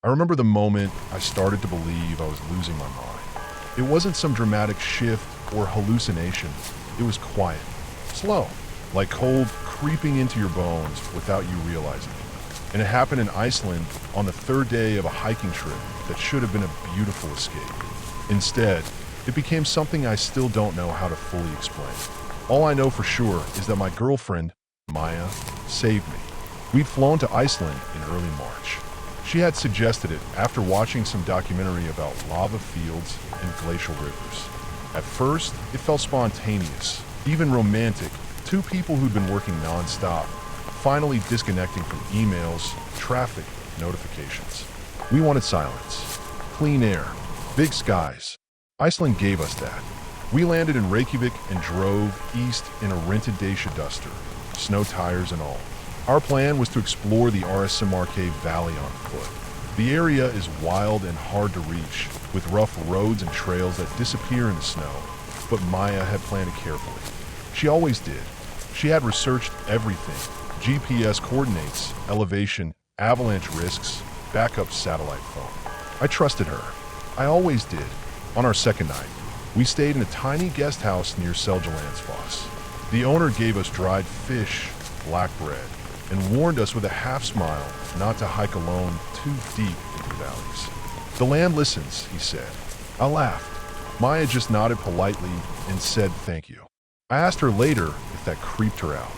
I remember the moment I started to believe I was losing my mind. It wasn't some dramatic shift or hallucination. It was quiet, slow, like cold creeping into your bones without you realizing it. And it happened in Iceland on the third day of a hiking trip that should have been a beautiful escape. Instead, it became something I still don't know how to fully explain. All I know for sure is that my girlfriend, Maya, saved me. We'd flown to Iceland in early March. She had suggested it after watching some documentary about lava fields and glacial rivers. At first, it felt spontaneous, even romantic. Two people who'd been working non-stop, finally disconnecting from emails, traffic, notifications. We wanted silence, clean air, big skies. Iceland gave us that. We landed in Reykjavik and drove east in a rented Dacia Duster, snow tires and all. Our plan was to explore the RSMRK Valley on foot. The area is wild and hard to reach, with rough roads and trails that disappear in the snow, but Maya had planned it carefully. She always did. She had researched everything: GPS coordinates, elevation, avalanche risks, backup satellite phone. I trusted her. I always did. On our second night, we stayed in a tiny guest house near Seljalandsfoss. The owner gave us dried fish, black bread, and warned us with a half smile not to hike alone too deep into the valleys. "The land listens," he said. I laughed. Maya just nodded politely and said thank you. I asked her later if that creeped her out.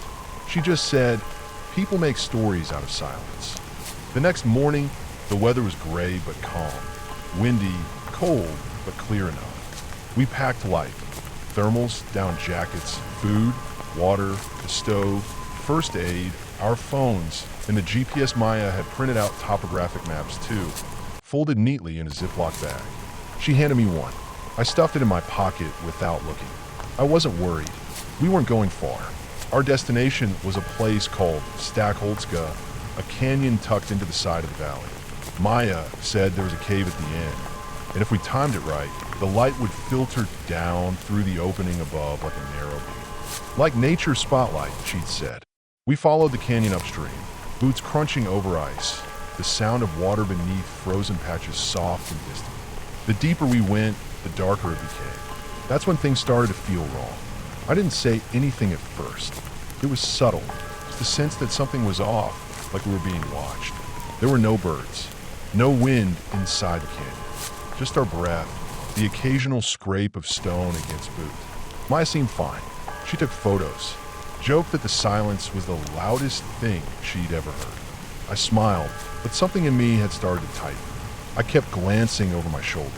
She just said, "People make stories out of silence." The next morning, the weather was gray but calm, windy, cold, but clear enough. We packed light: thermals, down jackets, food, water, the stove, first aid, our phones, and the GPS Maya had printed out topographic maps too, folded neatly in a Ziploc bag. She handed me one. I stuffed it in my pocket without looking. I wasn't worried. We weren't going far. Our destination was a place called Stackholtska, a canyon tucked into the side of the valley. Maya said there was a cave at the end, and if we timed it right, the light would filter down through the opening above like a narrow beam. Like nature's spotlight, she'd said. We followed the canyon upstream, boots crunching over ice, the sound of water beneath frozen patches soft and distant. The deeper we went, the darker it became. That's when things started to feel wrong. I didn't say anything at first. It was subtle, just the sense that something was off, like we were being watched. There were no birds, no wind inside the canyon, just our breath, the occasional scrape of stone against boot. Maya seemed fine. She took photos, joked that the silence was the loudest thing she'd ever heard. I smiled, but something in me had started to tighten. I kept glancing over my shoulder.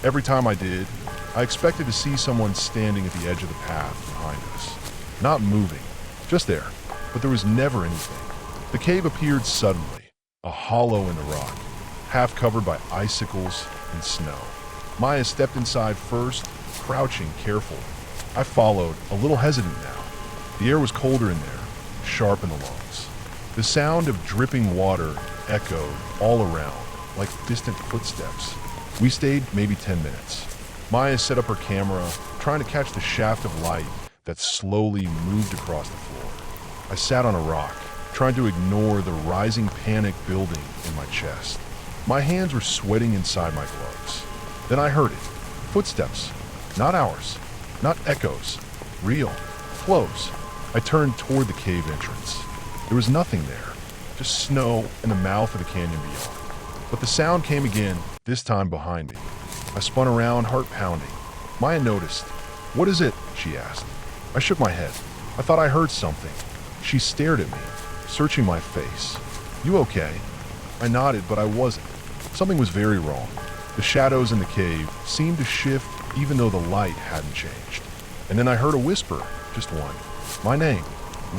Every time I did, I expected to see someone standing at the edge of the path behind us. Not moving, just there, but there was never anything. The cave appeared suddenly, a hollow in the rock, half covered by icicles and snow. Maya stepped inside first, crouching, careful. I followed, a little hesitant now. The air was colder in there, sharp in the lungs. The sound of dripping water echoed all around, like distant footsteps. We stayed maybe 10 minutes. Maya set up her camera, trying to catch the shaft of light that slowly moved across the floor. I sat on a rock, trying to ignore the rising panic building in my chest. My hands were sweating inside my gloves. Then I heard it. Footsteps. Not ours. Not echoes. Real. Close. I turned toward the cave entrance. There was nothing there, just snow and the mouth of the canyon beyond. But the sound came again, this time behind me. I spun around, heart pounding. Maya noticed. "What is it?" she asked. I shook my head. I thought I heard something. She stared at me, searching my face. "You okay?" I nodded, but I wasn't. Something was very wrong. The shadows in the cave seemed to shift even though the light hadn't changed. And then I heard a whisper, just one. My name,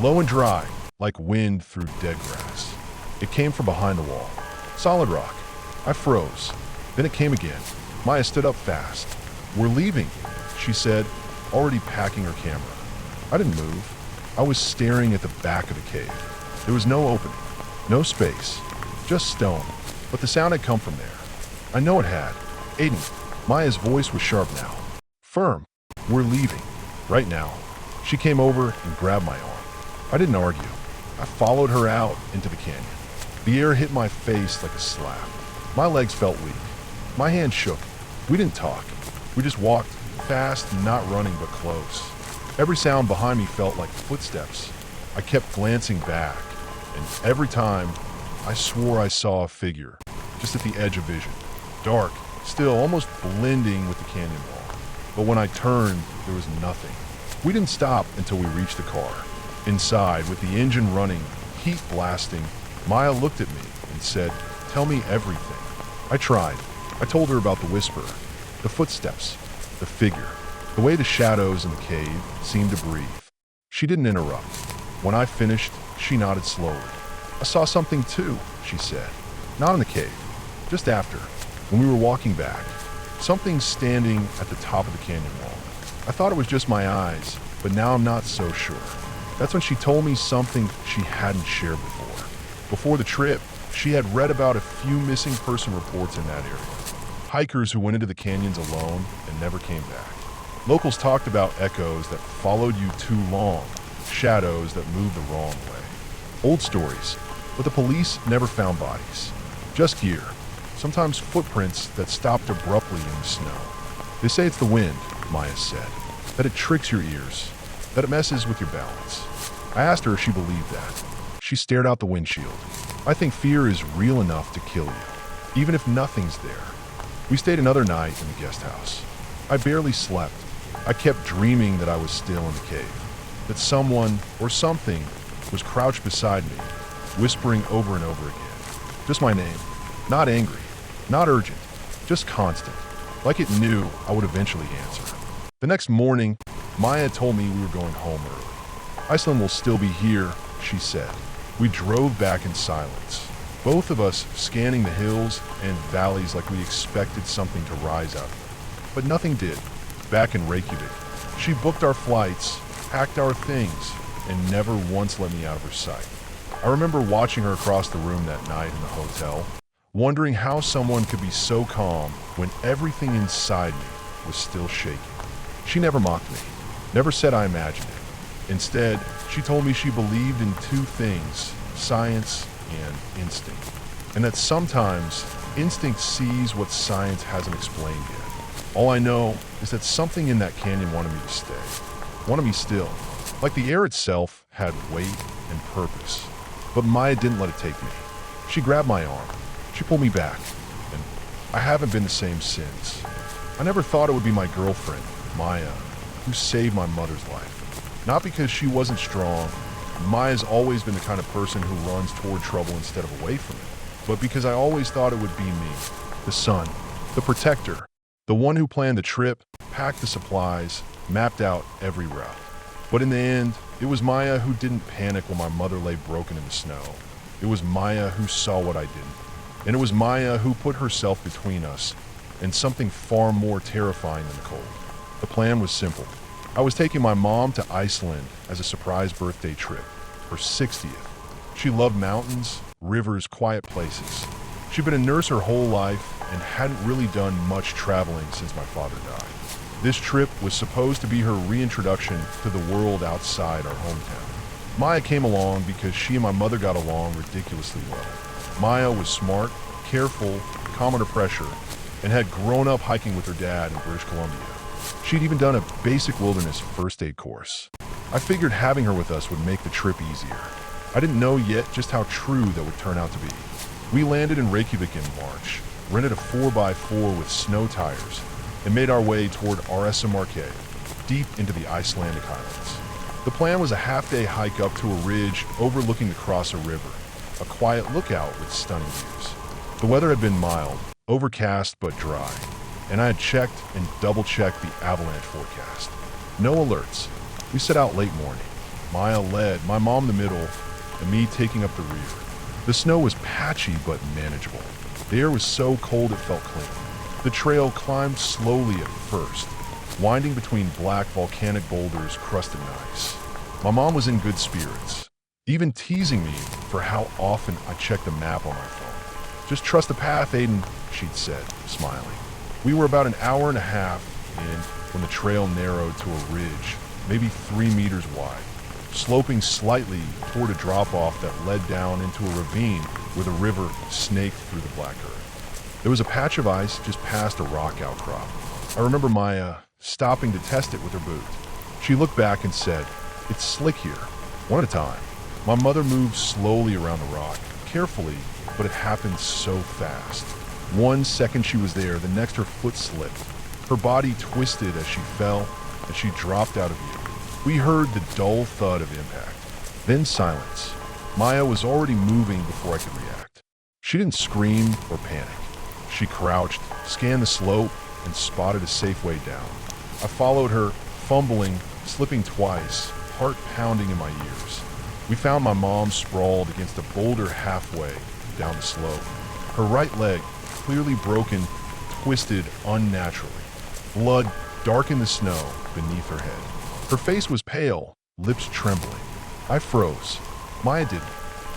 low and dry, like wind through dead grass. It came from behind the wall. Solid rock. I froze. Then it came again. Maya stood up fast. "We're leaving," she said, already packing her camera. I didn't move. I was staring at the back of the cave. There was no opening, no space, just stone. But the sound had come from there. I know it had. "Aiden." Maya's voice was sharp now. Firm. "We're leaving. Right now." She came over and grabbed my arm. I didn't argue. I followed her out into the canyon. The air hit my face like a slap. My legs felt weak. My hands shook. We didn't talk. We just walked, fast, not running but close. Every sound behind me felt like footsteps. I kept glancing back, and every time, I swore I saw a figure, just at the edge of vision. Dark, still almost blending with the canyon wall. But when I turned, there was nothing. We didn't stop until we reached the car. Inside, with the engine running, heat blasting, Maya looked at me and said, "Tell me everything." I tried. I told her about the whisper, the footsteps, the figure, the way the shadows in the cave seemed to breathe. She didn't interrupt. When I finished, she nodded slowly. "I saw something too," she said. "Not in the cave, just after, when we were walking back. Something standing at the top of the canyon wall. I thought it was just my eyes, but now I'm not so sure." That's when she told me something she hadn't shared before. Before the trip, she had read about a few missing person reports in that area. Hikers who went into the canyons alone and never came back. Locals talked about echoes that followed you too long, shadows that moved the wrong way. Old stories, but the police never found bodies. Just gear, sometimes footprints that stopped abruptly in the snow. They say it's the wind, Maya said, that it tricks your ears, that it messes with your balance. I asked her if she believed that. She stared out the windshield. "I think fear is real enough to kill you, even if nothing's there." We stayed another night in the guest house. I barely slept. I kept dreaming that I was still in the cave, that someone or something was crouched beside me, whispering over and over again. Just my name. Not angry, not urgent, just constant, like it knew I would eventually answer. The next morning, Maya told me we were going home early. "Iceland will still be here," she said. We drove back in silence, both of us scanning the hills and valleys like we expected something to rise out of them. But nothing did. Back in Reykjavik, she booked our flights, packed our things, and never once let me out of her sight. I remember watching her across the room that night in the hotel, wondering how someone could be so calm when everything inside me was still shaking. She never mocked me, never said I imagined it. Instead, she told me she believed in two things, science and instinct, and that sometimes instinct sees what science hasn't explained yet. All I know is that something in that canyon wanted me to stay, wanted me still, like the air itself had weight and purpose. But Maya didn't let it take me. She grabbed my arm, she pulled me back, and I haven't been the same since. I never thought it would be my girlfriend, Maya, who saved my mother's life. Not because she wasn't strong. Maya's always been the kind of person who runs toward trouble instead of away from it. But because I always thought it would be me, the son, the protector, the one who planned the trip, packed the supplies, mapped out every route. But in the end, it was Maya who didn't panic when my mother lay broken in the snow. It was Maya who saw what I didn't. And it was Maya who put herself between us and something far more terrifying than the cold. The plan was simple. I was taking my mom to Iceland as a surprise birthday trip, her 60th. She loved mountains, rivers, quiet places. She'd been a nurse her whole life and hadn't really done much traveling since my father died. This trip was supposed to be her reintroduction to the world outside our hometown. Maya came along because she and my mother got along ridiculously well. Maya was smart, careful, calm under pressure, and had grown up hiking with her dad in British Columbia. She'd even done a basic wilderness first aid course. I figured having her with us would make the trip easier. I didn't know yet just how true that would turn out to be. We landed in Reykjavik in March, rented a 4x4 with snow tires, and made our way toward Ársamarkey, deep into the Icelandic highlands. The plan was a half-day hike up to a ridge overlooking the Crossa River, a quiet lookout with stunning views. The weather had been mild, overcast but dry, and I had checked and double-checked the avalanche forecast. No alerts. We set out late morning. Maya led, my mom in the middle, and me taking up the rear. The snow was patchy but manageable. The air was so cold it felt clean. The trail climbed slowly at first, winding between black volcanic boulders crusted in ice. My mom was in good spirits, even teasing me for how often I checked the map on my phone. "Just trust the path, Aiden," she'd said, smiling. We were about an hour and a half in when the trail narrowed to a ridge, maybe 3 meters wide, sloping slightly toward a drop-off that led down into a ravine where the river snaked through the black earth. There was a patch of ice just past a rock outcrop. I remember Maya stopping to test it with her boot. She looked back and said, "It's slick here." One at a time. My mother moved slowly around the rock, carefully, but it happened so fast. 1 second she was there, the next her foot slipped. Her body twisted as she fell, and she dropped out of view. We heard the dull thud of impact. Then silence. Maya was already moving before I could react. She didn't scream or panic. She crouched, scanned the slope, and spotted a safe way down. I followed her, fumbling, slipping twice, heart pounding in my ears. We found my mom sprawled against a boulder halfway down the slope. Her right leg, clearly broken, twisted unnaturally. Blood darkened the snow beneath her head. Her face was pale, lips trembling. I froze. Maya didn't.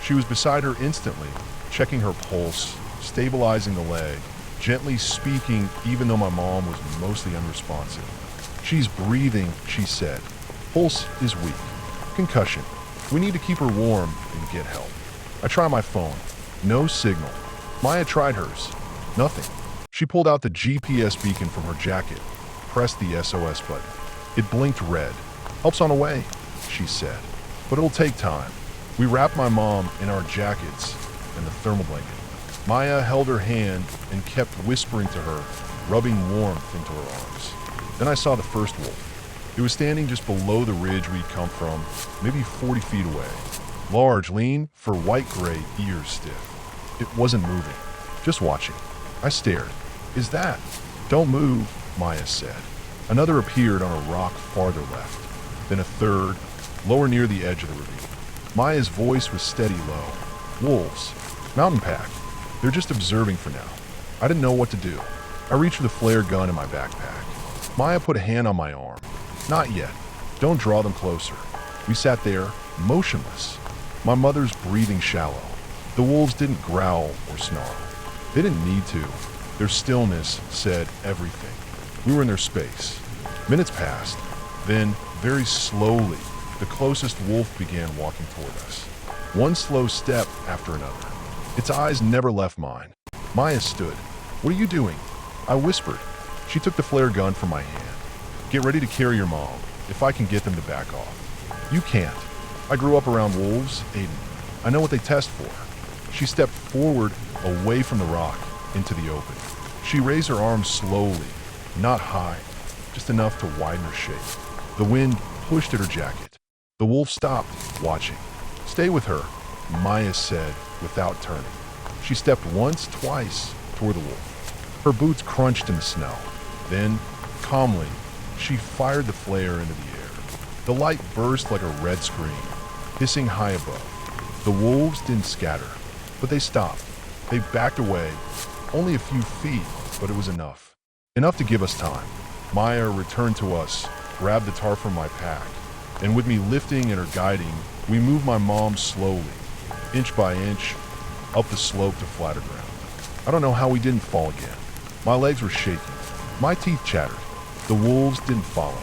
She was beside her instantly, checking her pulse, stabilizing the leg, gently speaking even though my mom was mostly unresponsive. "She's breathing," she said. "Pulse is weak. Concussion. We need to keep her warm and get help." I tried my phone. No signal. Maya tried hers. Nothing. She pulled out the GPS beacon from her jacket, pressed the SOS button. It blinked red. "Help's on the way," she said. "But it'll take time." We wrapped my mom in our jackets and the thermal blanket. Maya held her hand and kept whispering to her, rubbing warmth into her arms. Then I saw the first wolf. It was standing just below the ridge we'd come from, maybe 40 feet away. Large, lean, fur white-gray, ears stiff. It wasn't moving, just watching. I stared. "Is that?" "Don't move," Maya said. Another appeared on a rock farther left. Then a third, lower near the edge of the ravine. Maya's voice was steady low. "Wolves. Mountain pack. They're just observing for now." I didn't know what to do. I reached for the flare gun in my backpack. Maya put a hand on my arm. "Not yet. Don't draw them closer." We sat there, motionless. My mother's breathing shallow. The wolves didn't growl or snarl. They didn't need to. Their stillness said everything. We were in their space. Minutes passed. Then, very slowly, the closest wolf began walking toward us. One slow step after another. Its eyes never left mine. Maya stood. "What are you doing?" I whispered. She took the flare gun from my hand. "Get ready to carry your mom, if I can get them to back off." "You can't. I grew up around wolves, Aiden. I know what they test for." She stepped forward, away from the rock, into the open. She raised her arms slowly, not high, just enough to widen her shape. The wind pushed at her jacket. The wolf stopped, watching. "Stay with her," Maya said, without turning. She stepped once, twice, toward the wolf. Her boots crunched in the snow. Then, calmly, she fired the flare into the air. The light burst like a red screen, hissing high above. The wolves didn't scatter, but they stopped. They backed away, only a few feet, but it was enough. Enough to give us time. Maya returned to us, grabbed the tarp from my pack, and with me lifting and her guiding, we moved my mom slowly, inch by inch, up the slope to flatter ground. I don't know how we didn't fall again. My legs were shaking. My teeth chattered. The wolves didn't follow.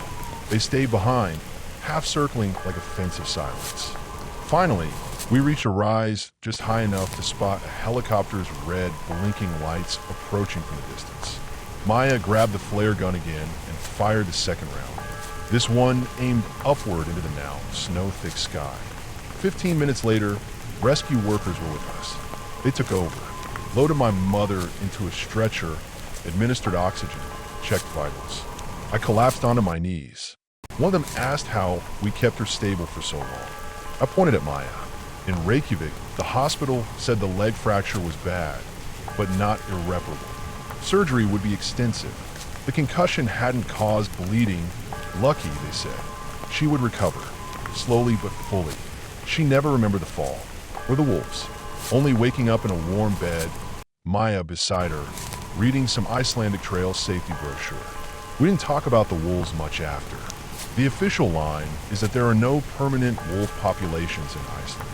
They stayed behind, half circling like a fence of silence. Finally, we reached a rise just high enough to spot a helicopter's red, blinking lights approaching from the distance. Maya grabbed the flare gun again and fired the second round. This one aimed upward into the now snow-thick sky. 15 minutes later, rescue workers were with us. They took over, loaded my mother into a stretcher, administered oxygen, checked vitals. I collapsed onto my knees. One of them asked how we kept her stable for so long. I pointed at Maya. In Reykjavik, the hospital said the leg fracture was bad, but not irreparable. Surgery would be extensive. The concussion hadn't caused bleeding. Lucky, they said. She would recover, slowly but fully. She never remembered the fall, or the wolves, only waking up in a warm bed, Maya beside her, reading some Icelandic trail safety brochure. We didn't talk about the wolves much after. The official line is that there are no permanent wolf populations in Iceland.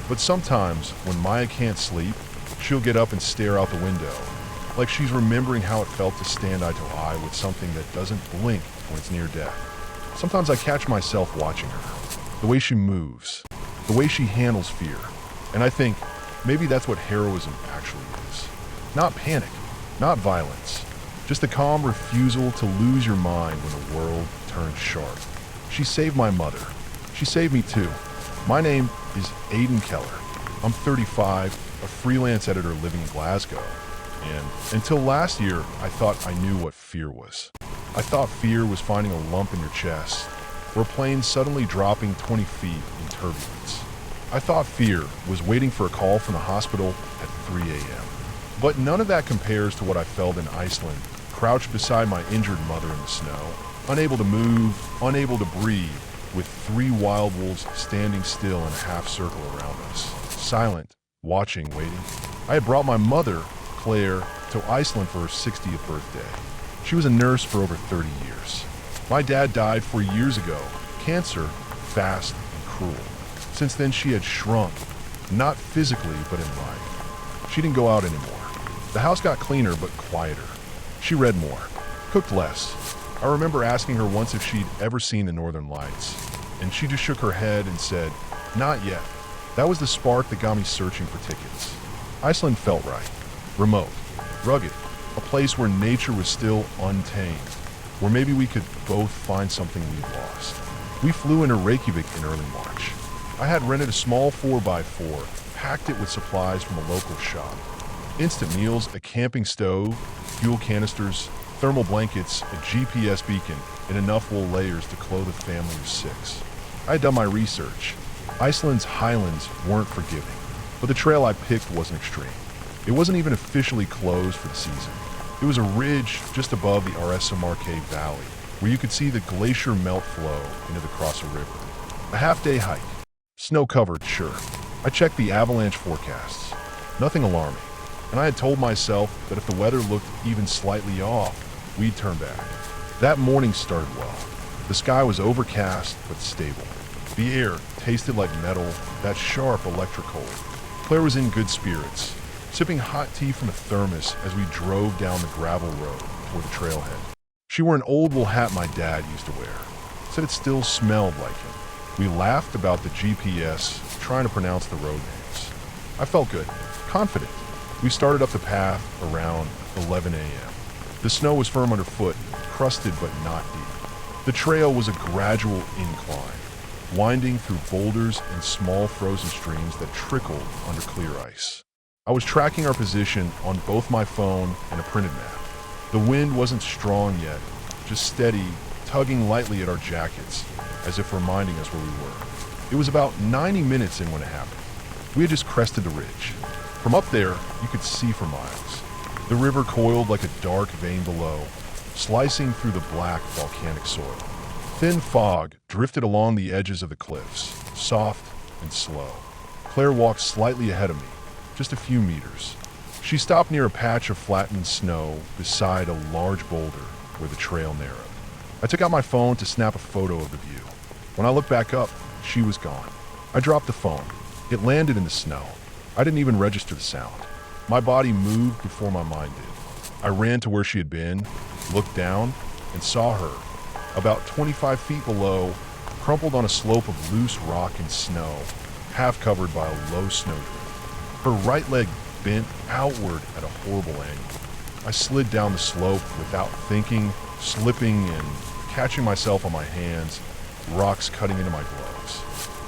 But sometimes, when Maya can't sleep, she'll get up and stare out the window, like she's remembering how it felt to stand eye to eye with something that doesn't blink when it's near death. Sometimes I catch myself watching her, the way she moves, the way she handles fear, and I think maybe that's what heroism actually is. Not panic, Not violence, just a calm refusal to lose your mind when the world turns sharp. She saved my mother. She saved me too. My name is Aiden Keller. I'm 35, a freelance editor living in Glasgow. And until last year, I thought I knew what fear was. I thought fear was finding a lump in your chest, or a plane suddenly dropping 20 feet in turbulence. I thought fear was waiting for a call from the hospital at 3 a.m. But none of that compares to what I felt in Iceland, crouched beside my injured mother in the snow, unable to move, unable to breathe, with 3 wild wolves standing still in a half circle around us, silent, watching, waiting. I had brought my mother, Claire, to Iceland for her 60th birthday. She was a nurse for over 30 years. My dad died 4 years ago, cancer, fast and cruel. Since then she had shrunk, not physically but in life. She didn't go out anymore. The house got cleaner but quieter. She read more, cooked less. I remember asking her once if she'd ever seen the Northern Lights, and she just shook her head and said, "Not yet." That was the spark that got me searching for tickets. Iceland felt right. Remote, rugged, a place where nature was still untamed, where maybe we could both find something we'd lost. We flew into Reykjavik in early March. I had rented a small 4x4, packed it with supplies from a local shop. Instant meals, a camping stove, fuel canisters, thermal blankets, a GPS beacon, and enough wool layers to clothe a family of 6. I had done my research. Iceland's highlands weren't forgiving, but the trail I picked wasn't extreme. It wasn't even officially closed for the season. It was a ridge just above the Aressamarke Valley, where you could see the glacier melt flow into the Crossa River. A half-day hike. Snow-covered, sure. I checked the avalanche forecasts. Nothing alarming. And I had told myself that if the weather looked even slightly off, we'd turn back. That morning started well. The sky was overcast but stable. The air tasted like metal, that sharp electric cold. Claire was in good spirits, sipping hot tea from a thermos as we drove down the gravel road toward the trailhead. She wore an old wool hat my dad used to wear. Said it still smelled like him. We laughed about the GPS, trying to pronounce the road names. I felt good, confident. We started up the path around 11 a.m. The snow was firm underfoot, crusted but not deep. The trail was a gradual incline, winding through boulders and small frozen streams that trickled under clear ice. I was tracking our position on both my phone and a printed map. The wind wasn't strong yet, just steady, tugging lightly at our jackets, as if reminding us where we were. It was about 90 minutes in when it happened. We had just crested the ridge. From up there, you could see for miles. The river coiled like a dark vein below, slicing through the black volcanic soil. Thin fog drifted along the edges of the cliffs, soft and slow. Claire walked slightly ahead of me, just a few meters. She stopped near a patch of flattened snow beside a large boulder where the trail narrowed. I took out my phone to snap a photo of the view. When I looked back up, she was gone. I dropped the phone. It landed in the snow. I didn't even register the sound. My body moved before my mind did. I ran to where she had been, looked down, and saw her, about 25 feet below, crumpled on a slope of loose rock and snow, half covered by a low snowdrift. Her right leg bent outward at a horrible angle. I slid down the slope without thinking, slipping and catching myself on my hands, rocks cutting into my gloves.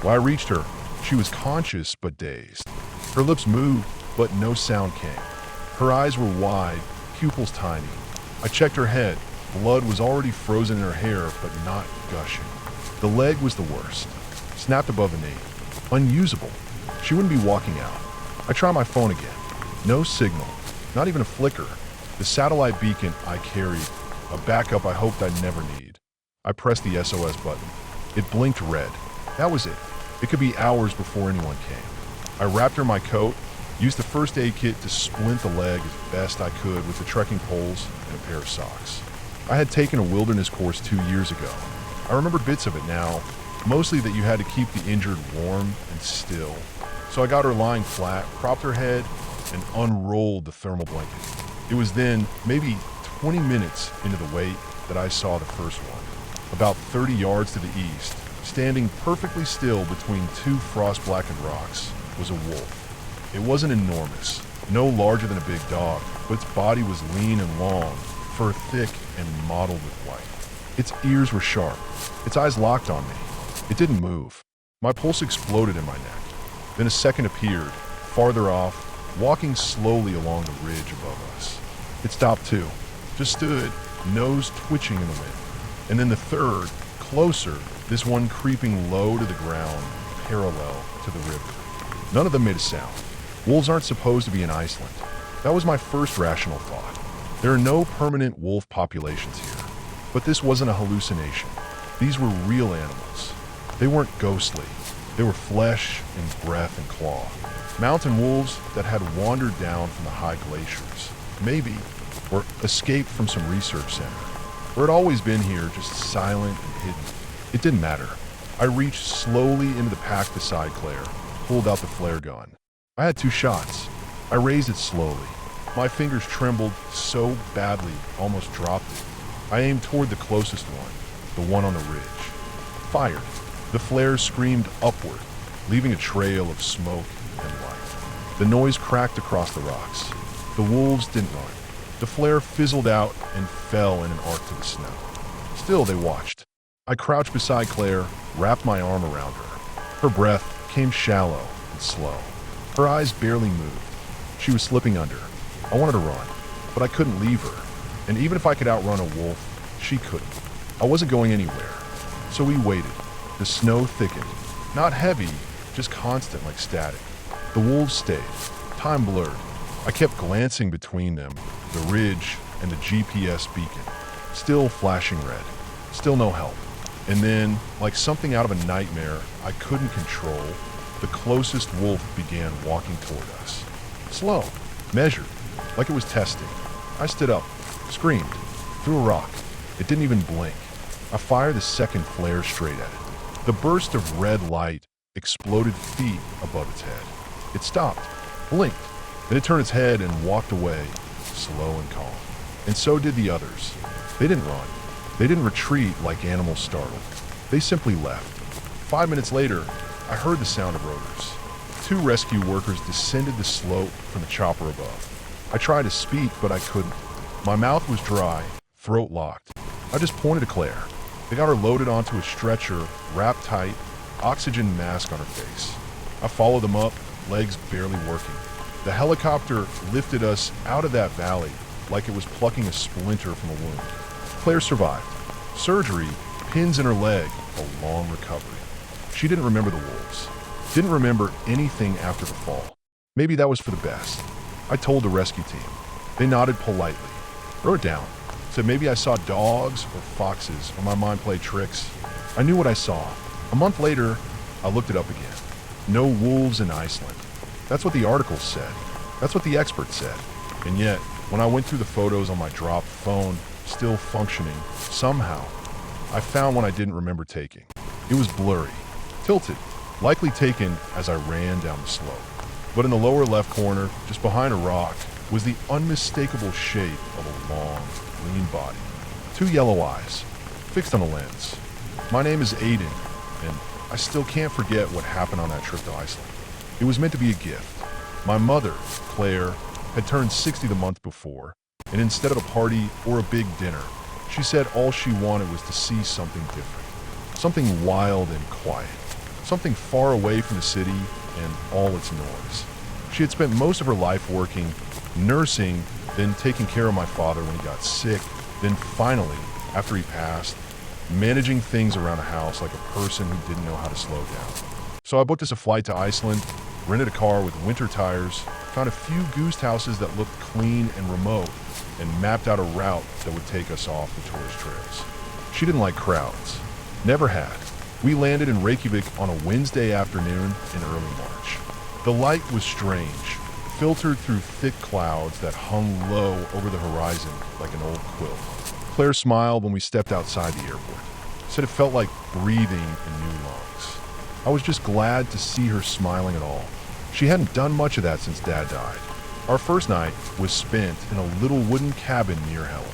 When I reached her, she was conscious but dazed. Her lips moved, but no sound came. Her eyes were wide, pupils tiny. I checked her head. Blood was already frozen in her hair, but not gushing. The leg was the worst. Snapped above the knee. Unusable. She wouldn't be walking out. I tried my phone again. No signal. Not even a flicker. The satellite beacon I carried, a backup I hoped I'd never need. I pressed the SOS button. It blinked red. That was it. It could be hours before anyone came. I wrapped her in my coat, used the first aid kit to splint the leg as best I could with the trekking poles and a pair of socks. I had taken a wilderness course 2 years ago. I remember bits of it now, mostly that you had to keep the injured warm and still. So I got her lying flat, propped her head, and unrolled the thermal blanket. It was then, maybe 20 minutes into the wait, that I saw the first one. About 30 yards to the east, standing perfectly still between 2 frost-blackened rocks, was a wolf. It wasn't enormous, no larger than a big dog, but its body was lean and long, fur thick and mottled with white. Its ears were sharp. Its eyes locked on me. It didn't move. My pulse exploded in my neck. Then a second appeared, farther off, walking slowly along the ridge above us. It stopped too, just stood, nose twitching in the wind. And then the third, closer, this one creeping low to the ground, parallel to the river. None of them made a sound. Wolves aren't supposed to be in Iceland. That was my first rational thought. There are no permanent wolf populations here. But this wasn't a hallucination. These were real animals. They weren't ghostly. They were flesh and breath and claw. Mountain wolves that had wandered down from the high glaciers. Maybe, or escaped from some research center. Or had always been here, just silent and hidden. It didn't matter. I reached slowly into the pack beside Claire, pulled out the flare gun. I had 2 shots. I raised it slowly. My fingers trembled so badly, almost dropped it. I aimed toward the closest one, the one on the ridge. Fired. The flare screamed upward, leaving a trail of smoke and light. The noise cracked across the rocks. The wolves didn't run. The flare fizzled out and fell in an arc to the snow. Still, they watched. I crouched beside Claire, wrapped my arm around her. Her breath came shallow and slow. Her eyes barely moved. She was slipping under. I wanted to run, but I couldn't leave her. And even if I could outrun a wolf, she couldn't. I wasn't going anywhere. So we waited. The snow thickened. Not heavy, just constant like static. The wolves stayed. Time blurred. I kept glancing between them, the ridge and the GPS beacon. Still flashing red. Still no help. And then, like something out of a nightmare I couldn't control, the closest wolf began walking toward us. Slow, measured, like it was testing. I stood up, screamed, threw a rock. It didn't even blink. I fired the second flare straight at it. The burst of red light exploded feet above its head. It stopped, blinked, then it turned its head and walked away, slow and calm. And so did the others. They didn't run. They didn't retreat like animals startled. They simply left. 5 minutes later, I heard the sound of rotors. 2 rescue workers descended the slope from the chopper above. I tried to speak, but I couldn't. My mouth was dry, throat locked. I just pointed to Claire. They got her loaded onto a stretcher, wrapped tight, oxygen mask on her face. I followed them up, legs barely working. The helicopter lifted us out of that valley like it was plucking a splinter from a wound. Claire survived. Surgery, pins in her leg, a long recovery. She didn't remember the wolves. Didn't remember anything after the fall. Maybe that was for the best. I told the rescue team. They nodded politely. Wrote it down. Said maybe I saw dogs or foxes or my mind played tricks. I knew what I saw. A month later, I looked it up again. No wolves in Iceland. That's what the article said. That's what the experts said. And yet, when I went through the photos on my dropped phone, still functioning, somehow, I found one I didn't remember taking. It was blurry, tilted, likely taken as I ran down the slope. But in the lower left corner, just behind a rock, was the unmistakable shape of a long, lean body. 2 yellow eyes, fixed on a lens. My name is Aiden, and I still can't forget what happened on that trip to Iceland. It was meant to be a gift. My mother, Claire, had turned 60 the month before, and instead of a party or a big dinner, she said all she wanted was to see something different. Something wild and quiet. Something far away from the city and all its noise. She had spent most of her life working, nursing, then taking care of my father when he got sick, then finally, after he passed, managing things around the house like a person who didn't know how to slow down. So I booked us a flight to Iceland, rented a car with winter tires, found a few goose houses that looked clean and remote, and mapped out a route that would take us off the tourist trails. She didn't like crowds. Never had. We landed in Reykjavik on a Wednesday afternoon in early March. The light was strange, filtered through thick clouds that hung low over the horizon like an old quilt. Claire smiled when we stepped outside the airport, said it felt like breathing in new lungs. I was just glad to see her smiling at all. She hadn't done much of that since Dad died. Our first night was spent in a little wooden cabin near Hella.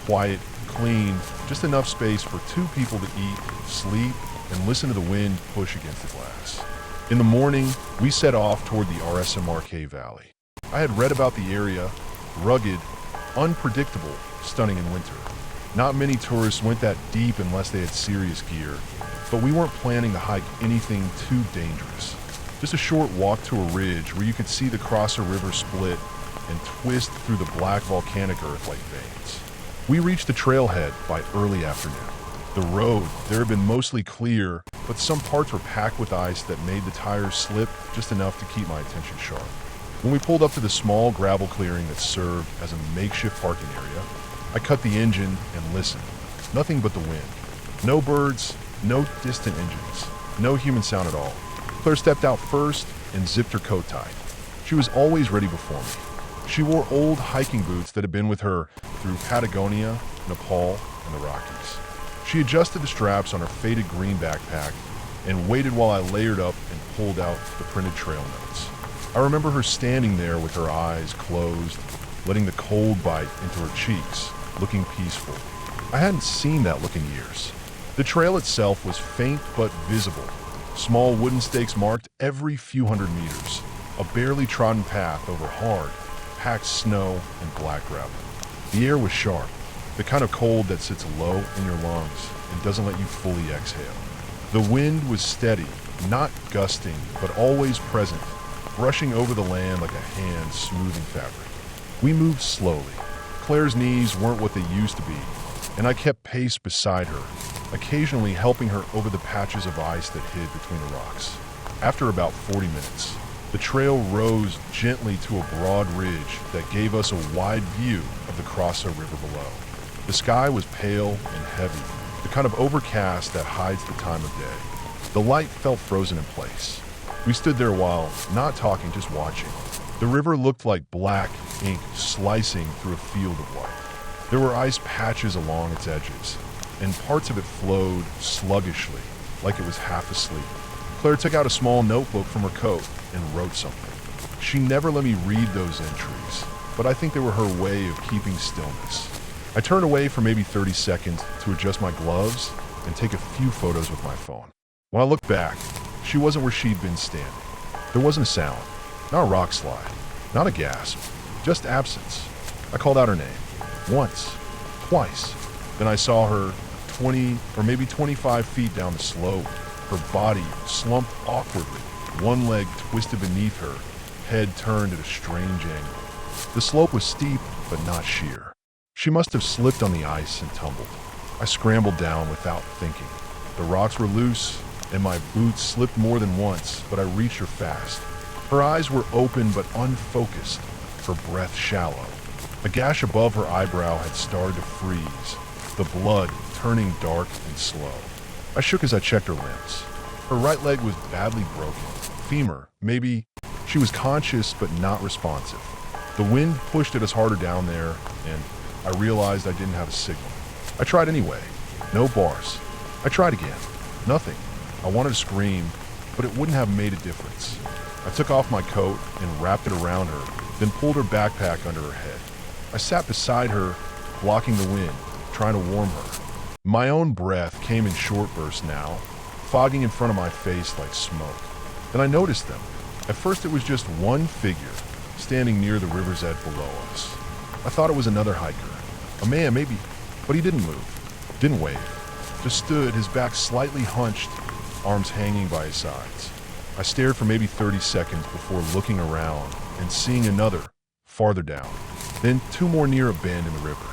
Quiet, clean, just enough space for 2 people to eat, sleep, and listen to the wind push against the glass. In the morning, we set off toward the RSMRK Valley. I had read about the area, rugged, unpredictable, stunning in winter. Not many tourists went that deep unless they had serious gear, but we weren't planning to hike anything too dangerous. Just a short walk to a ridge where you could see the Crosser River split and twist through the black volcanic earth like veins. We reached the trailhead by early afternoon. The road there had been mostly clear, but some parts were packed with ice that made the tires slip just enough to keep my attention sharp. When we pulled up to the small gravel clearing that served as a makeshift parking area, I cut the engine and listened. Nothing but the wind. No birds, no distant engines, no human sound at all. Claire stepped out first and zipped her coat tight. She was always ready before me. She wore old hiking boots that had been with her through Patagonia, Nepal, and the Rockies. She adjusted the straps on her faded green backpack and waited while I layered up and pulled out the printed trail notes. I remember her standing there with her eyes closed, letting the cold bite into her cheeks, looking peaceful. I hadn't seen that look in years. The trail itself was faint but visible. Small wooden stakes marked every few hundred meters, a barely trodden path over hard, packed snow and black gravel. The air was sharp, the kind of cold that sits low in your lungs and doesn't let you fully exhale. The wind was steady, not gusting, but always present, brushing over the land like a hand smoothing fabric. We moved slowly. Claire's knees weren't what they used to be, and I kept pace beside her, occasionally helping her over the patches of ice that hid between the rocks. After about 40 minutes, the trail rose gently to a broad ridge that gave us a wide view of the Crosser River below. The sky was pale and heavy, the kind of overcast that hides the time of day. The light felt frozen in place. We stood there a while, not talking, just watching. The river looked like black ink slicing through a field of white. There were ice patches along its edges, and parts of it flowed sluggishly, like it was half asleep. Claire took out a small notebook from her coat and wrote something. She never let me read those entries, but I think they were her way of keeping stillness. I turned away for maybe 30 seconds to adjust my gloves and take a few photos with my phone. When I looked back, she wasn't where she'd been standing. There wasn't a sound, not a rock slide, not a gasp, just absence. I called out her name. Once, twice. Then I saw her 20 or maybe 25 feet down the slope, her body slumped awkwardly, one leg twisted beneath her, head turned at a strange angle. The slope was steep, but not sheer. She must have slipped on the ice and tumbled. I scrambled down without thinking. The rocks were loose, and my boots slipped more than once, but I reached her fast. Her eyes were open but unfocused, her breath shallow. A gash above her eyebrow had started to freeze, the blood turning dark and slow. I shook as I checked her limbs. Her right leg was badly broken. Femur, maybe. She was conscious but not responsive. The wind pushed at us harder down there, and I realized I didn't have a signal. I tried anyway. No bars. I tried again. Nothing. I wanted to scream, but it wouldn't have made a difference. I took off my coat and wrapped it around her, then pulled her backpack under her head. I sat beside her, blocking the wind, trying to warm her. My own breath came in short bursts now, fogging in front of my face like smoke. Then I noticed them. At first it was just one figure, standing near the river's edge below us. I thought it was another hiker. A man, maybe, but he didn't move, didn't wave. Just stood, his back slightly hunched, arms hanging by his sides. I stared for maybe 30 seconds before looking around and seeing another, farther down. Then two more near a bend in the river.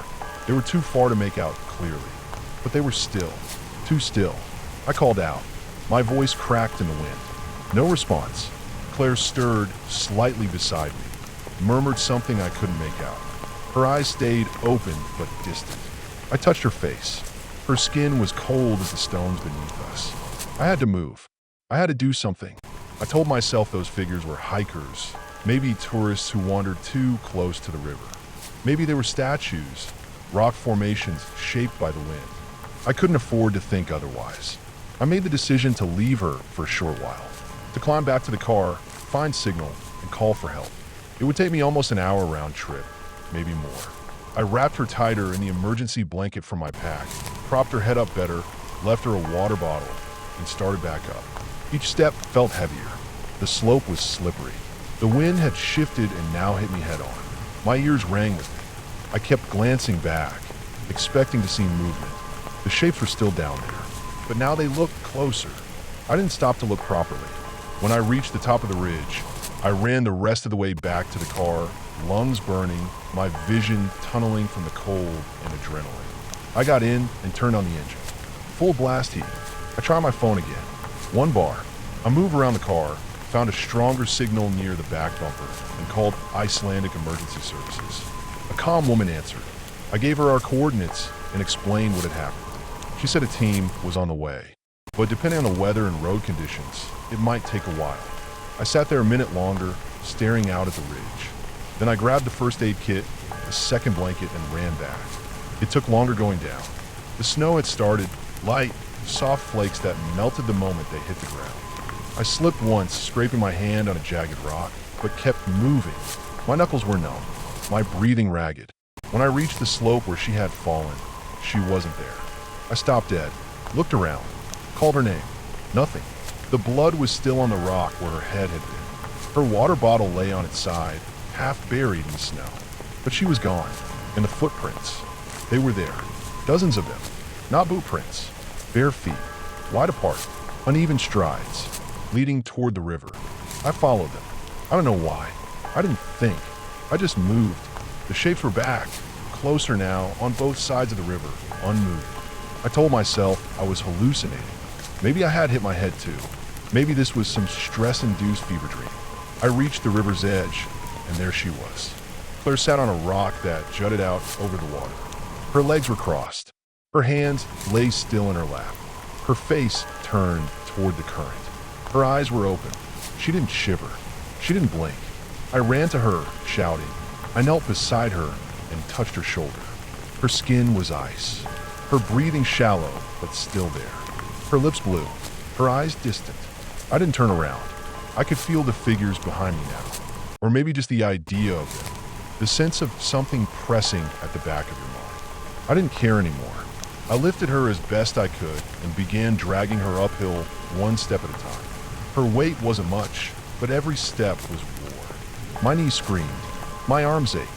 They were too far to make out clearly, but they were still, too still. I called out. My voice cracked in the wind. No response. Claire stirred slightly beside me, murmured something I couldn't make out. Her eyes stayed open but distant. I touched her face. Her skin was cold as the stones beneath us. I had to move. I had to do something. I told myself those figures were hikers, maybe tourists who wandered too close to the river. Maybe they were statues, rock formations shaped by the wind. I couldn't afford to think otherwise. I made the decision to leave her for a short while, to climb back to the car, find signal, and call for help. It would take me almost an hour round trip, maybe more. I wrapped her tighter in the emergency blanket from my pack, propped her head up better, left her a water bottle, and started back up. Each step felt heavier. The slope was slippery. The wind had shifted and now hit me head on. My ears rang with it. I kept glancing back, expecting to see movement. The shapes were still down there, but now they looked closer. I didn't stop to look properly. When I reached the top of the ridge, I ran the rest of the way back to the car, lungs burning, my vision tunneling from the cold and adrenaline. I got in and turned on the engine. Full blast heat. I try my phone again. 1 bar. I move around the car, found a stronger signal near the back bumper, and called Icelandic Emergency Services. A calm woman answered. I gave her our coordinates and explained what had happened. She said a team was on the way, but depending on the weather and road conditions, it might take a while. I sat there a minute longer, staring out at the ridge. Then I grabbed the first aid kit, a second blanket, and ran back. It took longer going down. The snow had started, light, soft flakes that melted the moment they hit the ground. I slipped once, scraping my hand on a jagged rock, but kept moving. My knuckles were numb, my breathing ragged. When I reached the slope where she had fallen, she wasn't there. I stopped dead, looked around, called her name. Nothing. The blood was still on the rock where her head had been. Her water bottle lay on its side, half buried in the snow. But she was gone, and the footprints, they were there. Dozens of them. Not boot prints. Bare feet, wide apart, uneven strides, leading toward the river. I followed them. I don't know why. I didn't think. I just moved. The shapes were back, closer now, on both sides of the river, unmoved. I told myself I was hallucinating. Maybe I had hit my head too. Maybe this was some stress-induced fever dream. I reached the river's edge, and there she was. Claire sat on a rock that jutted out over the water. Her legs were crossed. Her hands lay still in her lap. Her face turned toward the current. Her eyes were open. She didn't shiver. She didn't blink. I ran to her, shouting. I knelt beside her and touched her shoulder. Her skin was ice. Her breathing shallow, but still there. Her lips blue. Her eyes distant. I didn't turn around. I could feel the figures behind me now. Or maybe just the idea of them. The sense of something pressing at the back of your mind. I didn't care anymore. I lifted her as best I could and began dragging her uphill one step at a time. Her weight wasn't much, but every step was war. My knees screamed. My arms ached.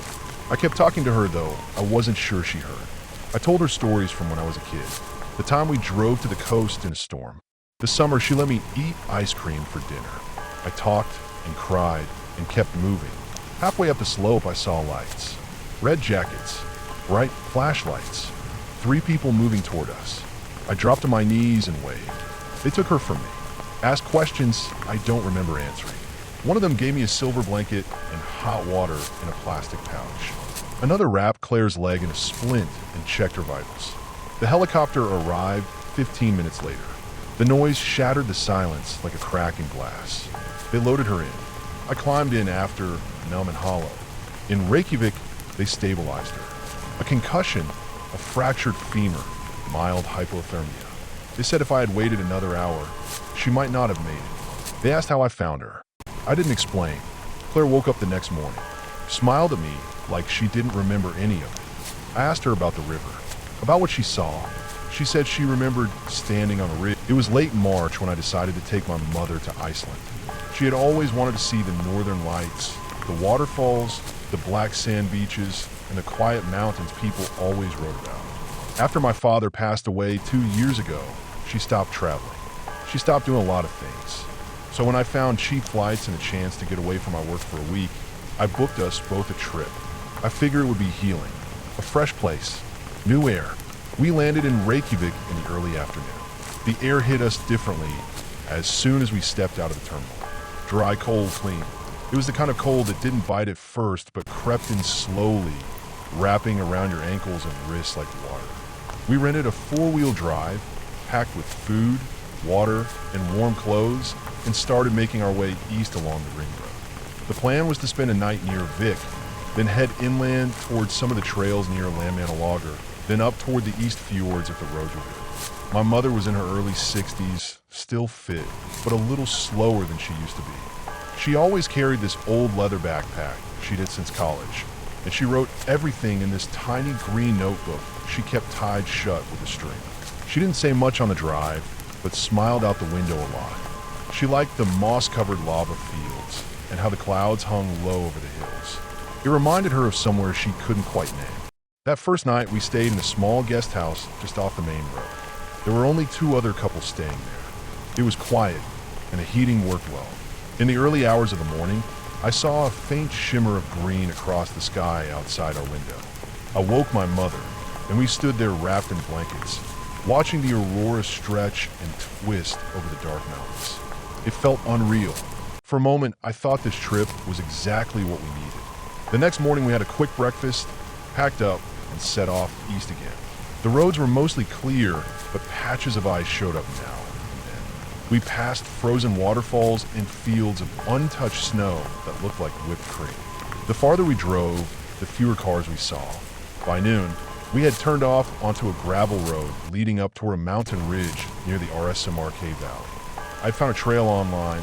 I kept talking to her, though I wasn't sure she heard. I told her stories from when I was a kid. The time we drove to the coast in a storm. The summer she let me eat ice cream for dinner. I talked and cried and kept moving. Halfway up the slope, I saw lights. Red jackets. Bright flashlights. 3 people moving toward us. I dropped to my knees and waved. They took her from me. Asked questions I don't remember answering. One of them gave me a silver blanket and hot water in a plastic pouch. Another wrapped Claire's leg in a splint and checked her vitals. The helicopter arrived 15 minutes later. The noise shattered the silence like a crack in glass. They loaded her in. I climbed in after, numb and hollow. In Reykjavik, they stabilized her. A concussion, a fractured femur, mild hypothermia. They said if I had waited another hour, she might not have made it. They asked how I found her. I didn't explain. Claire woke up the next morning, smiled at me like she didn't remember any of it. I asked her about the river, about what she saw. She said she remembered standing on a ridge. It was late March when I decided to take my mother to Iceland. She had always wanted to see the northern lights, the waterfalls, the black sand beaches, and the quiet mountains people always wrote about. After my father passed away 2 years ago, she stopped traveling. She stopped doing a lot of things. So when I found cheap flights and a chance to get away from my work for a week, I booked us both a trip. I figured it would be healing, a fresh place, new air. We landed in Reykjavik in the early afternoon. The air hit us differently as soon as we stepped out of the terminal. Dry, cold, clean. It was the kind of cold that didn't bite at first, but crept in slowly, wrapping around your ankles and wrists like water. We rented a 4-wheel drive, packed with food, water, and warm clothes, and started making our way east along the ring road. The plan was to spend a night near Vik, then head inland towards some of the trails near Landmannalaugar, then up toward the east fjords if the roads were good. My mother was in her early 60s, still fit, but a little slower than she used to be. She always carried this old leather backpack she did since college, and she wrote everything in this tiny green notebook she kept tied shut with a string. She didn't say much on the drive, but smiled out the window a lot. She liked the moss-covered lava fields and how the clouds hung low over the hills. It reminded her of somewhere she couldn't quite name. That first night, we stayed in a small guest house just off the main road. There were only two other couples staying there. It was quiet, and the heating worked well. In the early hours of the morning, I saw a faint shimmer of green across the sky outside our window. I woke my mother, and we stood there wrapped in blankets, watching the aurora stretch and twist over the dark mountains. It felt unreal. For a moment, I thought this trip was exactly what we needed. The next morning, we had a quick breakfast, packed up, and set off east again. The roads were mostly clear, but patches of ice showed up now and then. We passed frozen waterfalls and fields of untouched snow that looked like whipped cream. The farther we drove, the fewer cars we saw. By noon, we had turned off onto a gravel road leading up toward a mountain ridge near the RSMRK Valley. I found a trail online,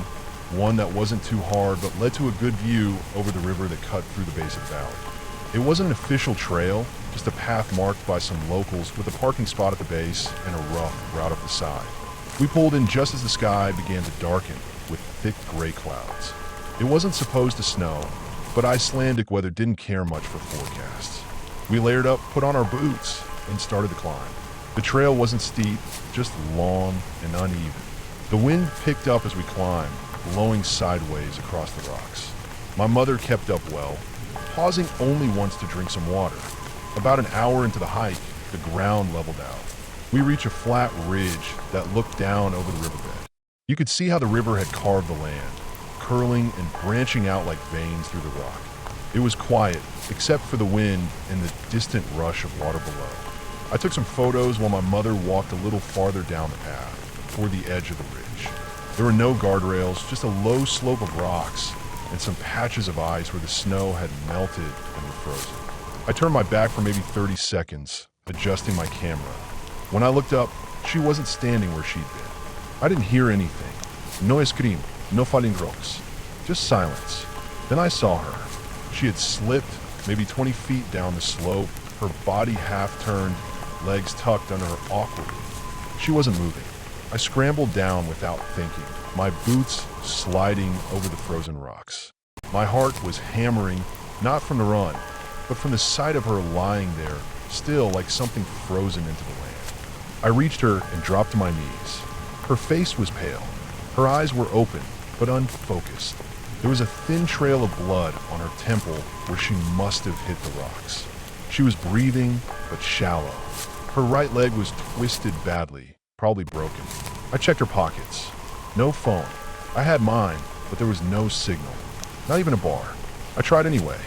one that wasn't too hard but led to a good view over the river that cut through the base of the valley. It wasn't an official trail, just a path marked by some locals with a parking spot at the base and a rough route up the side. We pulled in just as the sky began to darken with thick gray clouds. It wasn't supposed to snow, but Icelandic weather didn't care much for forecasts. We layered up, put on our boots, and started the climb. The trail wasn't steep, just long and uneven. The wind picked up as we climbed, blowing sideways across the rocks. My mother kept up well, pausing only once to drink some water. About an hour into the hike, the ground leveled out. We reached a flat ridge that looked down over the riverbed. You could see how the river had carved the land, curling and branching out like veins through the rock. It was quiet, except for the wind and the distant rush of water below. I took some photos while my mother walked a little farther down the path, toward the edge of the ridge. There were no guardrails, just a low slope of rocks and some patches of ice where the snow had melted and were frozen. I turned my back for maybe 30 seconds, adjusting my camera. When I looked up, she wasn't standing where she'd been. I didn't hear anything. No scream, no falling rocks, just silence. Then I saw her. She had slipped maybe 20 feet down the slope, her body half-turned, legs tucked under her awkwardly. She wasn't moving. I scrambled down without thinking, my boots sliding over the frozen rocks. My heart was hammering, not from the run, but from the sight of her lying there, still like something frozen into the land. I reached her and dropped to my knees. Her face was pale. Her eyes were open, but unfocused. There was a thin trail of blood on her temple where she must have hit the rocks. She was breathing, but shallow. Her right leg was twisted badly, probably broken. I checked her pockets. No phone. I had mine, but there was no signal. Not even a bar. I tried anyway.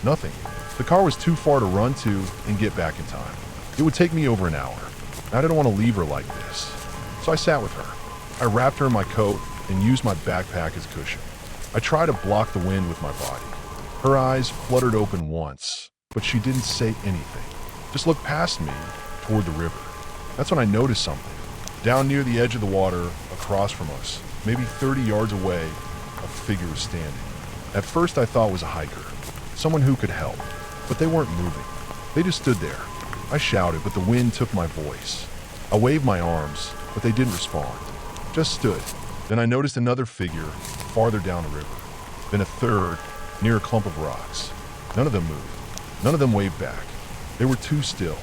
Nothing. The car was too far to run to and get back in time. It would take me over an hour. I didn't want to leave her like this. So I sat with her. I wrapped her in my coat and used my backpack as cushion. I tried to block the wind with my body. Her eyes fluttered open once, but she didn't say anything. Just looked past me toward the river. That's when I noticed something. Down near the edge of the water, across from us, maybe 30 yards away, a figure was standing. At first I thought it was a hiker, someone who could help, but they weren't moving. They just stood there. I shouted, but the wind took my voice. I waved my arms, but they didn't respond. Just stood. Then I noticed another figure farther down the river. Then a third, near a clump of rocks. None of them moved. None of them waved back. They were too still.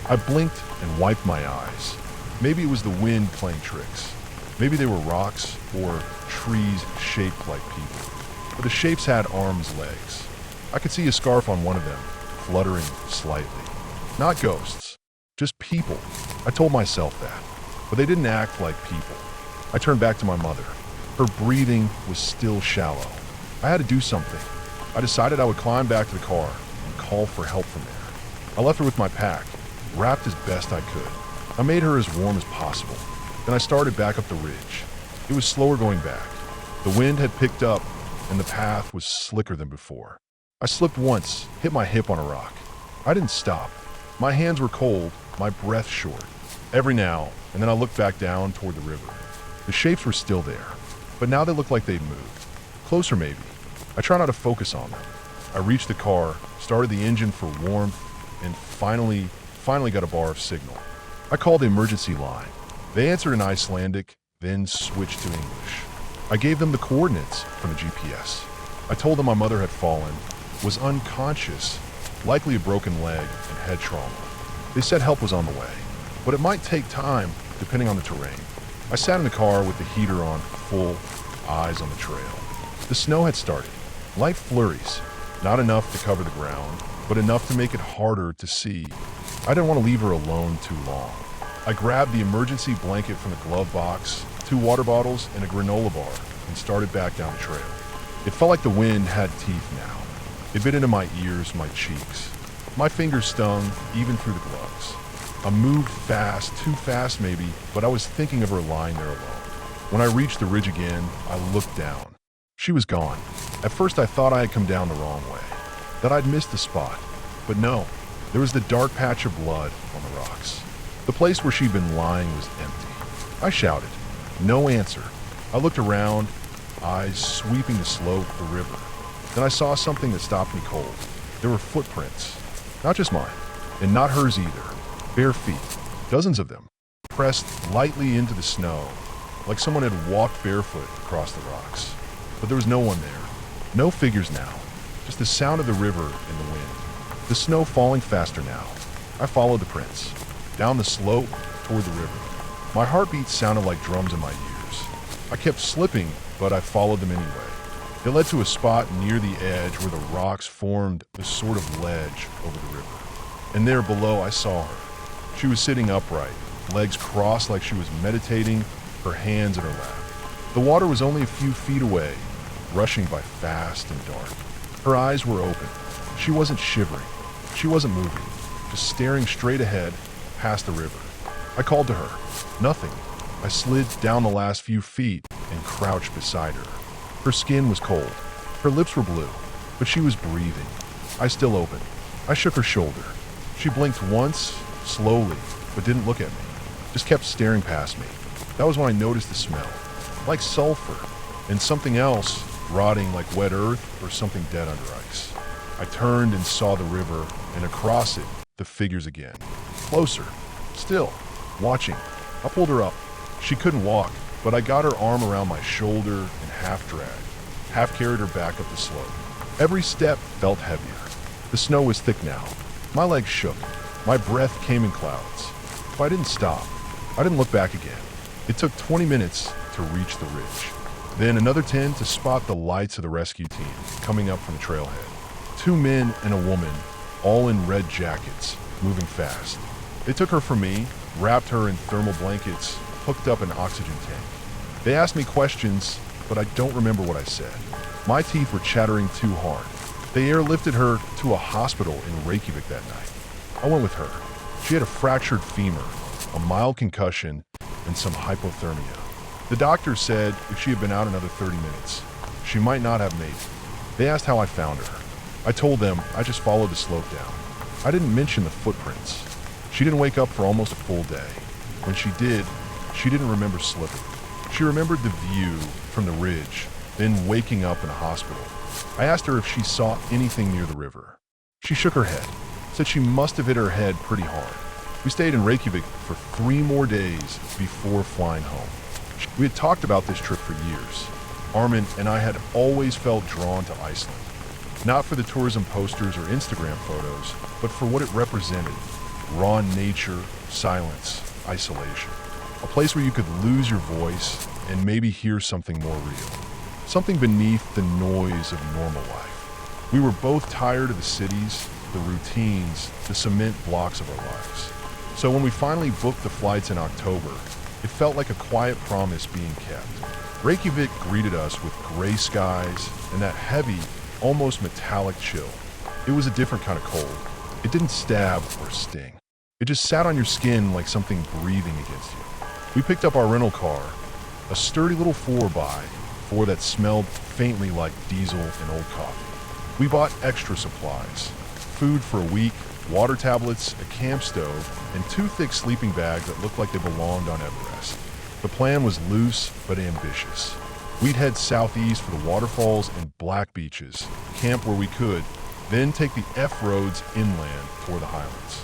I blinked and wiped my eyes. Maybe it was the wind playing tricks. Maybe they were rocks or trees shaped like people. But the shapes had arms, legs. I could see a scarf on one of them, fluttering slightly. Not ghosts, just people. I told myself that, but they didn't act like people. I turned back to my mother. Her breathing was still shallow. I had to do something. I decided I would climb back to the car and call for help from there. I left her with my pack, wrapped as best I could. I made her as warm as possible. Then I started back up the ridge. It was slower going back. The wind had picked up, and the path was slicker than before. I slipped once, hit my hip on a rock. I didn't stop. My hands were cold, my breath short. Every now and then I looked back down toward the river. The shapes were still there, but now they looked like they'd moved. Closer maybe. I tried not to focus on them. I reached the car, started the engine for warmth, and finally got a bar of signal. I called the emergency line. They answered in Icelandic, then switched to English. I gave them the coordinates from the GPS. I told them my mother had fallen, was unconscious, likely a broken leg and head trauma. They said help was on the way, but it might take time depending on the terrain. I sat in the car with the heater on full, eyes on the trail. The snow had started. Light flurries, not enough to cover the ground, but enough to make it harder to see. I didn't want to leave her alone too long. I grabbed the emergency blanket from the glove box, 2 water bottles, and a granola bar, and started back down the trail. It felt like the wind had teeth now. It bit into my ears, my cheeks. My fingers stung, even through the gloves. I moved fast, too fast maybe, but I was thinking of her lying there alone. When I reached the ridge again, I looked down. She was gone. At first I thought I had come down the wrong way, that I'd missed the spot. But no, there was the dark patch of blood on the rocks. The place where she'd been lying was empty. I shouted. No answer. I looked around, eyes sweeping the slope, the river. Then I saw something that stopped me cold. There were footprints. Not just mine, and not hers either. Bare feet, dozens of them, pressed lightly into the snow, like someone had walked barefoot across the rocks. But there was no one there. No figures now. Just the sound of the river and the wind. The snow falling faster now. I followed the prints. Down the slope, toward the river. My heartbeat sounded like drums in my ears. I kept slipping, but I followed them anyway. It led to a spot near the edge where the rocks formed a sort of ledge over the river. And there below I saw her. She was sitting upright, legs crossed like she was meditating, her hands in her lap. The water was only a few feet away, rushing by fast and dark. Her eyes were open. She wasn't shivering. She wasn't moving, just staring straight ahead, past the river. I called to her. Nothing. I slid down the last few feet and crouched beside her. Her skin was cold. Her lips were blue, but she was breathing. I still opened. I shook her shoulder. She blinked once, slowly, but didn't look at me. Just kept staring past me. That was when I noticed the smell. Like sulfur, and something else, rotting like wet earth or something dead under ice. I turned and saw the river, and across it, the figures again. Closer. Still. Watching. I pulled her up. She couldn't walk, but I got her arm around my shoulder and half-dragged, half-carried her back up the slope. Every step felt heavier. The snow was thick now. My legs shook. My breath came in clouds. But I didn't stop. I didn't look back again. It took 20 minutes to reach the ridge. Then another 10 to spot the lights of the rescue team coming up from the trailhead. 2 men and a woman, all in red jackets, moving fast. They took her from me, wrapped her in thermal blankets, hooked up an oxygen tank. They asked me questions, but I don't remember what I said. My teeth were chattering too hard. They airlifted her to a hospital in Reykjavik that night. I went with her. She had a fractured femur, a mild concussion, and some hypothermia. The doctor said if she had been out another 30 minutes, she might not have made it. They asked how I found her. I told them I just followed the slope down. I didn't mention the footprints. She didn't wake up for almost a full day. When she did, she didn't remember slipping. She remembered the view from the ridge, then waking up in a hospital. I asked her if she saw anything near the river. She shook her head, said she must have hit her head pretty hard. We stayed in Reykjavik for 3 more days before flying home. We had talked about this trip for years. Armin and I had always felt drawn to Iceland. Not for the tourism posters or Instagram photos, but for what it represented. Raw nature, silence, isolation. A place where you could lose your voice and maybe hear something more real. Something beneath the noise of normal life. We were both tired of the cities, the routines, the cement blocks of our lives. So when we finally booked the flights in October, it felt like a quiet promise being kept. Reykjavik greeted us with gray skies and that heavy, almost metallic chill. It was a different kind of cold. It didn't stab or sting. It just sat on your skin like something breathing against you. We picked up our rental car, a sturdy little 4x4 that smelled faintly like diesel and old coffee. We bought extra supplies, food for a week, water tablets, a camp stove, and 2 thick sleeping bags that looked like they belonged on Everest. The plan was loose but ambitious. We'd head southeast for the waterfalls and black beaches, camp where we could, then take the F-roads inland toward the highlands.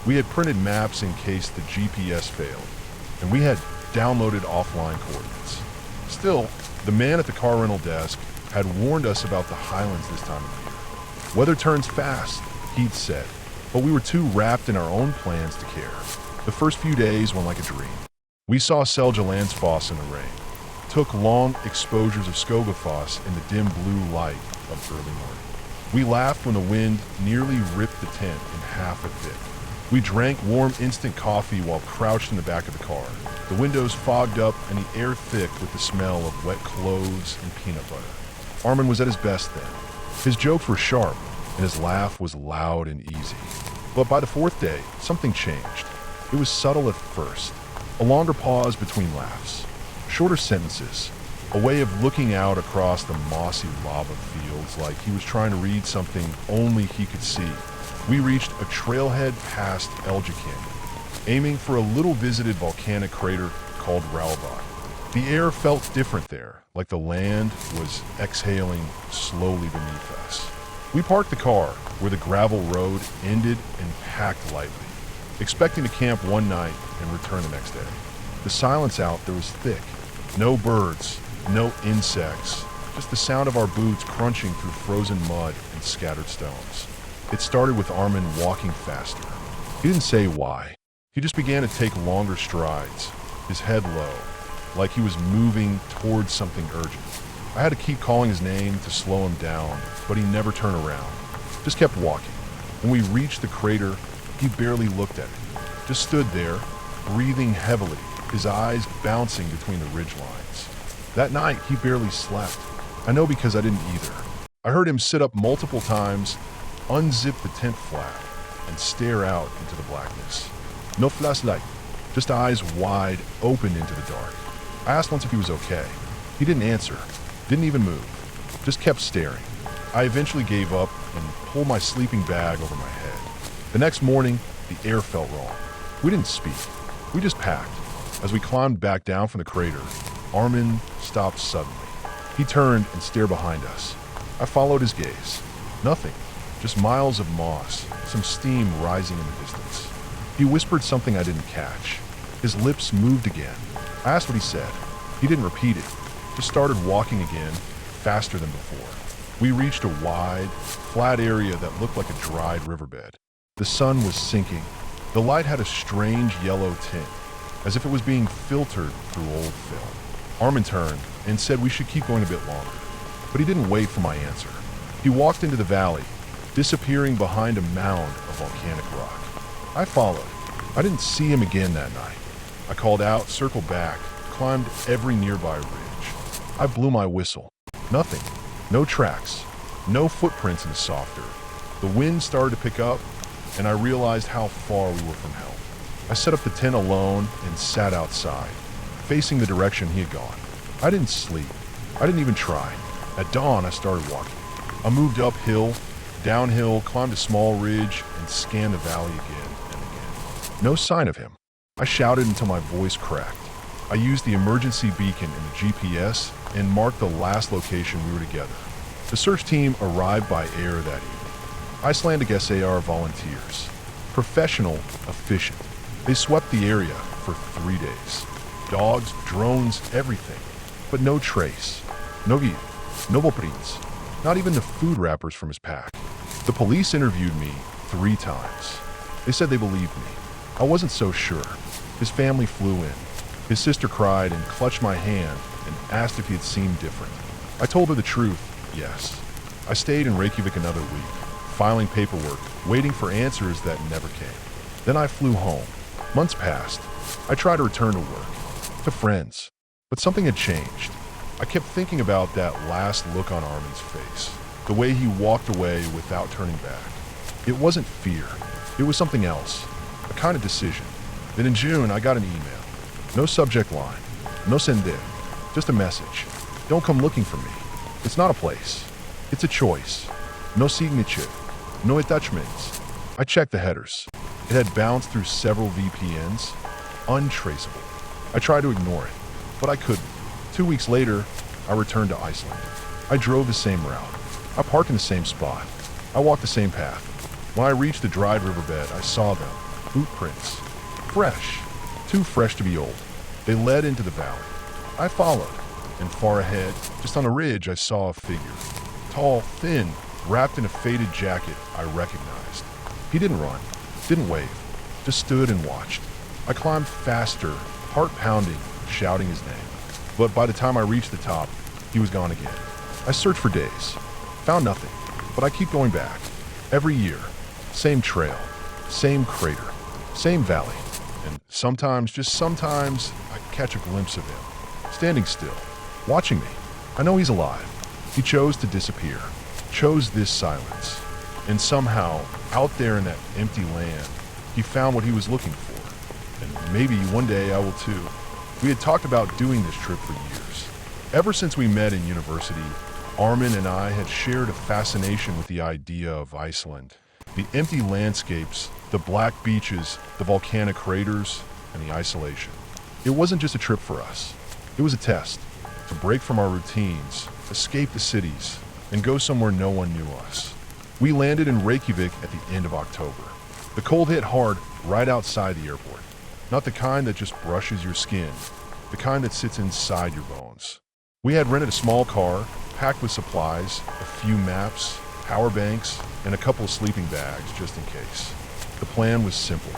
We had printed maps in case the GPS failed, and we had downloaded offline coordinates. Still, the man at the car rental desk had warned us about the highlands this time of year. Weather turns fast, he'd said, but we were too wrapped in our own plans to care. The first few days went like a dream. We saw Selja in the rain, took long exposures of Skogafoss in the dim blue light of early morning. We laughed when the wind nearly ripped the tent in half a bit. We drank warm instant coffee while crouched in the back of the car, the windows fogged up and the air thick with the smell of wet clothes and peanut butter. Armin was at his best then. His jokes were sharp, and his laugh was loud and easy. But by the fourth day, something changed. It was subtle at first. A longer pause between laughs. Shorter sentences. A way of looking out across the mossy lava fields like he was trying to read something only he could see. We reached a trailhead past Elja Canyon, aiming for a little visited volcanic crater called Raubach. The air felt different there, like the land was exhaling slowly beneath us. We parked the car where the gravel road ended and packed lightly, expecting to camp one night and return the next day. The silence out there was thick. No birds, no insects, just the sound of our boots crunching through frozen mud and scattered stones. It started with Armin walking faster. He didn't say why. He just began to take longer strides, his head low, like he was moving towards something urgent. I had to keep calling his name to slow him down, but he never turned around. Just kept walking. When we reached the crater, he barely looked at it. Just stood there, breathing heavily, his eyes bouncing between the ridge lines. That night, he barely slept. I know because I didn't either. I heard him sit up multiple times, unzip the tent flap, and stare out into the blackness. No flashlight, just eyes wide open into the dark. I asked once if he was okay. He didn't answer, didn't even move, just kept staring. I eventually gave up and pulled my sleeping bag over my head. The next morning, the air felt wrong. We didn't speak, we just packed. As we climbed back down from the crater, Armin stopped suddenly. He turned and stared behind us. I followed his gaze. Nothing. Just miles of moss, some steam rising in the distance. He whispered something I didn't catch. His lips moved again. I asked what he said. He didn't repeat it. Just started walking again, faster than before. We reached a wide, flat area that looked like a dried riverbed. The sun was sinking. The light had a strange yellow tint, as if it was being filtered through old film. Armin turned and said we should keep going a bit longer, but he didn't wait for my answer. He walked into the valley, disappearing behind a mound of volcanic rock. I followed. I didn't see him again that night. I called out, circled back, climbed every nearby ridge. I blew my whistle. Nothing. No tracks. No footprints in the soft earth. The wind started to pick up, and I realized how far we were from help. I set up the tent alone and sat outside, facing the direction he had gone. I didn't sleep. I didn't even try. At dawn, I started walking. I moved uphill, downhill, climbed a small ridge, and scanned the valley again and again. No sign of him. I shouted until my voice cracked. I used the emergency beacon in the GPS and marked the last location we were together. The search team arrived by air that evening. Icelandic SAR volunteers. Professional, efficient. They swept the area for 3 days. Dogs, drones, everything. But no trace. No view. No blueprints. Not even the food wrappers from his pack. The police interviewed me 3 times. They said they believed me. I wasn't so sure. His family flew in. His sister cried and clutched my hand and asked if he had seemed different. I told her the truth, yes. I stayed in Reykjavik another week, filing paperwork, waiting for answers that never came. Then I flew home. Months passed. I tried to return to work, to friends. But something had changed. I kept thinking about that last look on Armin's face, the way he walked away without turning back. It wasn't fear. It was something else, a kind of decision. Then in June, I got an email. No subject line, no sender, just a message. Don't come looking for me. It's not a place. It's a choice. No signature, no attachments. I checked the headers. It had bounced through several VPNs, untraceable. I tried to ignore it, but I couldn't. 2 weeks later, I returned to Iceland. I drove the same route. I parked in the same spot. I walked the same path. When I reached the dried riverbed, I saw them. Boot prints. Fresh. Too fresh to be old. They led into the valley. I followed, and far ahead, just on a ridge, I saw a figure. Tall, thin, wrapped in a faded jacket I recognized. He didn't run, didn't wave, just stood and watched. I climbed faster, heart pounding, shouting his name. But by the time I reached the top, he was gone again. I searched for days, found nothing, but I keep going back. Every year, same trail, same crater, same valley, and sometimes, just sometimes, I catch a glimpse of him, standing still, watching me. I know he's alive. He chose to disappear, chose this silence, and somehow, out there in that empty land, he found what he was looking for. And maybe one day I will too. We had talked about doing this trip for years. Ever since we met in university, Armin and I had shared a fascination with the idea of Iceland. The empty landscapes, the black beaches, the volcanic craters, and the isolation. It wasn't just a trip for us. It was a test to break from our routines, escape the cities, and go somewhere no one knew us. We landed in Reykjavik at the end of October. The cold hit hard right outside the airport. Not the kind that just brushes your skin, the kind that sits inside your bones. We had rented a small car, packed with supplies, a few maps, power banks, and a couple of sleeping bags just in case. The plan was simple.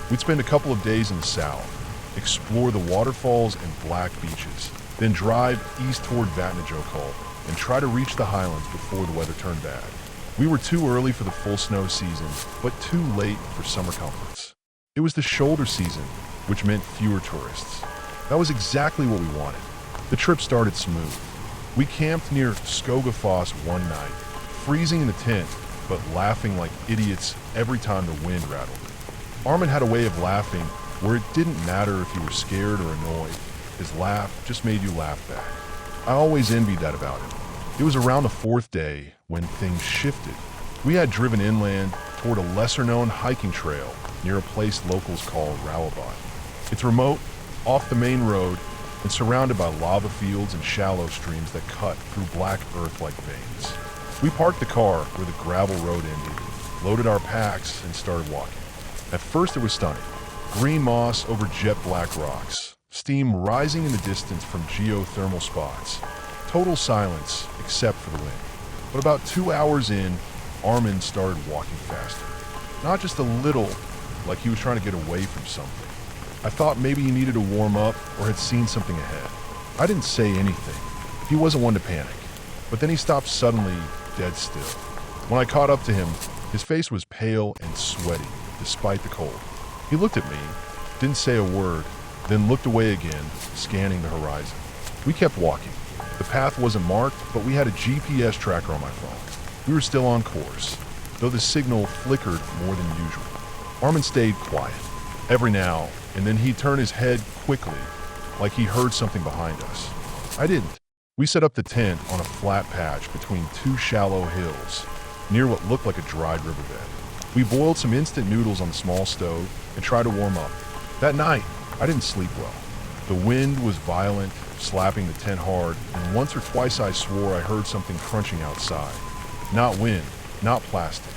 We'd spend a couple of days in the south, explore the waterfalls and black beaches, then drive east toward Vatnajökull and try to reach the highlands before the weather turned bad. We were too early for the full snow season, but too late for summer comforts. It was the shoulder season, which meant fewer tourists. That was exactly what we wanted. The trip started smooth. We camped near Skogafoss one night, freezing in the tent, but laughing like idiots every time the wind rattled. Armin had a way of laughing where it didn't matter if you were scared or annoyed. His laugh just made you laugh back. I always envied that about him. It was around the fourth day when things shifted. We had driven inland toward a lesser-known hiking trail near a place locals call Rauabad. It's remote, off the main road, and surrounded by lava fields and shallow streams that cut through black earth like veins. We parked the car where the gravel road ended, loaded our packs, and started walking. At first it was stunning. Green moss over jet black rocks, steam rising in the distance from geothermal spots. Total silence except for the wind. But about 2 hours in, Armin started walking faster. Not just a little, like he was trying to get away from something. I thought maybe he needed to warm up or had seen something ahead. I didn't say anything. He wasn't one to panic. But then he stopped suddenly, dead still. When I caught up to him, his face was pale and sweaty, despite the cold. He looked at me, didn't say a word, then looked away again, scanning the horizon. We kept walking. The path wasn't marked, but we had a GPS tracker on my phone. We were still on course, though the signal flickered more than usual. Armin stayed quiet. Every now and then he'd turn his head quickly, like he heard something behind us. I didn't. We set up the tent on a flat patch between two shallow hills, near what looked like a dried riverbed. We boiled some instant noodles on the small stove and tried to warm up. That night, I didn't sleep well. The wind was violent, slapping the tent hard, and once or twice I swore I heard something crunching outside. Not wind, not plastic.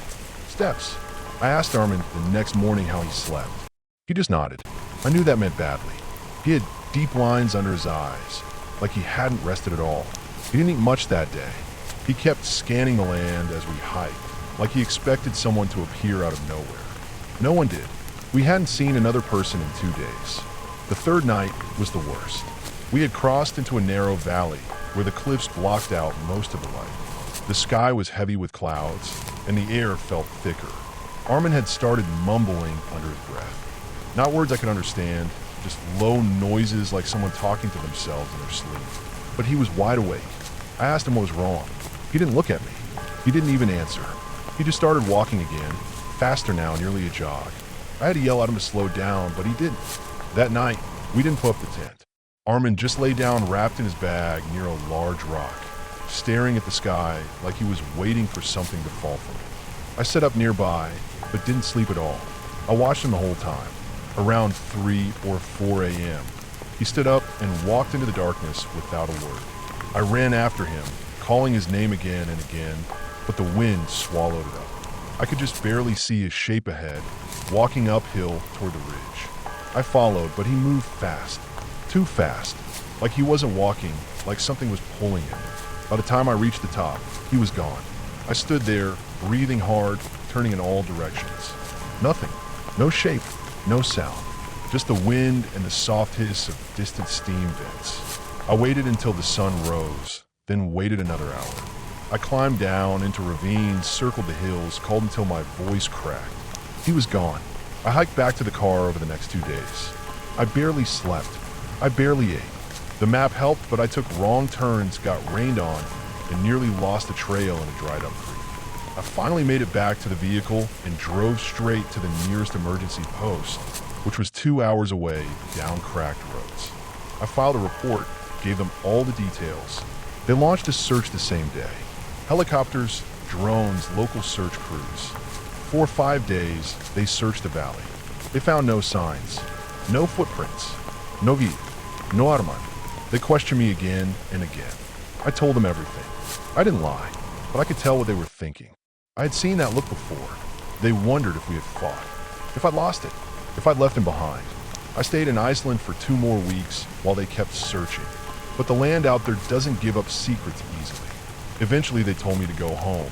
Steps. I asked Armin the next morning how he slept. He just nodded. I knew that meant badly. He had deep lines under his eyes, like he hadn't rested at all. He didn't eat much that day. He kept scanning the land as we hiked, like he expected someone to appear out of nowhere. No one did. We hadn't seen another person in 2 days. The third night was the worst. We had crossed into a narrow valley where the cliffs blocked out most of the light. The sky was heavy with clouds, and the air felt thicker. Armin had started mumbling under his breath. Not words I could understand, just low noises like someone talking to themselves in their sleep. But he was wide awake. I asked him what was wrong. He didn't look at me. He didn't even answer. He just started walking again, faster now, nearly a jog. I had to yell at him to slow down, but he didn't. That night, we didn't put up the tent. Armin just lay down wrapped in his bag near a large rock, staring at the sky like he was waiting for something to fall from it. I sat up nearby, but didn't sleep at all. I watched him the whole time. Around 3 or 4 a.m., he stood up and walked into the darkness without a word. I ran after him, calling his name again and again, but the wind swallowed it up. I could just barely see his shape ahead, walking uphill toward the ridge. I followed, but he moved fast. Too fast. Like he wasn't walking, like something was pulling him. By the time I reached the top, he was gone. I stood there, breathing hard, turning in all directions. Nothing. No shape, no sound. Just the wind and the soft hiss of distant steam vents. I waited until the sun rose, then waited another hour. I climbed down into ravines, circled the hills, called until my voice cracked. He was gone. I hiked back to the car over the next 2 days. I barely slept. I barely ate. The map helped, but I took wrong turns, got rained on, and nearly lost the trail in a dried-up creek. I finally made it back to the vehicle and drove straight to the nearest emergency post, which was 2 hours away down cracked roads. I filed a report, gave them all the details. They launched a search the same day. Helicopters, drones, local search crews. For 5 days, they searched the valley. They found no signs, no footprints, no vida, no Armand. They questioned me again and again. I told them everything. I didn't lie, but I could tell what they were thinking. I had seen that look before. They wondered if we had fought, if I'd lost it, if I'd left him behind. I stayed in Iceland for 2 more weeks while they kept searching. But the land out there doesn't give up secrets easily. Eventually they told me to go home,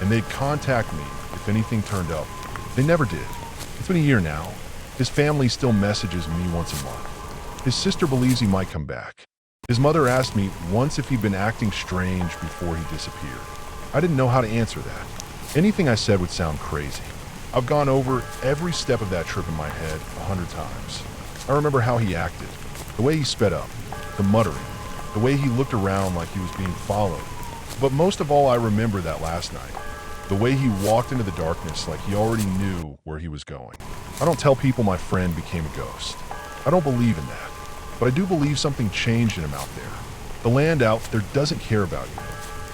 and they'd contact me if anything turned up. They never did. It's been a year now. His family still messages me once a month. His sister believes he might come back. His mother asked me once if he'd been acting strange before he disappeared. I didn't know how to answer that. Anything I said would sound crazy. I've gone over every step of that trip in my head 100 times. I remember how he acted, the way he sped up, the muttering, the way he looked around like he was being followed. But most of all, I remember that last night, the way he walked into the darkness like he already knew where he was going. I don't tell people my friend became a ghost. I don't believe in that. But I do believe something changed in him out there. The land out there doesn't care about you.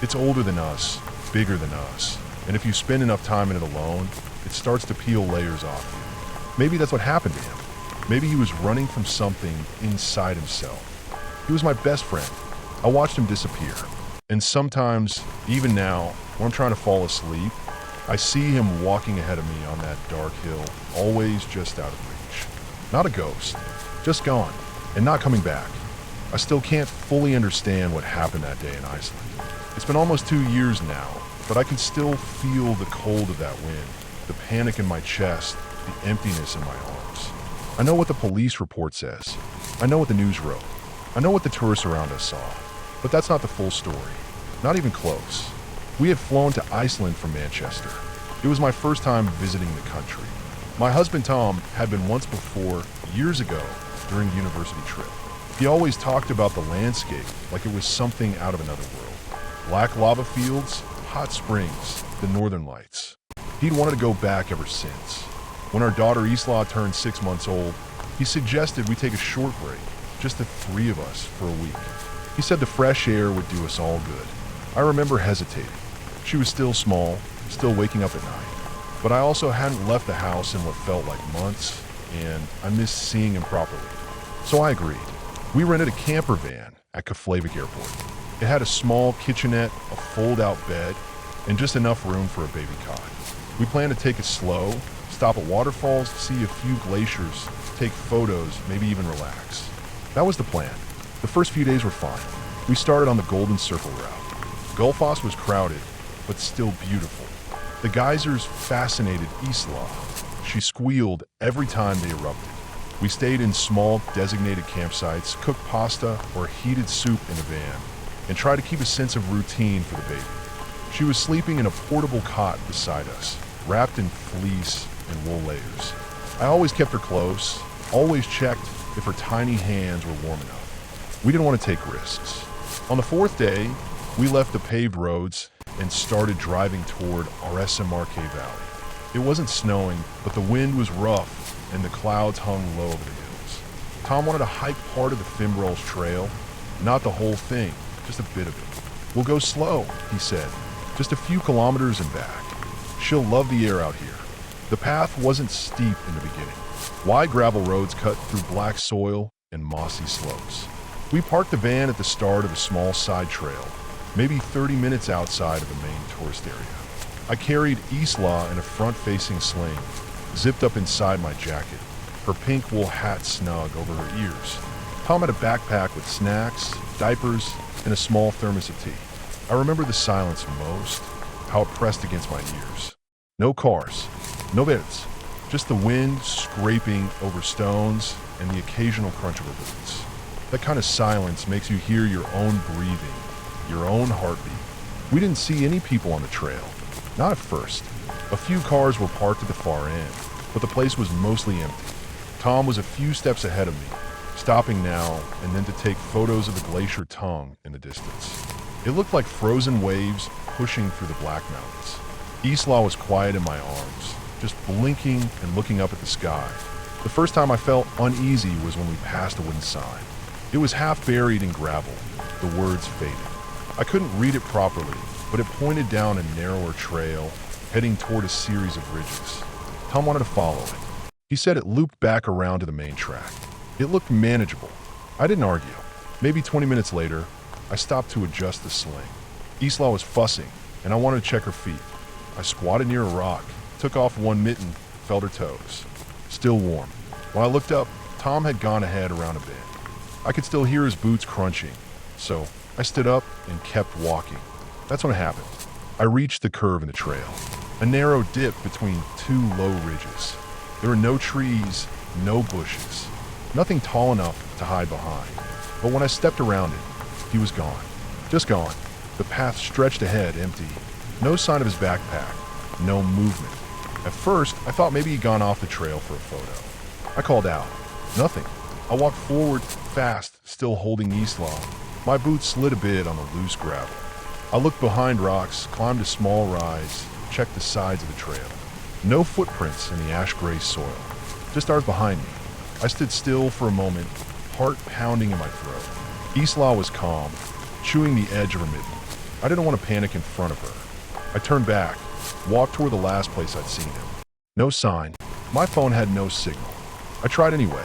It's older than us, bigger than us. And if you spend enough time in it alone, it starts to peel layers off you. Maybe that's what happened to him. Maybe he was running from something inside himself. He was my best friend. I watched him disappear. And sometimes, even now, when I'm trying to fall asleep, I see him walking ahead of me on that dark hill, always just out of reach. Not a ghost, just gone, and not coming back. I still can't fully understand what happened that day in Iceland. It's been almost 2 years now, but I can still feel the cold of that wind, the panic in my chest, the emptiness in my arms. I know what the police report says. I know what the news wrote. I know what the tourists around us saw. But that's not the full story. Not even close. We had flown to Iceland from Manchester. It was my first time visiting the country. My husband Tom had been once before, years ago, during a university trip. He always talked about the landscape like it was something out of another world. Black lava fields, hot springs, the northern lights. He'd wanted to go back ever since. When our daughter Isla turned 6 months old, he suggested we take a short break, just the 3 of us, for a week. He said the fresh air would do us all good. I remember hesitating. She was still small, still waking up at night. But I also hadn't left the house in what felt like months, and I missed seeing him properly. So I agreed. We rented a camper van at Keflavik Airport. It had a small kitchenette, a fold-out bed, and just enough room for a baby cot. We planned to take it slow, stop at waterfalls, see a few glaciers, take photos, maybe even relax. That was the plan. The first few days were fine. We started on the Golden Circle route. Gullfoss was crowded, but still beautiful. The geysers fascinated Isla. She squealed every time they erupted. We stayed in small, designated campsites, cooked pasta or heated soup in a van, and tried to keep a sense of routine for the baby. She was sleeping in a portable cot beside us, wrapped in fleece and wool layers. I always kept her close, always checked if her tiny hands were warm enough. We didn't want to take risks. On the 4th day, we left the paved roads and started driving toward Aresimarque Valley. It wasn't snowing, but the wind was rough and the clouds hung low over the hills. Tom wanted to hike part of the Fimbrols Trail, not the whole thing, just a bit of it. We'll go slow, he said, just a few kilometers and back. She'll love the air out here. The path wasn't steep in the beginning. Wide gravel roads cut through black soil and mossy slopes. We parked the van at the start of a small side trail, maybe 30 minutes outside of the main tourist area. I carried Isla in a front-facing sling, zipped up inside my jacket, her pink wool hat snug over her ears. Tom had a backpack with snacks, diapers, and a small thermos of tea. I remember the silence most, how it pressed against my ears. No cars, no birds, just the wind scraping over stones and the occasional crunch of her boots. That kind of silence makes you hear your own breathing, your own heartbeat. We didn't see any people on the trail. Not at first. A few cars were parked at the far end, but the place was mostly empty. Tom was a few steps ahead of me, stopping now and then to take photos of the glacier tongue in the distance. It looked like frozen waves pushing through the Black Mountains. Isla was quiet in my arms, just blinking and looking up at the sky. The first time I felt uneasy was when we passed a wooden sign. It was half buried in gravel, the words faded. I couldn't read it properly, but it pointed down a narrower trail, heading toward a series of ridges. Tom wanted to follow it. He said it looped back around to the main track. It looked manageable. I didn't argue. Maybe 20 minutes later, I stopped to adjust the sling. Isla was fussing, and I wanted to check her feet. I squatted near a rock, took off one mitten, felt her toes. Still warm. When I looked up, Tom had gone ahead around a bend. I could still hear his boots crunching, so I stood up and kept walking. That's when it happened. I reached the curve in the trail, a narrow dip between two low ridges. There were no trees, no bushes, nothing tall enough to hide behind. But when I stepped around it, he was gone. Just gone. The path stretched ahead, empty. No sign of his backpack. No movement. At first, I thought maybe he'd gone off the trail for a photo. I called out. Nothing. I walked forward, fast, still holding Isla. My boots slid a bit on the loose gravel. I looked behind rocks, climbed a small rise, checked the sides of the trail. No footprints in the ash-gray soil. Just ours behind me. I stood still for a moment, heart pounding in my throat. Isla was calm, chewing the edge of her mitten. I didn't want to panic in front of her. I turned back, walked toward the last place I'd seen him. No sign. My phone had no signal. I tried anyway.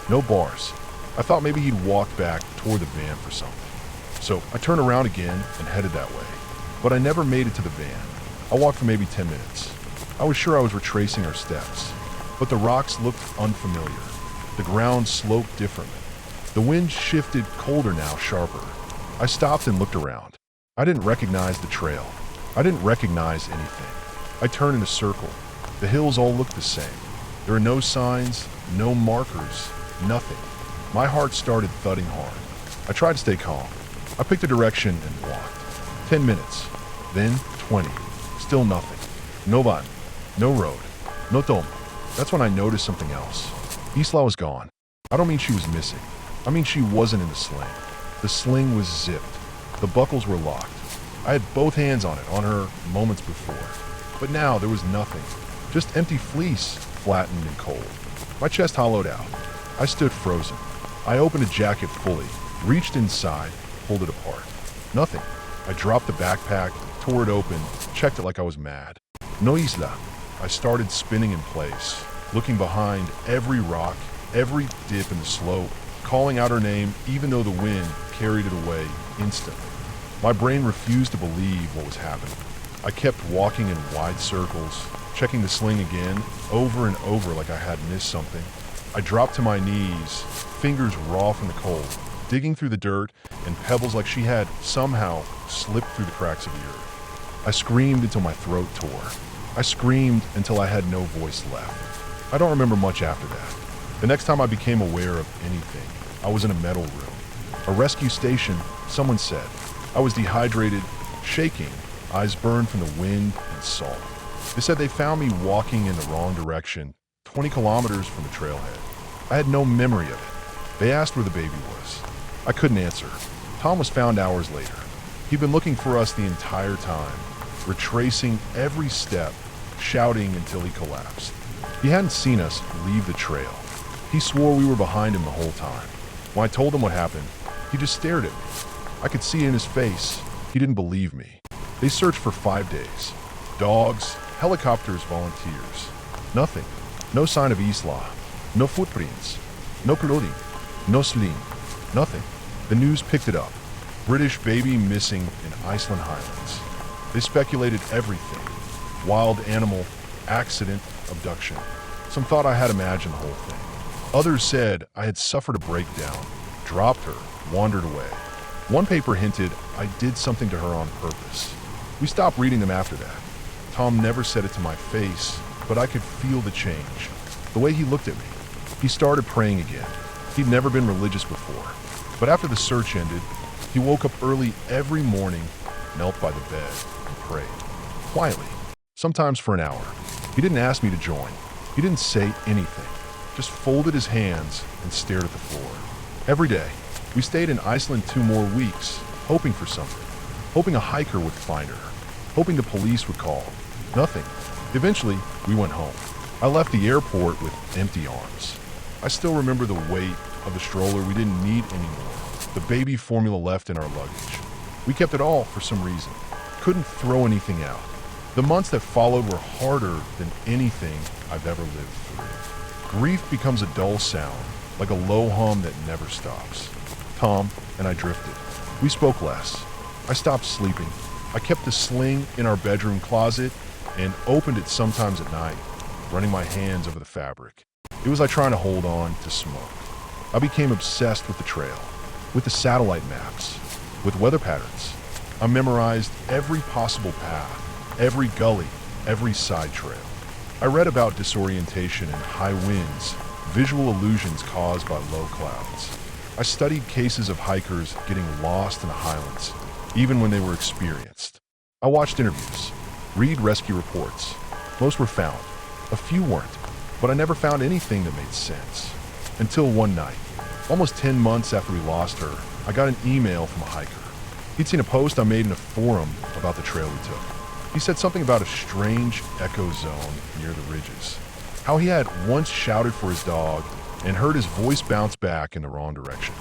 No bars. I thought maybe he'd walked back toward the van for something. So I turned around again and headed that way. But I never made it to the van. I walked for maybe 10 minutes. I was sure I was retracing our steps. But the rocks looked unfamiliar. The ground sloped differently. The wind shifted colder now, sharper. I stopped and looked around. I didn't recognize the trail. I didn't recognize anything. I turned in a circle. The hills all looked the same. There were no signs, no markers, nothing. My heart started thudding hard. I tried to stay calm. I picked a direction and walked. 10 minutes. Then 20. Still nothing. No van. No road. No tomo. That's when I noticed something else. Isla was gone. I don't mean she was missing. I mean she wasn't in the sling. The sling was zipped. The buckles were locked. I had both hands on it, on her moments before. But now there was nothing. Just empty fleece, flattened and cold. My chest hollowed out. I stood frozen. I opened a jacket fully, reached inside, pulled it apart. Nothing. I dropped the backpack, tore it open, checked it like I was mad. No Isla. I started spinning in place, looking behind every rock, every dip in the slope, calling out her name even though the wind carried it away instantly. My brain refused to believe what was happening. I kept walking in wide circles, checking the sling again, over and over like I had missed something. I dropped to my knees, fingers raw from the cold, digging through the dirt and pebbles like she had somehow slipped through the cracks of the earth. I screamed until my throat tore. I screamed until I had no voice left. I don't remember much after that. The next time I became aware of anything, I was in a metal room. A rescue station, someone said. I was dehydrated, shaking, eyes burned from the wind and salt. They said they found me walking in the wrong direction, 20 kilometers from the trailhead. I had no memory of it. They asked where the baby was. I couldn't answer. Tom was found hours later. He'd been looking for us the entire time, retracing every step, shouting until he collapsed. He hadn't seen us leave the trail. He swore we were behind him the whole time. When I told him what happened, he just stared at me. I could see it in his face. He didn't believe me. They searched for 5 days. Dogs, helicopters, volunteers. Nothing. No sign of Isla. No footprints. No clothing. No sling. Nothing. The news picked it up. British baby missing in Iceland Highlands. They speculated everything. Wild animal, accident, abduction. Some thought I had imagined the whole thing. Others said I had suffered a breakdown, dropped her, wandered away. One paper hinted I did something to her on purpose. We stopped reading them after that. Tom never said it to my face, but I could feel the change. The way he looked at me. He started praying again. He'd never been religious before. But after the search ended, he woke up early every morning, knelt by the bed, and prayed. Quietly. Sometimes for an hour. He didn't ask me to join. He didn't say anything. Just folded his hands and stared at the floor. Every day, we stayed in Iceland 2 more weeks, hoping for something. Hoping a hiker would find her. Hoping the police would call. Nothing. Eventually, we went home. I left the airport with empty arms. I still remember the weight of the stroller we didn't need anymore. The baby formula left in our luggage. We kept it all for some reason. Couldn't throw anything out. The months that followed were harder than anything I've ever lived through. Grief becomes a dull sound, like a low hum that never stops. Tom and I drifted. We spoke less. I stopped sleeping. I kept the sling in our bedroom closet and opened it sometimes at night, running my hands over the fabric. It was like trying to hold on to smoke. I became obsessed with the trail, with the satellite maps, with weather patterns. I memorized every possible path, every gully, every side trail. I read about disorientation and high winds, visual illusions caused by low clouds. I studied cases of hikers getting lost in the highlands, even when they were experienced. I watched interviews, read rescue reports. Most were found. A few weren't, but I never found anything that made sense. Until one night, almost 10 months after we lost her, I got an email from a hiker. He'd seen a post I made in a forum about the trail we took. He said something about a strange echo zone near the ridges. How he had once shouted for his dog and heard his voice bounce back in the wrong direction.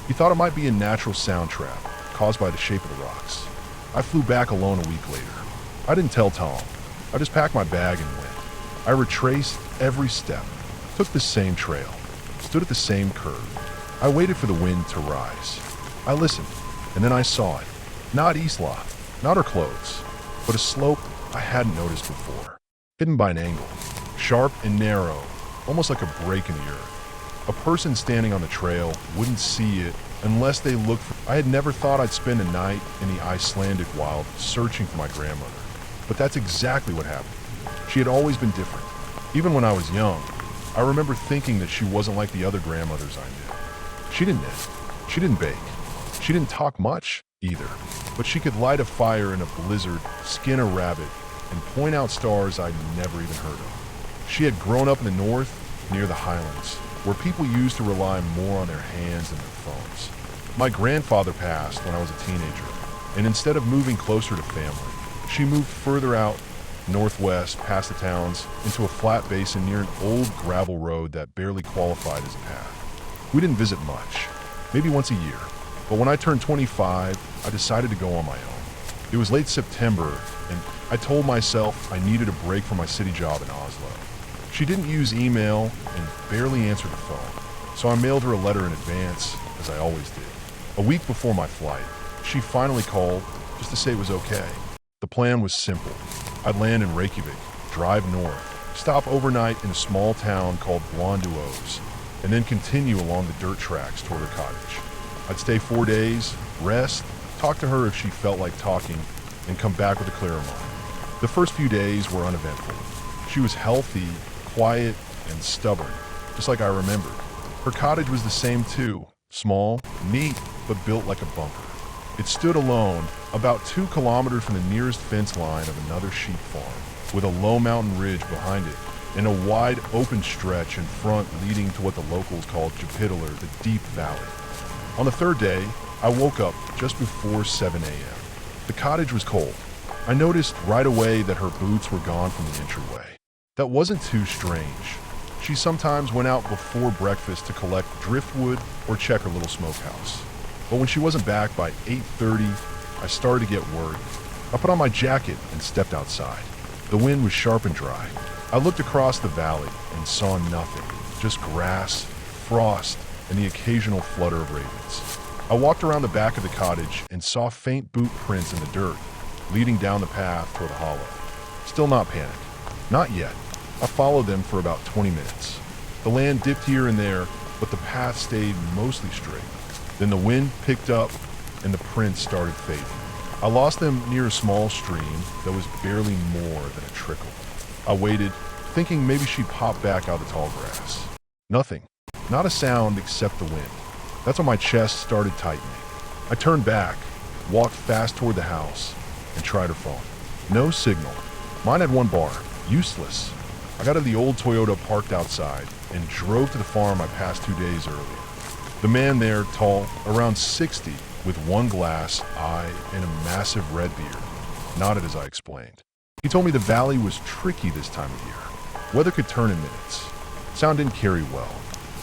He thought it might be a natural sound trap caused by the shape of the rocks. I flew back alone a week later. I didn't tell Tom. I just packed my bag and went. I retraced every step, took the same trail, stood at the same curve. I waited for the wind to rise. I listened, and then I saw it. Not Isla, not her clothes, but a slope I hadn't noticed before. Hidden by an angle, sharp and narrow, almost like a break in the earth. A person standing on the trail wouldn't see it unless they looked for... I had never thought I'd spend a night in the Icelandic wild searching for my grandmother. But that's exactly what happened. She had always been different. Even when I was young, I remember thinking that she wasn't like the other grandmothers I knew. She didn't knit. She didn't bake. She didn't talk much, either. But she could light a fire in a blizzard, skin a rabbit, and point out stars I'd never even heard of. She had grown up in the north, near the highlands, where people used to rely more on their hands than their phones. My grandfather passed when I was a teenager, and instead of moving closer to family, she moved further out, northwest, past the towns, into a flat basin near an old gravel road that barely qualified as a path. We didn't visit much, maybe once a year, but when I turned 25, I decided to go on my own. It was late September, and I told myself I needed a break from my city job in Oslo. She didn't use email and barely answered the phone, so I mailed her a letter in advance, as I always did. A week before my flight, she finally called just to say it was okay. The plan was simple. I'd land in Reykjavik, drive north, stop overnight in a small town called Blonduos, and then continue along the dirt tracks toward her cottage. I'd stay 4 days, rest, talk to her if she felt like talking, and come back with a clearer mind. The first few days were uneventful. She was healthy, quiet, and stubborn, just like I remembered. Her cottage was the same too, small, neat, but built like a bunker. It stood alone, about 2 kilometers from the nearest fence line of another sheep farm, with a low mountain ridge behind it, and a wide open stretch in front leading to what the locals called Japitalar, the deep valley. On the 3rd day, I woke up just before 7 a.m. The cottage was cold. I noticed right away that her boots were gone from the entryway. That wasn't too strange. She sometimes went out before breakfast to collect driftwood or check her little smokehouse. But when she wasn't back by 8:30, I started to get worried. I put on my jacket and stepped outside. The wind was sharp and dry. I looked across the valley and saw nothing, just grass, frost, and the occasional flutter of ravens. I walked around the back of the cottage and saw faint boot prints in the dirt, leading down the path toward the hollow. Still not panicked. Not yet. I followed them for about 20 minutes. The land dipped here and there, but the path stayed mostly straight. Then the wind picked up and the prints started fading. I lost them near a small stream that was barely more than a trickle. I waited, thinking maybe she'd pop back out of the tall grass. Nothing. Not a sound except the wind. That's when my chest started tightening. I turned back, walked fast toward the house, and tried her phone. No signal. Mine had one bar. Useless. I got out of the old Toyota parked outside and drove to the farm I passed 2 days earlier. The man there, tall, around 60, with one glass eye and a massive red beard, nodded as I explained. He told me the valley was tricky this time of year. Weather could turn in minutes. Sound didn't carry well.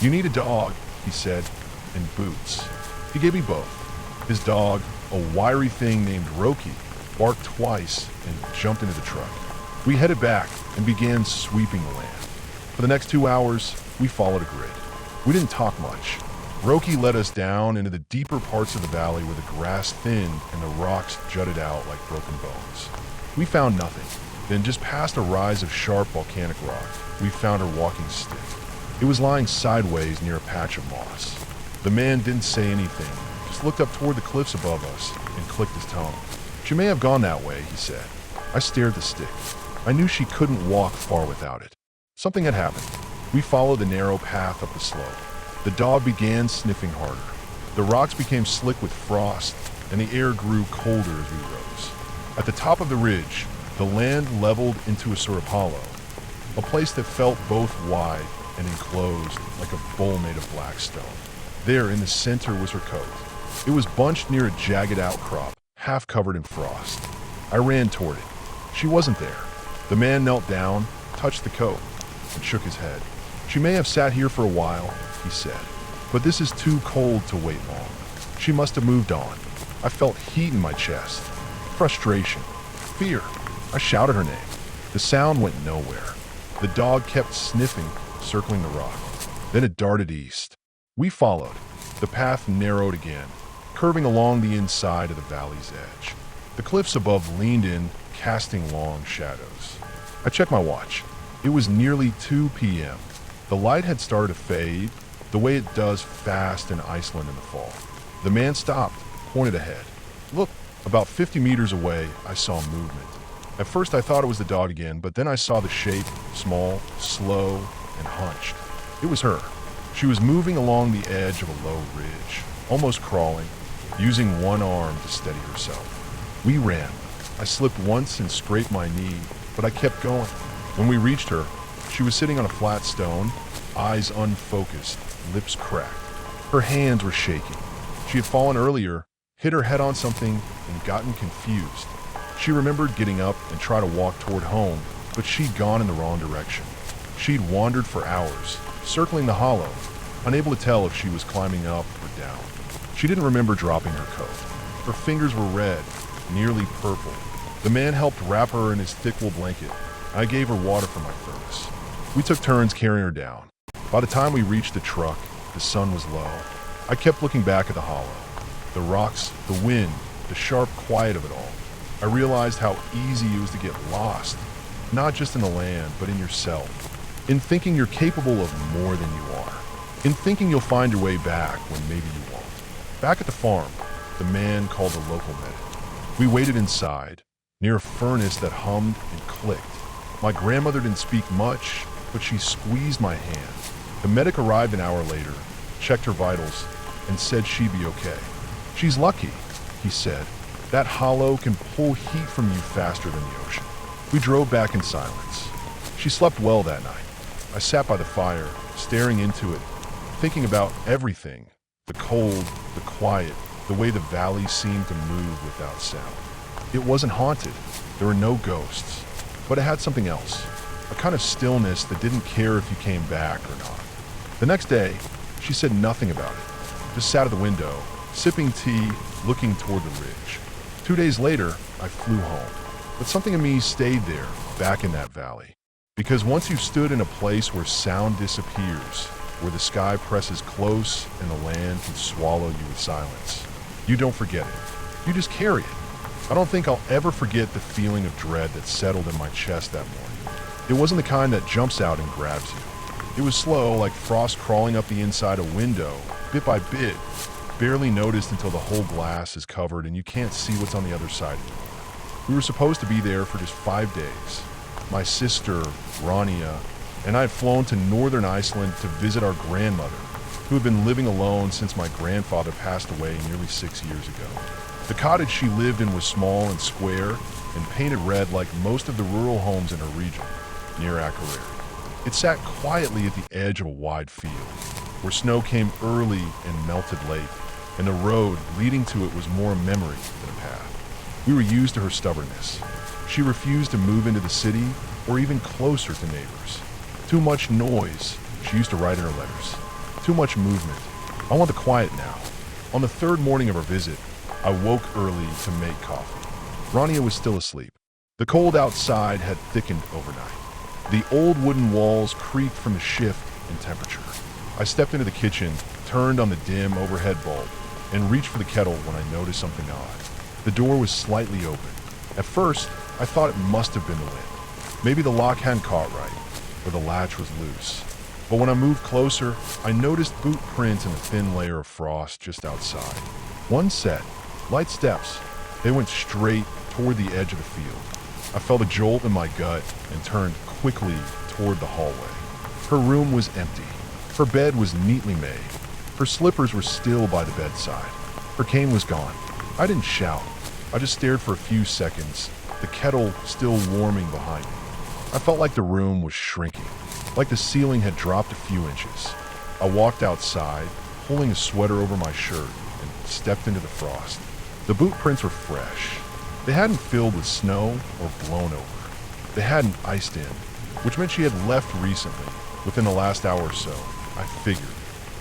You need a dog, he said, and boots. He gave me both. His dog, a wiry thing named Roki, barked twice and jumped into the truck. We headed back and began sweeping the land. For the next 2 hours, we followed a grid. We didn't talk much. Roki led us down into the deeper parts of the valley where the grass thinned and the rocks jutted out like broken bones. We found nothing. Then just past a rise of sharp volcanic rock, we found her walking stick. It was lying sideways near a patch of moss. The man didn't say anything, just looked up toward the cliffs above us and clicked his tongue. She may have gone that way, he said. I stared at the stick. I knew she couldn't walk far without it. Something had happened. We followed the narrow path up the slope. The dog began sniffing harder. The rocks became slick with frost, and the air grew colder as we rose. At the top of the ridge, the land leveled into a sort of hollow, a place that felt both wide and enclosed like a bowl made of black stone. There in the center was her coat. It was bunched near a jagged outcrop, half covered in frost. I ran toward it. She wasn't there. The man knelt down, touched the coat, and shook his head. She may have sat here for a while, he said, but this is too cold to wait long. She must have moved on. I felt heat in my chest, frustration, fear. I shouted her name. The sound went nowhere. The dog kept sniffing, circling the rock. Then it darted east. We followed. The path narrowed again, curving along the inside of the valley's edge. The cliffs above leaned in, casting long shadows. I checked my watch. It was nearly 2 p.m. The light had started to fade, the way it does fast in Iceland in the fall. The man stopped, pointed ahead. Look, about 50 meters away, I saw movement. At first I thought it was the dog again, but then I saw the shape, small, slow, and hunched. It was her. She was moving along the edge of a low ridge, almost crawling, using one arm to steady herself. We ran. I slipped once and scraped my knee, but I kept going. When we reached her, she was sitting on a flat stone, eyes unfocused, lips cracked. Her hands were shaking. She had fallen earlier, hit her head on something, and gotten confused. She remembered getting up and trying to walk toward home, but she'd gone in the wrong direction. She'd wandered for hours, circling the hollow, unable to tell if she was climbing up or down. She didn't remember dropping her coat. Her fingers were red, nearly purple. The man helped wrap her in his thick wool blanket. I gave her water from my thermos. We took turns carrying her down. By the time we reached the truck, the sun was low. I kept looking back at the hollow. The rocks, the wind, the sharp quiet of it all. I realized how easy it was to get lost, not just in the land, but in yourself. In thinking you're capable of more than you are. In thinking you'll find your way back when maybe you won't. Back at the farm, the man called the local medic. We waited inside, near a furnace that hummed and clicked. My grandmother didn't speak much, but she squeezed my hand. The medic arrived an hour later, checked her vitals, and said she'd be okay. She's lucky, he said. That hollow can pull heat from you faster than the ocean. We drove back in silence. She slept well that night. I sat by the fire, staring into it, thinking about everything. The cold, the quiet, the way the valley seemed to move without sound. It wasn't haunted. There were no ghosts. But it had something else. A kind of stillness that didn't care if you came back or not. The next day, she said nothing about it. Just sat at the window, sipping tea, looking toward the ridge. 2 days later, I flew home. But something in me stayed there, back in that valley. Because once you've stood in a place where sound disappears, where the sky presses close and the land can swallow you with silence, you don't forget it. You just carry it. I don't think I'll ever forget the feeling of dread that settled in my chest that morning. It wasn't the kind that jumps out and grabs you. It was slow, like frost crawling up the inside a window, bit by bit, barely noticed until the whole glass is covered and you can't see what's on the other side anymore. We were supposed to be there for just 5 days. My sister, Rania, and I had flown to northern Iceland to visit our grandmother, who had been living alone since my grandfather passed away nearly 6 years ago. The cottage she lived in was small and square and painted red like most of the rural homes in her region, near Akureyri. It sat quietly at the edge of a wide field, where snow came early and melted late, and the road leading to it was more a memory than a path. We were used to her stubbornness. She refused to move into the city or even closer to neighbors. Too much noise, she used to write in her letters. Too much movement. I want the quiet now. On the third morning of our visit, I woke early to make coffee. Rania was still asleep. The cold outside had thickened overnight. The old wooden walls creaked from the shift in temperature. I stepped into the kitchen, turned on the dim overhead bulb, and reached for the kettle when I noticed something odd. The door was slightly open. At first, I thought it must have been the wind. Maybe the lock hadn't caught right, or the latch was loose. But when I moved closer, I noticed boot prints in a thin layer of frost just outside. One set, light steps. They went straight toward the edge of the field. I felt a jolt in my gut and turned quickly toward the hallway. Her room was empty. Her bed was neatly made. Her slippers were still by the bedside. Her cane was gone. I didn't shout. I just stared for a few seconds, the kettle still warming behind me. I felt like the room was shrinking, like the ceiling had dropped a few inches. I walked outside, pulling a sweater over my shirt, and stepped into the frost. The boot prints were fresh. They hadn't filled with snow or blown over. They hadn't iced in, which meant she had left recently, within the last hour or so. I figured.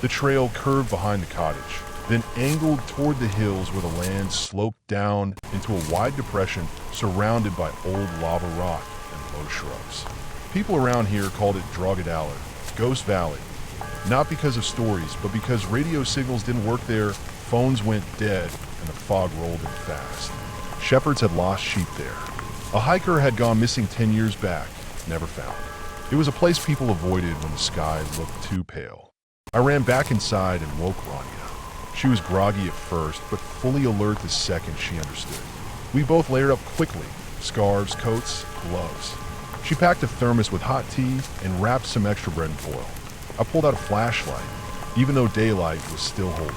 The trail curved behind the cottage, then angled toward the hills where the land sloped down into a wide depression surrounded by old lava rock and low shrubs. People around here called it Draugadalur, Ghost Valley, not because of stories, but because radio signals didn't work there, phones went dead, and the fog rolled in fast. Shepherds had lost sheep there. A hiker had gone missing 10 years back, never found. It was a place people avoided when the sky looked too pale. I ran back inside and woke Rania. She was groggy at first, but fully alert the second she understood. We both layered up quickly, scarves, coats, gloves. She packed a thermos with hot tea and wrapped some extra bread in foil. I pulled out a flashlight, even though daylight was still holding.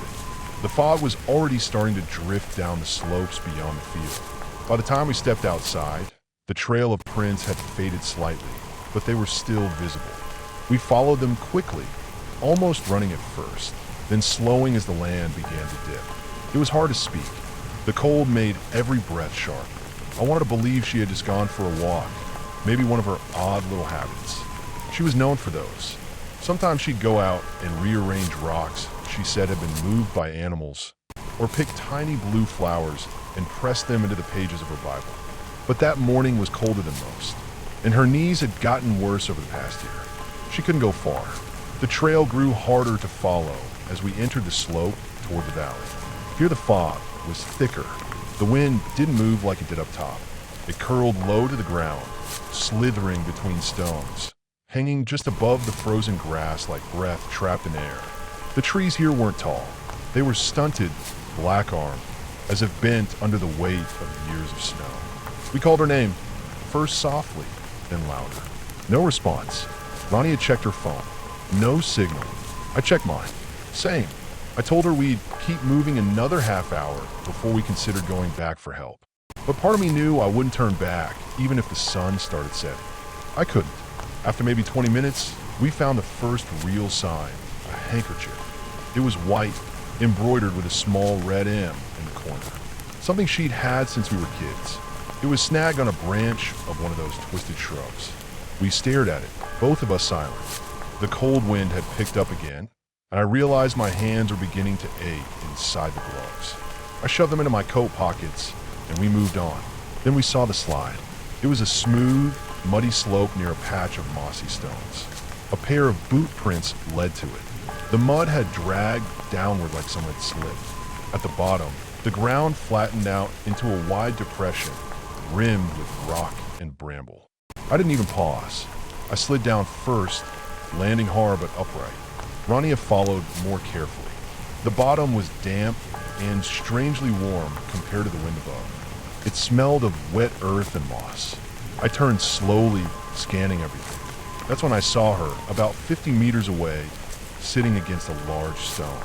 The fog was already starting to drift down the slopes beyond the field. By the time we stepped outside, the trail of prints had faded slightly, but they were still visible. We followed them quickly, almost running at first, then slowing as the land began to dip. It was hard to speak. The cold made every breath sharp. I wanted to believe she had just gone for a walk, maybe one of her odd little habits. She was known for those. Sometimes she'd go out and rearrange rocks she said had been moved by animals, or pick tiny blue flowers and press them into the pages of her Bible. But that morning was colder than most, and her knees had gotten worse over the past year. She couldn't go far. The trail grew harder to follow as we entered the slope toward the valley. Here the fog was thicker. The wind didn't move like it did up top. It curled low to the ground, slithering between stones, hanging just above the frozen grass like breath trapped in air. The trees here weren't tall. They were stunted, black-armed, as if bent under the weight of years of snow. We called her name, first softly, then louder. No response. Ronnie had checked her phone. No signal. I checked mine. Same. I told her we'd keep moving another half hour before we considered going back for help. But part of me knew I wouldn't turn back, even if the sun started setting. I couldn't. After maybe 20 minutes, we found the first real sign, a handkerchief. It was white, embroidered with a small red M in the corner. Something she'd had since we were kids. It was snagged on a branch of one of those twisted shrubs. We stared at it, both of us silent. The cold wind had picked up again, and I realized my hands were beginning to ache inside the gloves. I shoved them into my coat pockets, and we moved on. Then we saw the slide. It was a smooth, muddy slope near a patch of mossy stones. A pair of boot prints led to it. The mud had dragged downward like someone had slipped. At the bottom, the ground flattened out into a wide depression, rimmed with rock and bramble. I didn't even pause. I slid down first, landing hard but upright. Rania followed more carefully. The bottom was damp and strangely warm compared to the wind above. It smelled of wet earth and moss. I turned slowly, scanning everything. That's when I saw her, about 50 meters away, sitting against a large stone.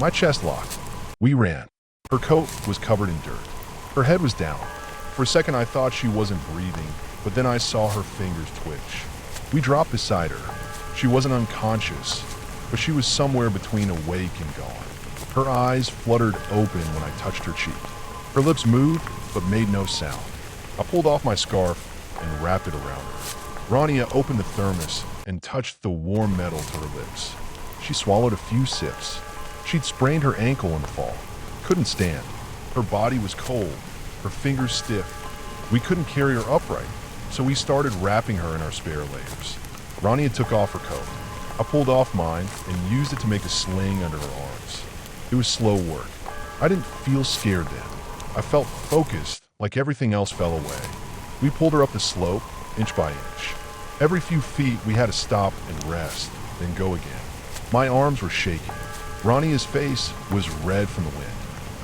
My chest locked. We ran. Her coat was covered in dirt. Her head was down. For a second I thought she wasn't breathing, but then I saw her fingers twitch. We dropped beside her. She wasn't unconscious, but she was somewhere between awake and gone. Her eyes fluttered open when I touched her cheek. Her lips moved, but made no sound. I pulled off my scarf and wrapped it around her. Rania opened the thermos and touched the warm metal to her lips. She swallowed a few sips. She'd sprained her ankle in the fall. Couldn't stand. Her body was cold, her fingers stiff. We couldn't carry her upright, so we started wrapping her in our spare layers. Rania took off her coat. I pulled off mine and used it to make a sling under her arms. It was slow work. I didn't feel scared then. I felt focused, like everything else fell away. We pulled her up the slope, inch by inch. Every few feet we had to stop and rest, then go again. My arms were shaking. Rania's face was red from the wind.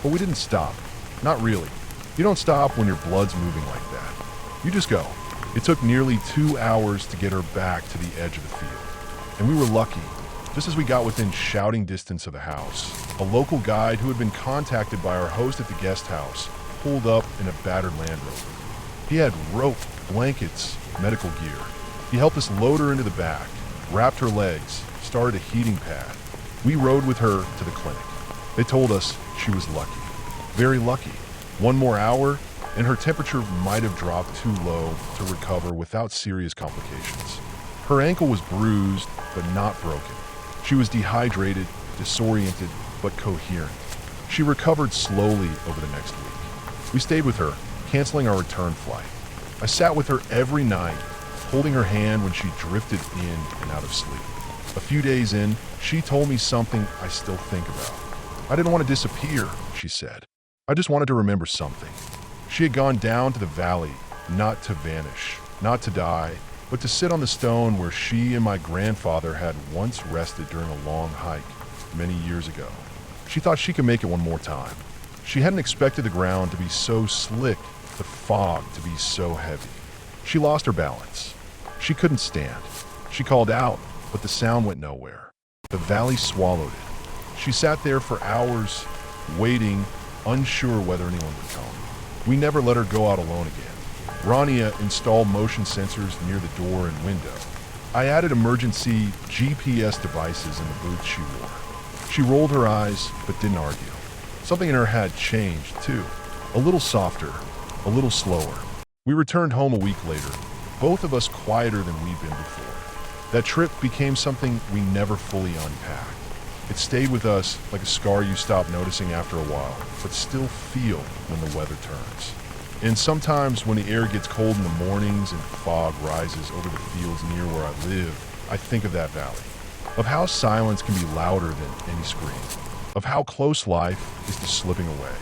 But we didn't stop. Not really. You don't stop when your blood's moving like that. You just go. It took nearly 2 hours to get her back to the edge of the field. And we were lucky. Just as we got within shouting distance of the house, a local guide who had been contacted by our host at the guest house pulled up in a battered Land Rover. He had rope, blankets, medical gear. He helped us load her into the back, wrapped her legs, started a heating pad. We rode with her to the clinic. They told us she was lucky. Very lucky. 1 more hour, and her temperature might have dropped too low to recover without serious complications. Her ankle was bruised, but not broken. She was dehydrated, disoriented, but coherent. She recovered slowly over the next week. We stayed with her, canceling our return flight. I sat with her every night, holding her hand when she drifted in and out of sleep. A few days in, she told me something I still think about. I didn't want to disappear, she said. I just wanted to remember something. She had gone down to the valley, not to vanish, not to die, but to sit on the stone where she and my grandfather had once rested during a long hike many years ago. She thought she could make it one more time. She hadn't expected the ground to be so slick, the fog to be so heavy. She lost her balance. She couldn't stand. She called out, but the sound went nowhere. The valley swallowed it. She sat there for hours, waiting, unsure whether anyone would come. We never let her go out alone again. Rania installed motion sensors near the door and window. I added emergency GPS devices in the boots she wore. She rolled her eyes, but didn't argue. Something in her had changed, too. A little softer, a little slower. We returned home a week later, both of us quieter than we'd been before. That trip became something we never fully unpacked. It stayed with us like a scar you stop noticing after a while, but still feel when the weather turns. And sometimes when the air gets cold in the mornings and fog rises over the fields near where I live, I think of that valley. Of how silence can be louder than any scream. Of how close life is to slipping away.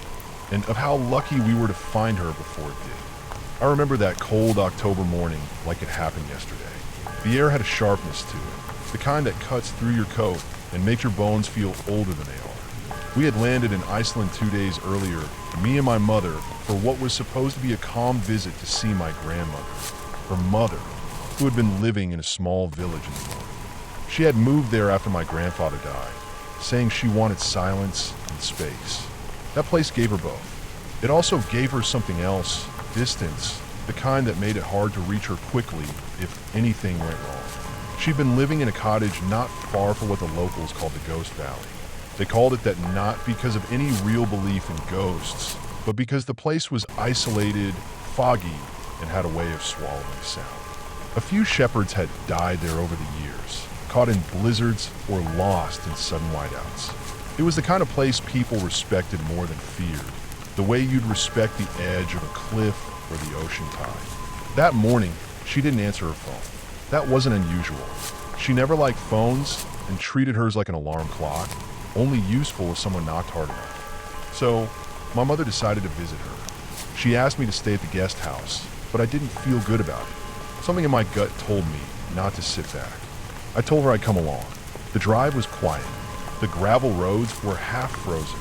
And of how lucky we were to find her before it did. I remember that cold October morning like it happened yesterday. The air had a sharpness to it, the kind that cuts through your coat and makes your bones feel older than they are. We had landed in Iceland 2 days earlier, me and my mother, for what was supposed to be a calm visit to see my grandmother, her mother, who had been living in a small village in the north. She had moved there after my grandfather died, saying she wanted silence and space. That place gave her both. It also gave her something else, distance, the kind that made it hard to reach her quickly if anything went wrong. She'd been living in a cottage not far from what the locals called the Ghost Valley. They called it that not because of any real belief in ghosts, but because the place was isolated, foggy, and had a way of swallowing sound. A few shepherds had died there over the years, caught in blizzards or lost in sudden whiteouts. It was the kind of place people respected more than feared, the way you'd respect the edge of a cliff or the ocean tide. That morning, she didn't answer her phone. That wasn't unusual. She never liked phones and treated hers like an alarm clock, only useful if someone knocked hard enough. So, my mother decided to visit her. She asked me to stay at the guest house, but I didn't feel good about it. Something in my gut told me not to sit back. I told her I'd come along. The drive was quiet. The gravel roads were half frozen,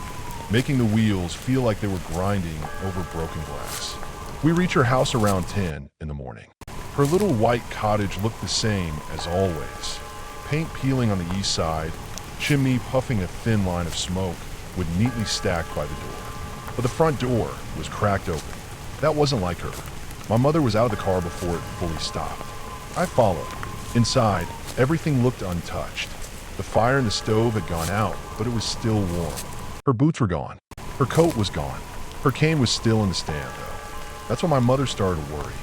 making the wheels feel like they were grinding over broken glass. We reach her house around 10 in the morning. Her little white cottage looked the same as always. Paint peeling on the east side, chimney puffing a thin line of smoke, would neatly stacked by the door. But the front door was cracked open. That wasn't like her. My mother was out of the car before it fully stopped. I followed. Inside, everything looked untouched. The fire in the stove had gone out, but it was still warm. Her boots were gone. Her coat was gone. Her cane was still in the stand, though. That's when my mother started to worry.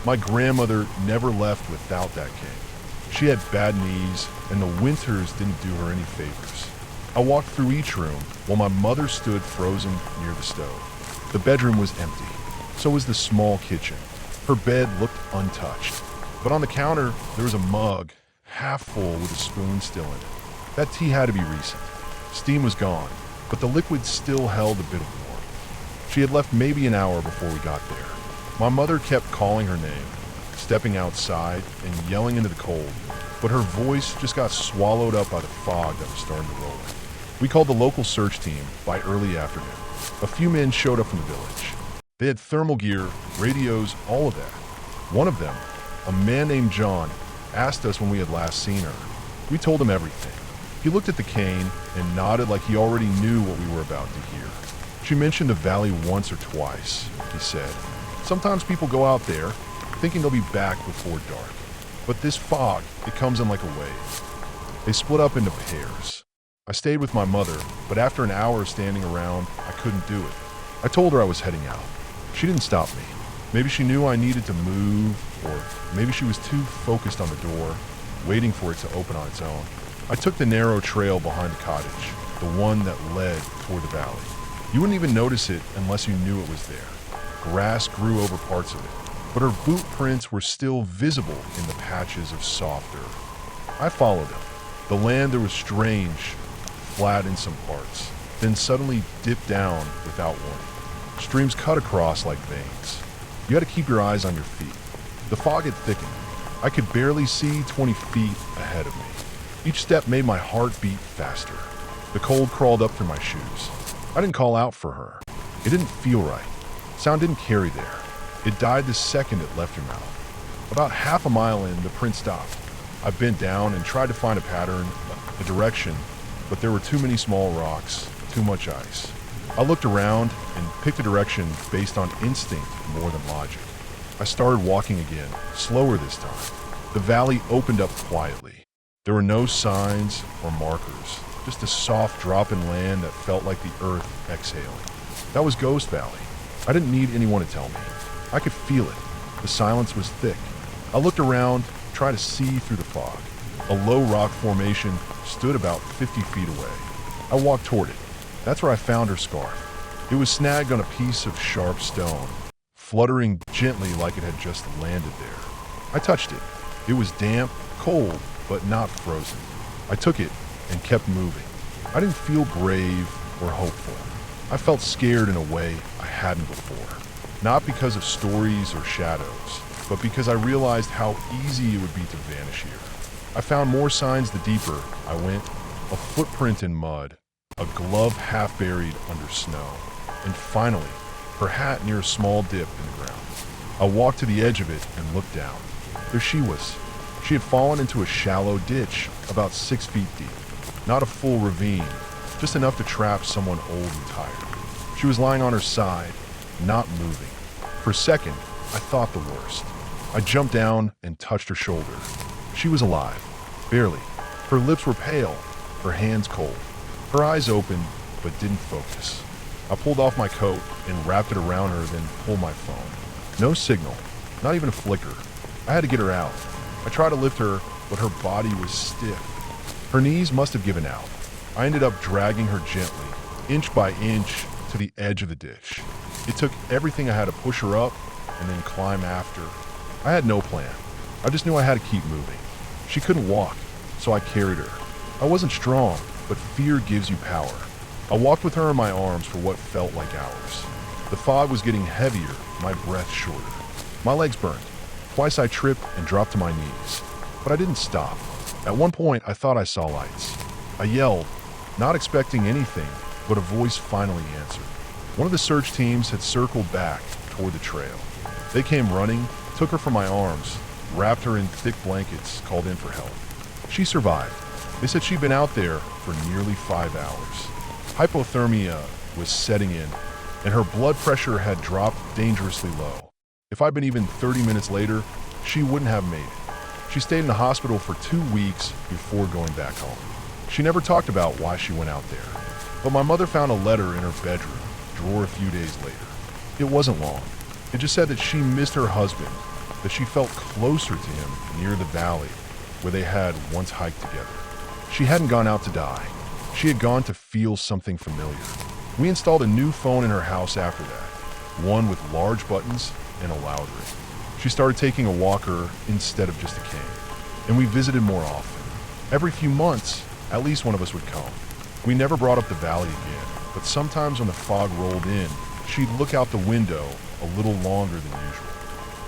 My grandmother never left without that cane. She had bad knees, and the winters didn't do her any favors. I walked through each room while my mother stood frozen near the stove. The bedroom was empty. So was the small kitchen. Her bed looked untouched. But on the counter, there was a mug, half full with a spoon still in it. That tea had to be recent. Steam was gone, but the liquid still held a bit of warmth. She had left maybe an hour before we got there. My mother kept calling her name, stepping outside and yelling into the cold, but her voice just got swallowed up by the fog that was starting to roll in. We called the local search team by early afternoon. A few men showed up from the village. They had thermal gear, radios, all of that. One of them, a man named John, asked us when we had last seen her. We told him everything. He looked at the cane and nodded like he already knew what we were about to hear. She mentioned the valley once or twice, he said. Sometimes people go out there thinking they'll be back before dark. But this fog, it comes in like a wave. They split up into pairs. I stayed with my mother, but after an hour standing around, I couldn't do it. I told her I was heading out. She didn't stop me. Maybe she knew I needed to move, or maybe she was too focused on the door, waiting for it to open on its own. I took the narrow trail behind the cottage, the one that led toward the valley. You wouldn't even notice it unless you knew it was there. Grass grew over parts of it, but her boot prints were still visible in the patches of soft earth. I followed them. The land there was strange, flat in some parts, then suddenly dipped down without warning. Streams cut across like veins. You had to keep your eyes on your feet. The fog had thickened. I could barely see 20 feet ahead of me. Each step made my heart beat faster. The cold crawled up through my shoes. I didn't call out for her. It didn't feel right. Sound didn't carry there. It died the second it left your mouth. About half a mile in, the print stopped. I bent down and tried to find a pattern, a direction, but there were too many small rocks, too much ice. I looked around and picked a direction based on instinct more than logic. I started walking again, slower this time. The valley opened up quietly. There were no signs or markers, just a soft drop in land that felt like the earth exhaling. That was Ghost Valley. I didn't need anyone to tell me. I could feel it. The silence was thick. I looked around, tried to see through the fog. A low rock formation stood about 50 feet away. I walked toward it. That's where I found her scarf. It was snagged on a piece of sharp stone, fluttering gently like it had just landed there. I touched it. It was damp, cold, but not frozen. I took it and kept moving. I didn't feel brave or hopeful. I felt scared in a way I hadn't before. Not because of stories or shadows, but because I realized how easy it would be to vanish here. I found more signs the deeper I went. A footprint in mud, a glove half buried under snow, and finally, her hat near a small dip in the ground. I walked to the edge of it and looked down. There she was. She had fallen into a shallow ditch about 6 feet deep. Not a full ravine, just enough to trap someone old and tired. She was lying on her side, not moving. For a second, I thought the worst. I jumped down and touched her shoulder. She was alive, barely. Her lips were pale, her hands cold. Her eyes open, but didn't focus. I pulled off my coat and wrapped it around her, then pulled my phone. No signal, not even a flicker. I had to get her out. I tried to lift her, but her body was stiff. Her knees must have given out. I ended up dragging her gently, inch by inch, to the edge of the ditch. It took everything I had to push her up and then climb after. I had no plan. I just knew I had to keep moving. She couldn't walk, so I carried her. I wasn't strong, but fear gives you power. I walked with her in my arms for what felt like hours. The fog was getting heavier, my breath shorter. My legs burned. Twice I tripped and dropped to my knees. But I didn't stop. At one point, I thought I saw lights. I yelled, not expecting anything, but a voice finally answered. One of the search teams had circled back toward the trail. They came running, took her from my arms, wrapped her in thick blankets, called in for help. She survived. They said she'd been out there for nearly 5 hours. Hypothermia was setting in, and her blood pressure had dropped dangerously low. If I'd been even 30 minutes later, she wouldn't have made it. She stayed in the hospital for 2 weeks before going back home. She never talked about why she went out there, but my mother found a letter in her bedroom drawer a few days later. It wasn't long. It just said that she missed her husband, that she felt closer to him near the valley where they had once hiked together. She hadn't gone out to die. She had gone to feel something familiar. We installed a new phone in her house after that, one with large buttons and a loud ring. She started taking a walker instead of just a cane, and we visited more often. Every few months, at least one of us would come. We never brought up the valley again, but sometimes when the fog rolled in, she'd look out the window a little longer than usual.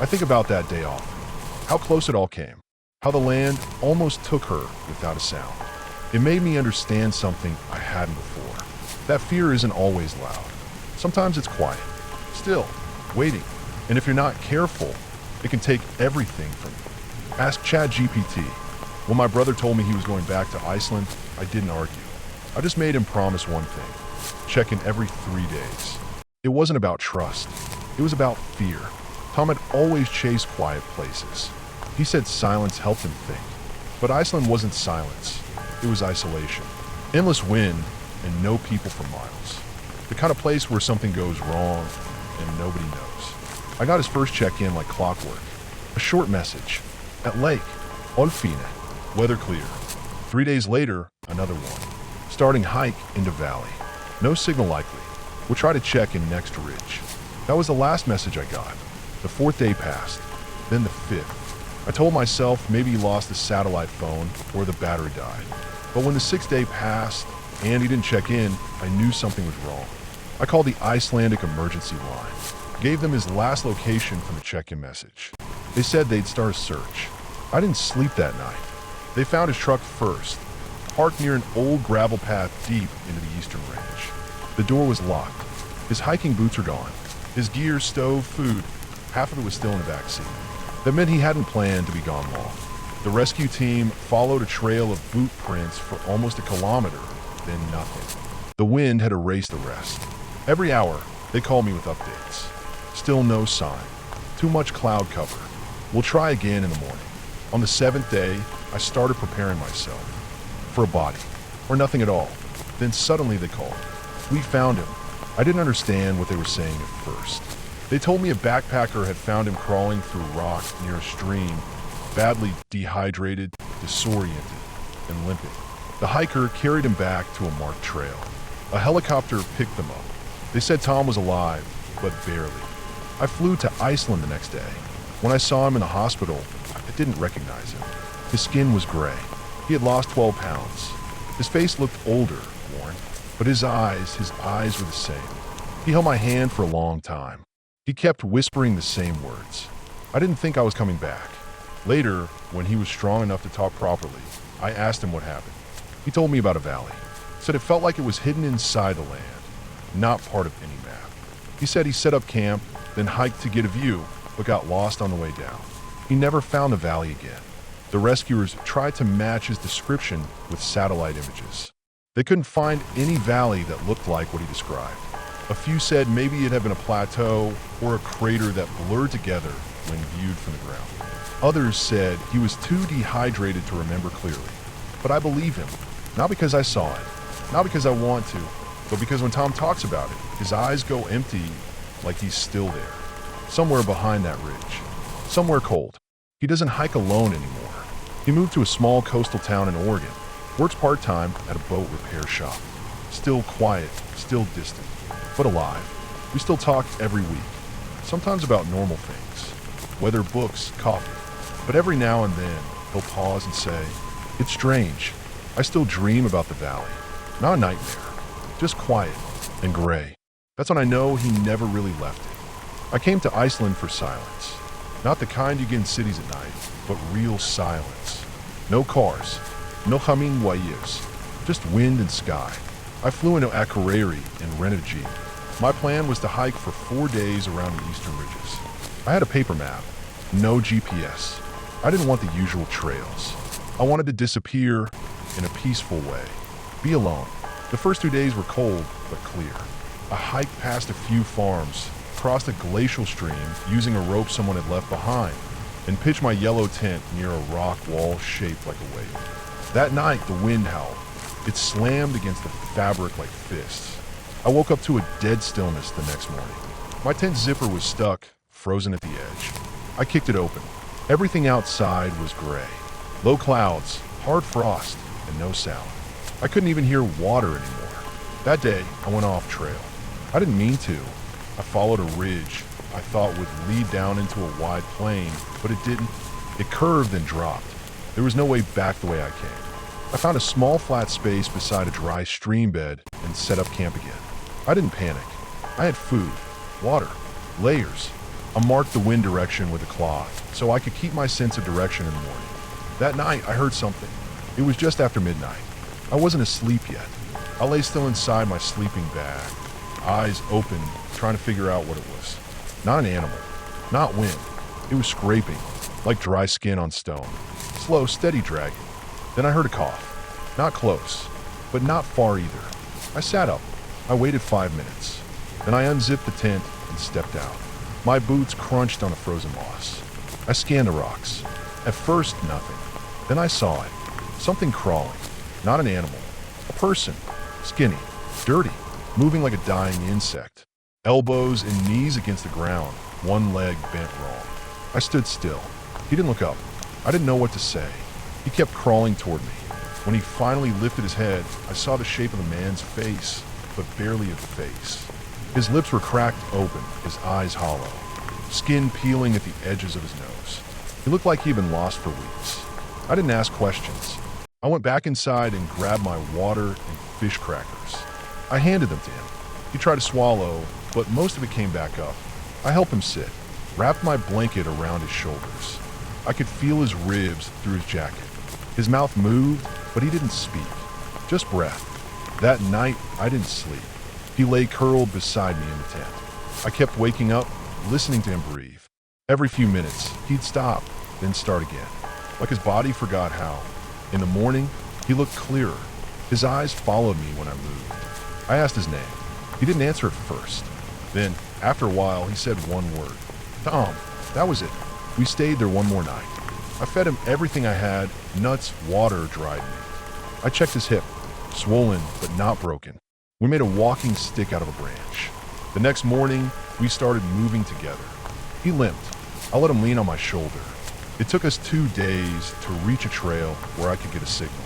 I think about that day often, how close it all came, how the land almost took her without a sound. It made me understand something I hadn't before. That fear isn't always loud. Sometimes it's quiet, still, waiting. And if you're not careful, it can take everything from you. Ask ChatGPT. When my brother told me he was going back to Iceland, I didn't argue. I just made him promise one thing: check in every 3 days. It wasn't about trust. It was about fear. Tom had always chased quiet places. He said silence helped him think. But Iceland wasn't silence. It was isolation. Endless wind and no people for miles. The kind of place where something goes wrong and nobody knows. I got his first check-in like clockwork. A short message. At Lake. Olfine. Weather clear. 3 days later, another one. Starting hike into valley. No signal likely. We'll try to check in next ridge. That was the last message I got. The 4th day passed. Then the 5th. I told myself maybe he lost the satellite phone or the battery died. But when the 6th day passed and he didn't check in, I knew something was wrong. I called the Icelandic emergency line. Gave them his last location from the check-in message. They said they'd start a search. I didn't sleep that night. They found his truck first, parked near an old gravel path deep into the eastern range. The door was locked. His hiking boots were gone. His gear, stove, food, half of it was still in the back seat. That meant he hadn't planned to be gone long. The rescue team followed a trail of boot prints for almost a kilometer, then nothing. The wind had erased the rest. Every hour, they called me with updates. Still no sign. Too much cloud cover. We'll try again in the morning. On the 7th day, I started preparing myself for a body, or nothing at all. Then suddenly they called. We found him. I didn't understand what they were saying at first. They told me a backpacker had found him crawling through rock near a stream, badly dehydrated, disoriented, and limping. The hiker carried him back to a marked trail. A helicopter picked them up. They said Tom was alive, but barely. I flew to Iceland the next day. When I saw him in the hospital, I didn't recognize him. His skin was gray. He had lost 12 pounds. His face looked older, worn, but his eyes were the same. He held my hand for a long time. He kept whispering the same words. I didn't think I was coming back. Later, when he was strong enough to talk properly, I asked him what happened. He told me about a valley. Said it felt like it was hidden inside the land, not part of any map. He said he set up camp, then hiked to get a view, but got lost on the way down. He never found the valley again. The rescuers tried to match his description with satellite images. They couldn't find any valley that looked like what he described. A few said maybe it had been a plateau or a crater that blurred together when viewed from the ground. Others said he was too dehydrated to remember clearly. But I believe him, not because I saw it, not because I want to, but because when Tom talks about it, his eyes go empty like he's still there, somewhere behind that ridge, somewhere cold. He doesn't hike alone anymore. He moved to a small coastal town in Oregon, works part-time at a boat repair shop. Still quiet, still distant, but alive. We still talk every week, sometimes about normal things, weather, books, coffee. But every now and then, he'll pause and say, "It's strange. I still dream about the valley. Not a nightmare, just quiet and gray." That's when I know he never really left it. I came to Iceland for silence. Not the kind you get in cities at night, but real silence. No cars, no humming wires, just wind and sky. I flew into Akureyri and rented a Jeep. My plan was to hike for 4 days around the eastern ridges. I had a paper map, no GPS. I didn't want the usual trails. I wanted to disappear in a peaceful way. Be alone. The first 2 days were cold, but clear. I hiked past a few farms, crossed a glacial stream using a rope someone had left behind, and pitched my yellow tent near a rock wall shaped like a wave. That night, the wind howled. It slammed against the fabric like fists. I woke up to a dead stillness the next morning. My tent zipper was stuck, frozen at the edge. I kicked it open. Everything outside was gray. Low clouds, hard frost, and no sound. I couldn't even hear water anymore. That day, I went off trail. I didn't mean to. I followed a ridge I thought would lead down into a wide plain, but it didn't. It curved and dropped. There was no way back the way I came. I found a small flat space beside a dry stream bed and set up camp again. I didn't panic. I had food, water, layers. I marked the wind direction with a cloth so I could keep my sense of direction in the morning. That night, I heard something. It was just after midnight. I wasn't asleep yet. I lay still inside my sleeping bag, eyes open, trying to figure out what it was. Not an animal, not wind. It was scraping, like dry skin on stone. Slow, steady dragging. Then I heard a cough. Not close, but not far either. I sat up. I waited 5 minutes. Then I unzipped the tent and stepped out. My boots crunched on a frozen moss. I scanned the rocks. At first, nothing. Then I saw it. Something crawling. Not an animal. A person. Skinny. Dirty. Moving like a dying insect. Elbows and knees against the ground. One leg bent wrong. I stood still. He didn't look up. I didn't know what to say. He kept crawling toward me. When he finally lifted his head, I saw the shape of the man's face, but barely a face. His lips were cracked open, his eyes hollow, skin peeling at the edges of his nose. He looked like he'd been lost for weeks. I didn't ask questions. I went back inside and grabbed my water and fish crackers. I handed them to him. He tried to swallow, but most of it came back up. I helped him sit, wrapped my blanket around his shoulders. I could feel his ribs through his jacket. His mouth moved, but he didn't speak. Just breath. That night, I didn't sleep. He lay curled beside me in the tent. I kept waking up, listening to him breathe. Every few minutes, he'd stop, then start again, like his body forgot how. In the morning, he looked clearer. His eyes followed me when I moved. I asked his name. He didn't answer at first. Then, after a while, he said one word. Tom. That was it. We stayed there one more night. I fed him everything I had, nuts, water, dried meat. I checked his hip, swollen but not broken. We made a walking stick out of a branch. The next morning, we started moving together. He limped. I let him lean on my shoulder. It took us 2 days to reach a trail where I could get a signal.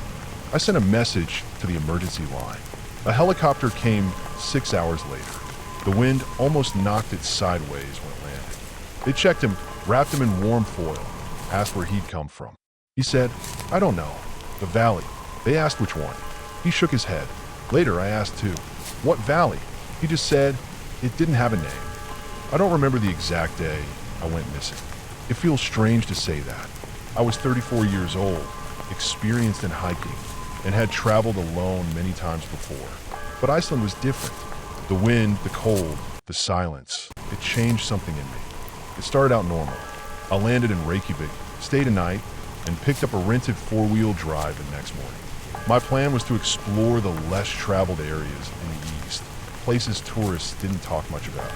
I sent a message to the emergency line. A helicopter came 6 hours later. The wind almost knocked it sideways when it landed. They checked him, wrapped him in warm foil, asked where he'd come from. He said, I don't know. The valley. They asked which one. He shook his head. Later, I asked too, what valley? He just said it didn't have a name. I don't remember the exact day I went missing. It feels strange to say that. I was 34 years old, experienced in hiking, and had traveled alone many times before. But Iceland was different. The wind, the cold, the silence. It changed something in me. It started out normal. I landed in Reykjavik, stayed a night, and picked up a rented 4-wheel drive the next morning. My plan was to explore the less traveled areas in the east, places tourists didn't talk much about.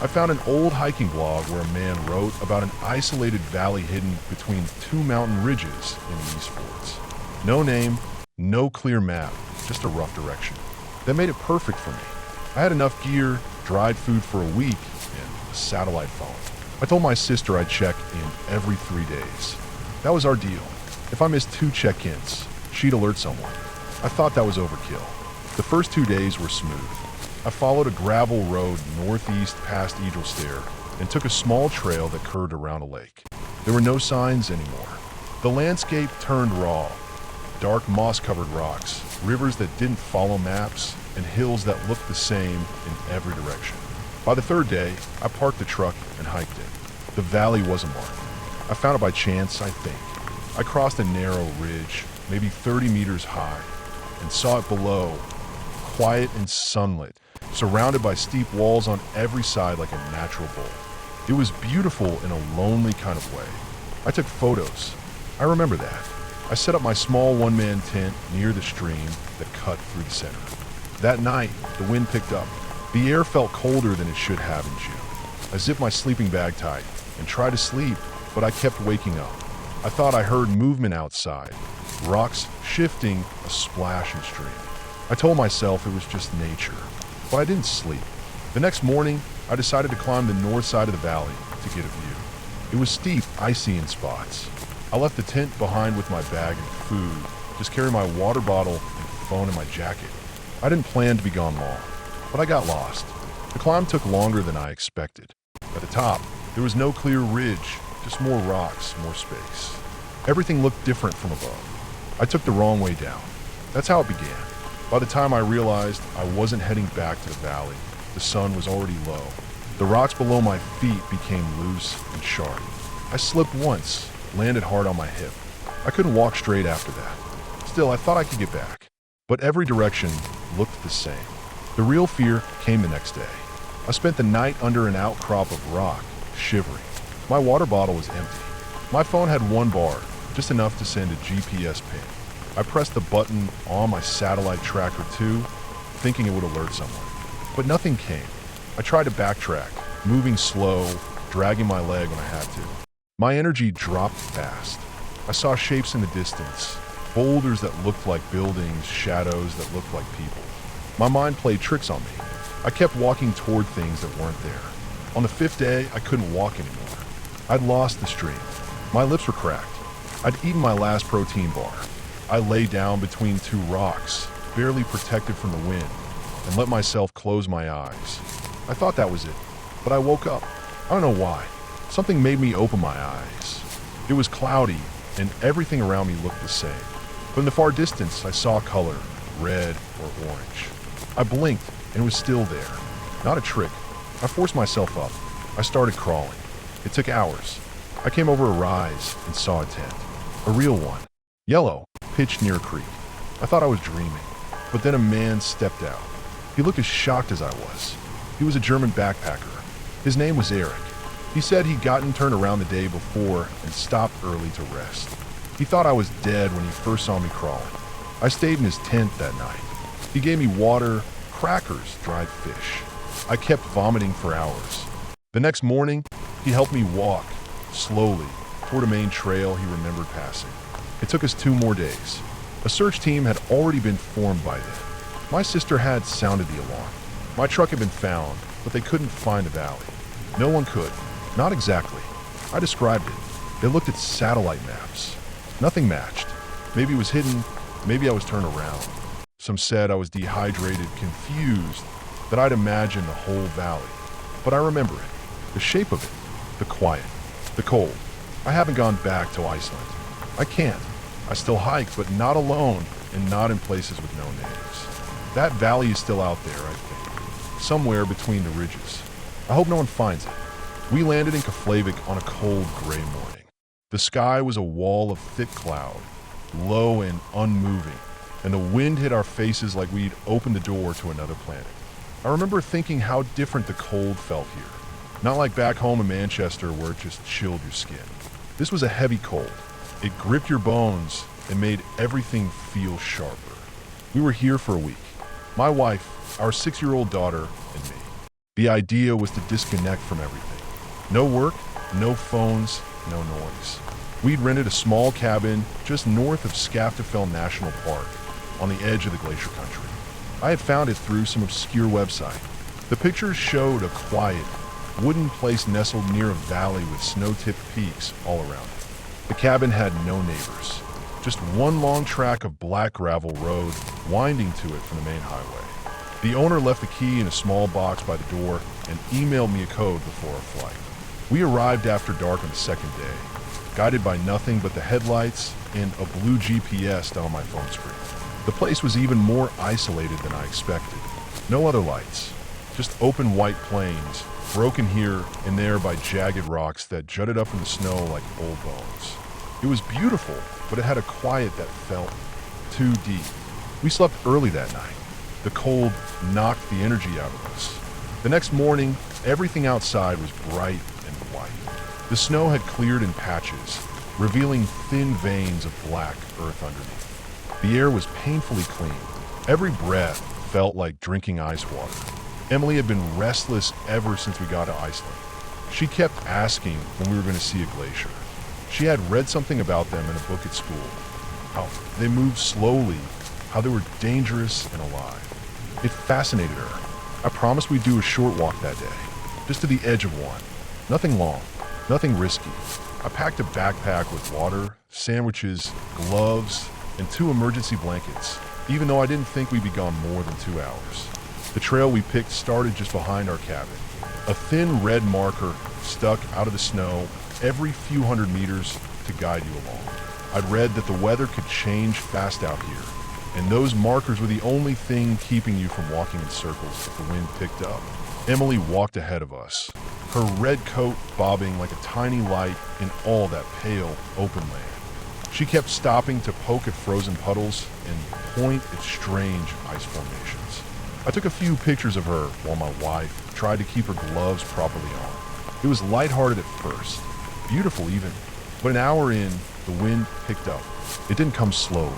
I found an old hiking blog where a man wrote about an isolated valley hidden between 2 mountain ridges in the East Forts. No name, no clear map, just a rough direction. That made it perfect for me. I had enough gear, dried food for a week, and a satellite phone. I told my sister I'd check in every 3 days. That was our deal. If I missed 2 check-ins, she'd alert someone. I thought that was overkill. The first 2 days were smooth. I followed a gravel road northeast past Eaglestair and took a small trail that curved around a lake. There were no signs anymore. The landscape turned raw. Dark moss-covered rocks, rivers that didn't follow maps, and hills that looked the same in every direction. By the 3rd day, I parked the truck and hiked it. The valley wasn't marked. I found it by chance, I think. I crossed a narrow ridge, maybe 30 meters high. and saw it below, quiet and sunlit, surrounded by steep walls on every side like a natural bowl. It was beautiful in a lonely kind of way. I took photos. I remember that. I set up my small one-man tent near the stream that cut through the center. That night, the wind picked up. The air felt colder than it should have in June. I zipped my sleeping bag tight and tried to sleep, but I kept waking up. I thought I heard movement outside, rocks shifting, a splashing stream. I told myself it was just nature, but I didn't sleep. The next morning, I decided to climb the north side of the valley to get a view. It was steep, icy in spots. I left the tent behind with my bag and food, just carry my water bottle and phone in my jacket. I didn't plan to be gone long, but I got lost. The climb took longer than I expected. At the top, there was no clear ridge, just more rocks, more space. Everything looked different from above. I took the wrong way down. That's how it began. By the time I realized I wasn't heading back to the valley, the sun was already low. The rocks below my feet became loose and sharp. I slipped once, landed hard on my hip. I couldn't walk straight after that. Still, I thought I could get back. But every direction looked the same. The real fear came the next day. I spent the night under an outcrop of rock, shivering. My water bottle was empty. My phone had one bar, just enough to send a GPS ping. I pressed the button on my satellite tracker too, thinking it would alert someone. But nothing came. I tried to backtrack, moving slow, dragging my leg when I had to. My energy dropped fast. I saw shapes in the distance, boulders that looked like buildings, shadows that looked like people. My mind played tricks on me. I kept walking toward things that weren't there. On the fifth day, I couldn't walk anymore. I'd lost the stream. My lips were cracked. I'd eaten my last protein bar. I lay down between two rocks, barely protected from the wind, and let myself close my eyes. I thought that was it, but I woke up. I don't know why. Something made me open my eyes. It was cloudy, and everything around me looked the same. But in the far distance, I saw color, red or orange. I blinked, and it was still there. Not a trick. I forced myself up. I started crawling. It took hours. I came over a rise and saw a tent. A real one. Yellow, pitched near a creek. I thought I was dreaming. But then a man stepped out. He looked as shocked as I was. He was a German backpacker. His name was Eric. He said he'd gotten turned around the day before and stopped early to rest. He thought I was dead when he first saw me crawling. I stayed in his tent that night. He gave me water, crackers, dried fish. I kept vomiting for hours. The next morning, he helped me walk, slowly, toward a main trail he remembered passing. It took us 2 more days. A search team had already been formed by then. My sister had sounded the alarm. My truck had been found, but they couldn't find the valley. No one could. Not exactly. I described it. They looked at satellite maps. Nothing matched. Maybe it was hidden, maybe I was turned around. Some said I was dehydrated, confused, that I'd imagined the whole valley. But I remember it. The shape of it. The quiet. The cold. I haven't gone back to Iceland. I can't. I still hike, but not alone and not in places with no names. That valley is still out there, I think. Somewhere between the ridges. I hope no one finds it. We landed in Keflavik on a cold, gray morning. The sky was a wall of thick cloud, low and unmoving, and the wind hit our faces like we'd opened the door to another planet. I remember thinking how different the cold felt here. Not like back home in Manchester where it just chilled your skin. This was a heavy cold. It gripped your bones and made everything feel sharper. We were here for a week. My wife, our 6-year-old daughter, and me. The idea was to disconnect from everything. No work, no phones, no noise. We'd rented a small cabin just north of Skaftafell National Park on the edge of the glacier country. I had found it through some obscure website. The pictures showed a quiet, wooden place nestled near a valley with snow-tipped peaks all around it. The cabin had no neighbors, just one long track of black gravel road winding to it from the main highway. The owner left the key in a small box by the door and emailed me a code before our flight. We arrived after dark on the second day, guided by nothing but the headlights and a blue GPS on my phone screen. The place was even more isolated than I expected. No other lights, just open white plains, broken here and there by jagged rocks that jutted up from the snow like old bones. It was beautiful, but it had a quiet that felt too deep. We slept early that night. The cold knocked the energy out of us. The next morning, everything outside was bright and white. The snow had cleared in patches, revealing thin veins of black earth underneath. The air was painfully clean. Every breath felt like drinking ice water. Emily had been restless ever since we got to Iceland. She kept asking when we were going to see a glacier. She had read something about them in a book at school. How they moved slowly, how they were dangerous and alive. It fascinated her. I promised we'd do a short walk that day, just to the edge of one. Nothing long, nothing risky. I packed a backpack with water, sandwiches, gloves, and 2 emergency blankets, even though I didn't think we'd be gone more than 2 hours. The trail we picked started just behind our cabin. A thin red marker stuck out of the snow every few hundred meters to guide you along. I'd read that the weather could change fast out here, and those markers were the only thing keeping you from walking in circles if the wind picked up. Emily walked ahead of us, her red coat bobbing like a tiny light in all that pale, open land. She kept stopping to poke at frozen puddles and point at strange ice formations. I took a few pictures of her while my wife tried to keep her gloves properly on. It was lighthearted at first, beautiful even, but an hour in, the wind picked up. It didn't come slowly.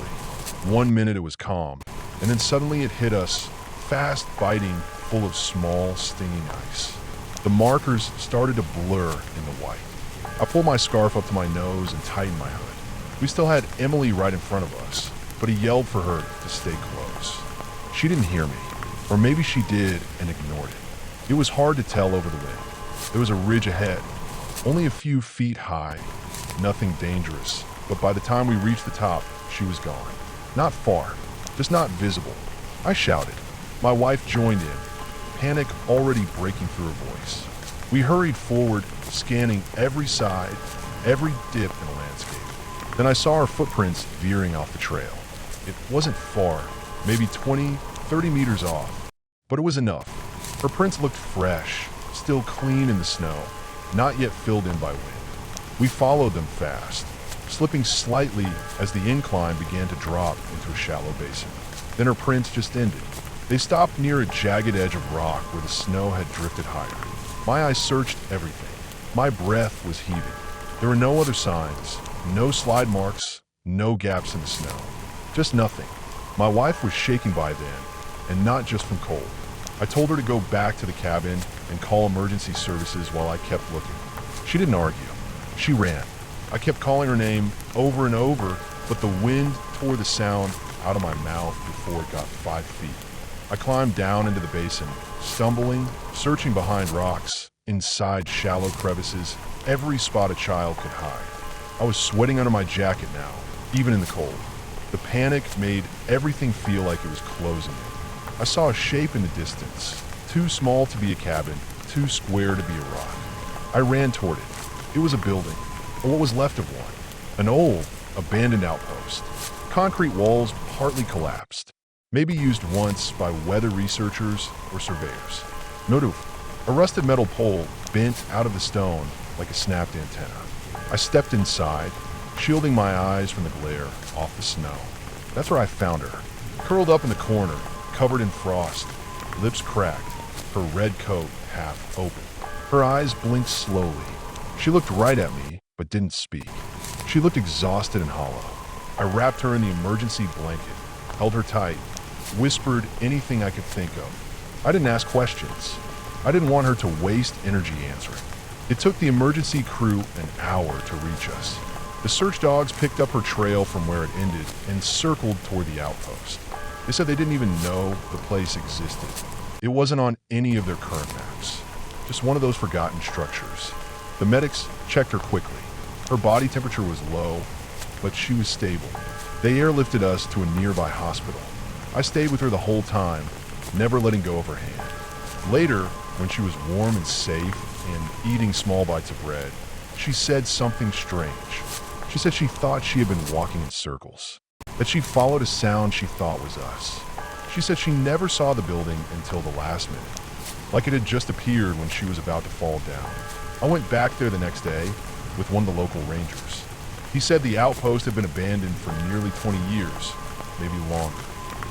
1 minute it was calm, and then suddenly it hit us, fast biting, full of small, stinging ice. The markers started to blur in the white. I pulled my scarf up to my nose and tightened my hood. We still had Emily right in front of us, but he yelled for her to stay close. She didn't hear me, or maybe she did and ignored it. It was hard to tell over the wind. There was a ridge ahead, only a few feet high, nothing dangerous, but by the time we reached the top, she was gone. Not far, just not visible. I shouted. My wife joined in, panic already breaking through her voice. We hurried forward, scanning every side, every dip in the landscape. Then I saw our footprints veering off the trail. It wasn't far, maybe 20, 30 meters off, but it was enough. Her prints looked fresh, still clean in the snow, not yet filled in by wind. We followed them fast, slipping slightly as the incline began to drop into a shallow basin. Then her prints just ended. They stopped near a jagged edge of rock where the snow had drifted higher. My eyes searched everything. My breath was heaving. There were no other signs, no slide marks, no gaps in the snow. Just nothing. My wife was shaking by then, and not just from cold. I told her to go back to the cabin and call emergency services while I kept looking. She didn't argue. She ran. I kept calling her name over and over, but the wind tore the sound out of my mouth before it got 5 feet. I climbed down into the basin, stumbling, searching behind rocks, inside shallow crevices, every spot a child could hide. I was sweating under my jacket now, even in the cold. The panic made everything feel like it was closing in. I saw a shape in the distance, too small to be a cabin, too square to be a rock. I ran toward it. It was a building, or what was left of one. An old, abandoned outpost. Concrete walls partly collapsed, maybe used once by weather researchers or surveyors. No roof. A rusted metal pole bent out of the stone like a snapped antenna. I stepped inside, shielding my eyes from the glare off the snow. That's where I found her, curled up in the corner, covered in frost, lips cracked, her red coat half open. Her eyes blinked slowly. She looked right at me, but didn't speak. She looked exhausted and hollow. I wrapped her in the emergency blanket, held her tight, whispered anything I could think of. I didn't ask questions. I didn't want her to waste energy answering. It took the emergency crew an hour to reach us. The search dogs picked up her trail from where it ended and circled toward the outpost. They said they didn't even know the place existed. It wasn't on any of their current maps. Just one of those forgotten structures. The medics checked her quickly. Her body temperature was low, but she was stable. They airlifted us to a nearby hospital. I stayed with her the whole time, never letting go of her hand. Later, when she was warm and safe and eating small bites of bread, she said something strange. She said she thought she had been walking in circles, that she followed a sound she thought was us. She said she never saw the building until the last minute, like it had just appeared when she was about to fall down. I went back there the next day with one of the local rangers. He said the outpost had been abandoned for nearly 20 years, maybe longer.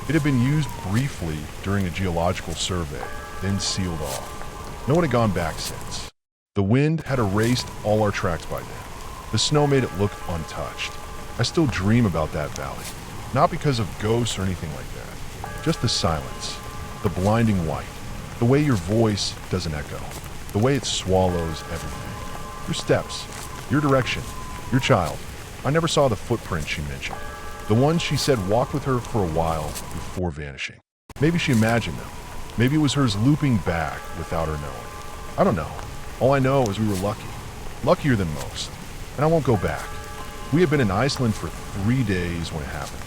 It had been used briefly during a geological survey, then sealed off. No one had gone back since. The wind had erased all our tracks by then. The snow made it look untouched. I still dream about that valley. Not because of ghosts or anything like that. Just the silence. The blinding white. The way your voice doesn't echo. The way it swallows everything. Your steps. Your direction. Your child. I never saw the footprints she mentioned. The ones she said walked with her for a while before vanishing. Maybe she imagined them. Maybe it was hers looping back without her knowing. I don't know. All I know is we were lucky. Luckier than most. And I won't go back. We had been in Iceland for 3 days when it happened.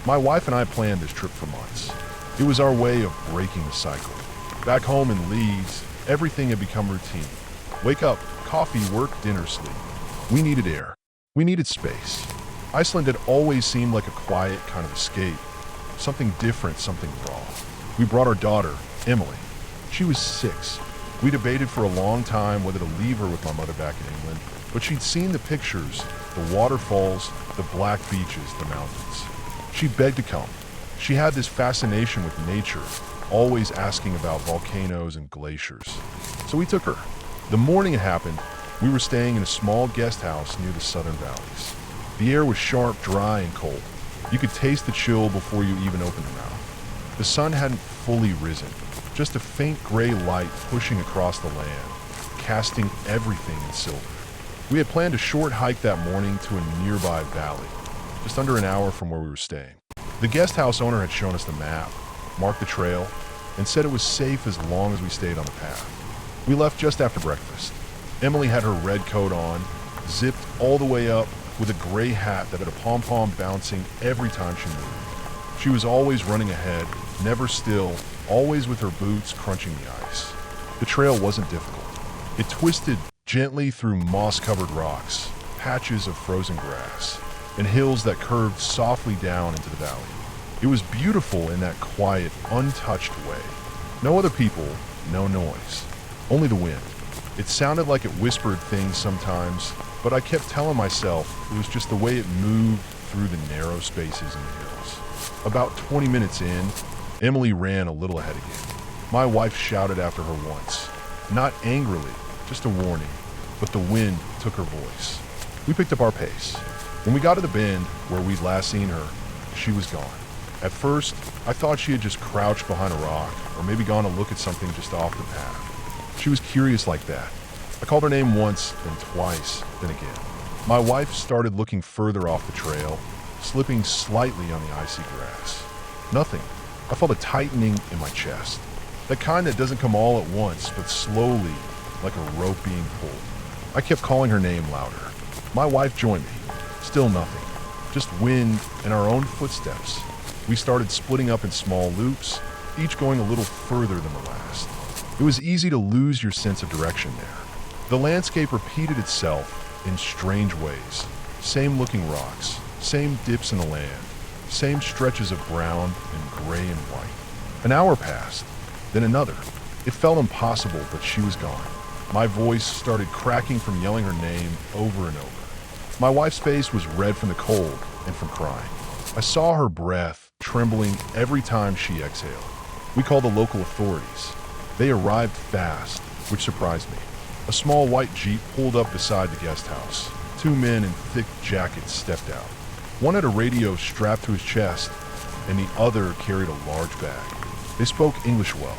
My wife and I planned this trip for months. It was our way of breaking the cycle. Back home in Leeds, everything had become routine. Wake up, coffee, work, dinner, sleep. We needed air. We needed space. Iceland had always seemed like a quiet kind of escape. Something different, something raw. We brought our daughter, Emily. She was 6. We debated for a long time whether to leave her with my mother back in England, but she'd seen the pictures, the waterfalls, the black beaches, the mountains. She begged to come. She had this fascination with nature, always asking about volcanoes and glaciers. So we took her. The morning it happened, we were staying in a small guest house near the southern valleys. The air was sharp, dry, and cold. You could taste the chill before you even opened your mouth. The sun hadn't fully risen, just a faint gray light pushing across the land, casting everything in silver. We had planned a short hike that morning to a nearby valley, just under an hour from where we were staying. The guest house owner had shown us the map, marked the trail, and said it was safe as long as we stayed on the path. We left just after breakfast. Emily had her red coat on, zipped all the way up, with a gray hat that had a pom-pom bouncing every time she moved. She was always running ahead, never still, always with her boots crunching the ice. The trail wasn't difficult. It twisted gently through moss-covered rocks, patches of frozen grass, and hills that curved softly down into the valley. It was beautiful in that quiet, untouched way. No other people, no noise, only the wind. It sounded like it whispered things sometimes, but I kept telling myself it was just the way it moved through the narrow spaces in the hills. About 20 minutes in, Emily ran a little ahead again. My wife shouted after her once, not angrily, just a warning, but the wind took her voice. We picked up our pace. When we got to the bend where we'd last seen her, she was gone. At first, I thought she had just crouched behind a rock, or maybe gone to look at something just off the path. She was curious like that. I called her name once, then twice, then again. My wife started looking further off the trail, slipping slightly on the icy grass. Nothing. I felt a tightening in my chest. That kind that doesn't come all at once, but slowly, like a rope being pulled. I kept calling her name louder. My wife joined me. Still nothing. Just wind and our own footsteps. We started splitting up in small loops, each going a little further than the last. It was easy to lose your sense of direction there. The landscape repeated itself in strange ways. Same looking rocks, same dips in the land, same stretches of brown and gray and white. An hour passed, then another. It felt impossible, but she was gone. My voice started cracking from yelling her name over and over. My wife's face was red from the cold and from crying. I saw her breath trembling every time she exhaled. We called the local authorities. They arrived fast, which surprised me. A small white Jeep pulled up beside the guest house. 2 men in thick jackets stepped out. One had a radio strapped to his chest, and the other carried a large bag. They spoke English well.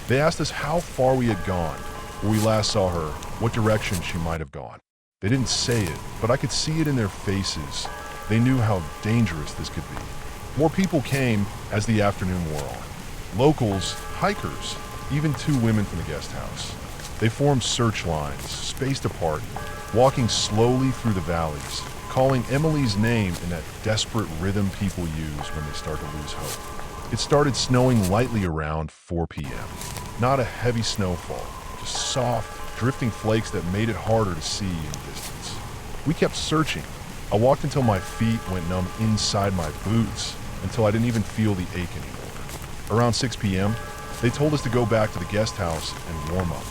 They asked us how far we had gone, where we last saw her, what direction she might have gone. They didn't say it, but I could see it in their faces. They knew how dangerous this could be. More people came as the afternoon wore on. Locals, hikers, even 2 women from the guest house. They formed search lines, spaced apart, walking slowly through the valleys, calling Emily's name in that desperate rhythm people use when they start to lose hope. It started snowing lightly around 4 p.m. Not a heavy snowfall, just soft, drifting flakes that made it harder to see in the distance. We kept searching. I walked until my feet went numb inside my boots, until I didn't even feel the ache anymore. Around 6 p.m., they told us to go back to the guest house and warm up.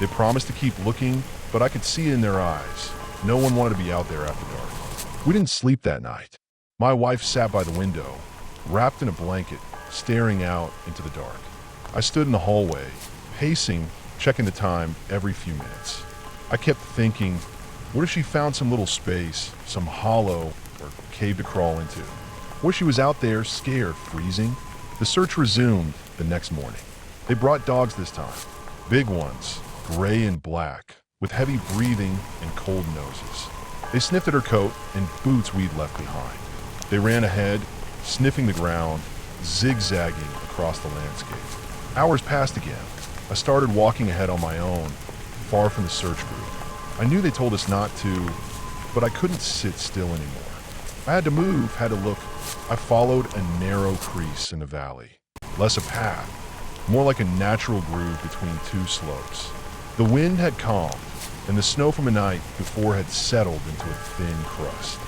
They promised to keep looking, but I could see it in their eyes. No one wanted to be out there after dark. We didn't sleep that night. My wife sat by the window, wrapped in a blanket, staring out into the dark. I stood in the hallway, pacing, checking the time every few minutes. I kept thinking, what if she found some little space, some hollow or cave to crawl into? What if she was out there, scared, freezing? The search resumed the next morning. They brought dogs this time. Big ones, gray and black, with heavy breathing and cold noses. They sniffed at her coat and boots we'd left behind. They ran ahead, sniffing the ground, zigzagging across the landscape. Hours passed again. I started walking ahead on my own, far from the search group. I knew they told us not to, but I couldn't sit still anymore. I had to move, had to look. I followed a narrow crease in the valley. Less a path, more like a natural groove between two slopes. The wind had calmed, and the snow from the night before had settled into a thin crust.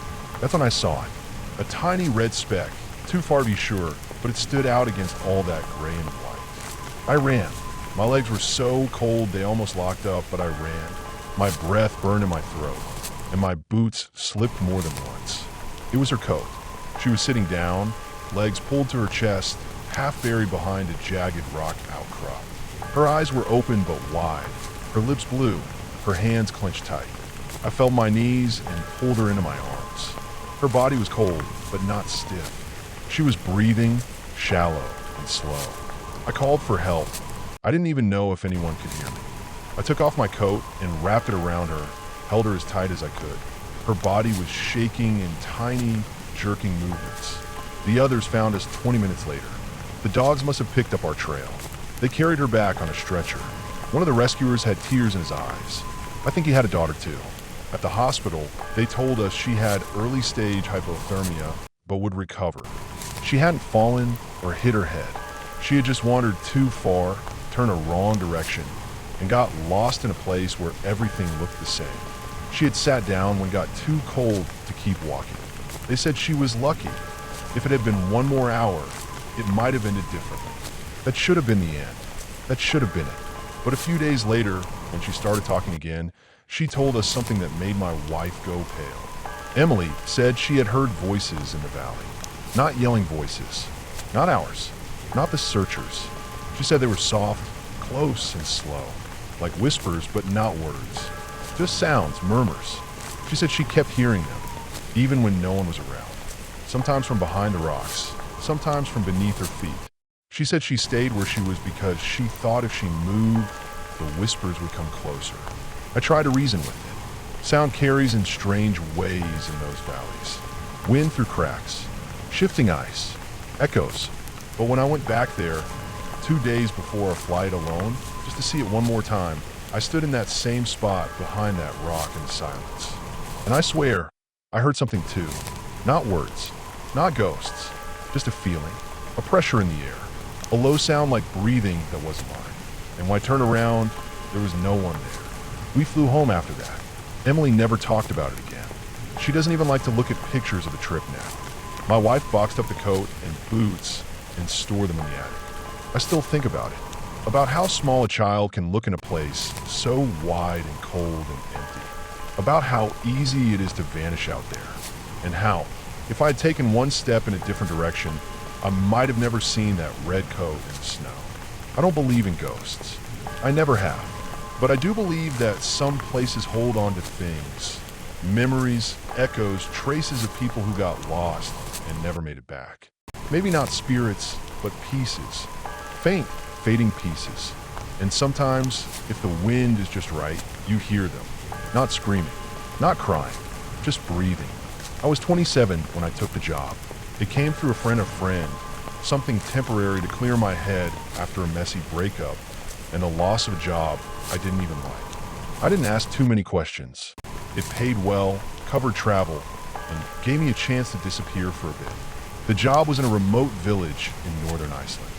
That's when I saw it. A tiny red speck, too far to be sure, but it stood out against all that gray and white. I ran. My legs were so cold they almost locked up, but I ran. My breath burned in my throat, and my boots slipped more than once. It was her coat. She was sitting down, legs pulled to her chest, half buried behind a jagged rock outcrop. Her eyes were open but wide, her lips blue, her hands clenched tight. I felt my knees and pulled her into my arms. Her body was cold, but not stiff. She was breathing, shallow and slow. I called for help. I didn't even know if anyone could hear me. I took off my coat and wrapped it around her, held her as tight as I could. Her body was shaking in tiny, jerking movements. The others found us 20 minutes later. The dogs must have picked up our trail. They carried her back on a stretcher. One of the rescuers had tears in his eyes. I think he had a daughter too. At the hospital, they told us she had early-stage hypothermia, but would recover. She hadn't fallen or hit her head. She had just wandered too far, turned a wrong direction, and got lost in a place where everything looked the same. She had sat down when it got too cold to keep walking. They said she was lucky. If it had been one more hour, it might have ended differently. That should have been the end. That should have been it. But a few days later, when she started talking again, she told us something that made my wife go pale. Emily said she had heard voices in the valley. Not yelling voices. Not ours. Not the searchers. She said they were soft, close, and slow. Like whispers, but not words. Just sounds, murmurs. She said she kept hearing them, even when no one was around. Sometimes from behind the rocks, sometimes from beneath her feet. She said she stayed where she was because she thought if she moved, the whispers would come closer. I tried to reason with it. Sound carries in strange ways in those valleys. Wind through cracks, shifting ice, echoes. But when I went back there, 2 days before a flight alone, just to see it one more time, I stood in that same spot behind that rock in silence. And I swear, I heard something too. Not words, not ghosts, just a feeling, a pressure in the air, a low sound like breathing that wasn't mine. And when I turned around, there was no one there. We flew home after that. Emily never talked about it again. She doesn't even like to look at pictures of the trip now. My wife boxed up the coat and boots and stored them in the attic. I still think about it, about how small a child can look in a place so wide and cold and empty, about how easy it is to vanish out there, and how, if I had taken one step in a different direction, I might have never seen that red coat in the snow. I don't believe in ghosts. I never have. But I do believe that some places hold on to things, memories, echoes, traces of people who got lost and never made it back. Maybe not spirits, but pieces. Faint, fading pieces. And sometimes, if the wind is just right, you hear them. Not screaming, not crying, just breathing. I was 27 when I took the job. It came through a friend of friend, something temporary to clear my head after a messy breakup and the loss of a job I didn't even like. I didn't ask too many questions. It paid well, covered travel, and gave me a chance to disappear for a bit. The job was in a remote village in northern Iceland.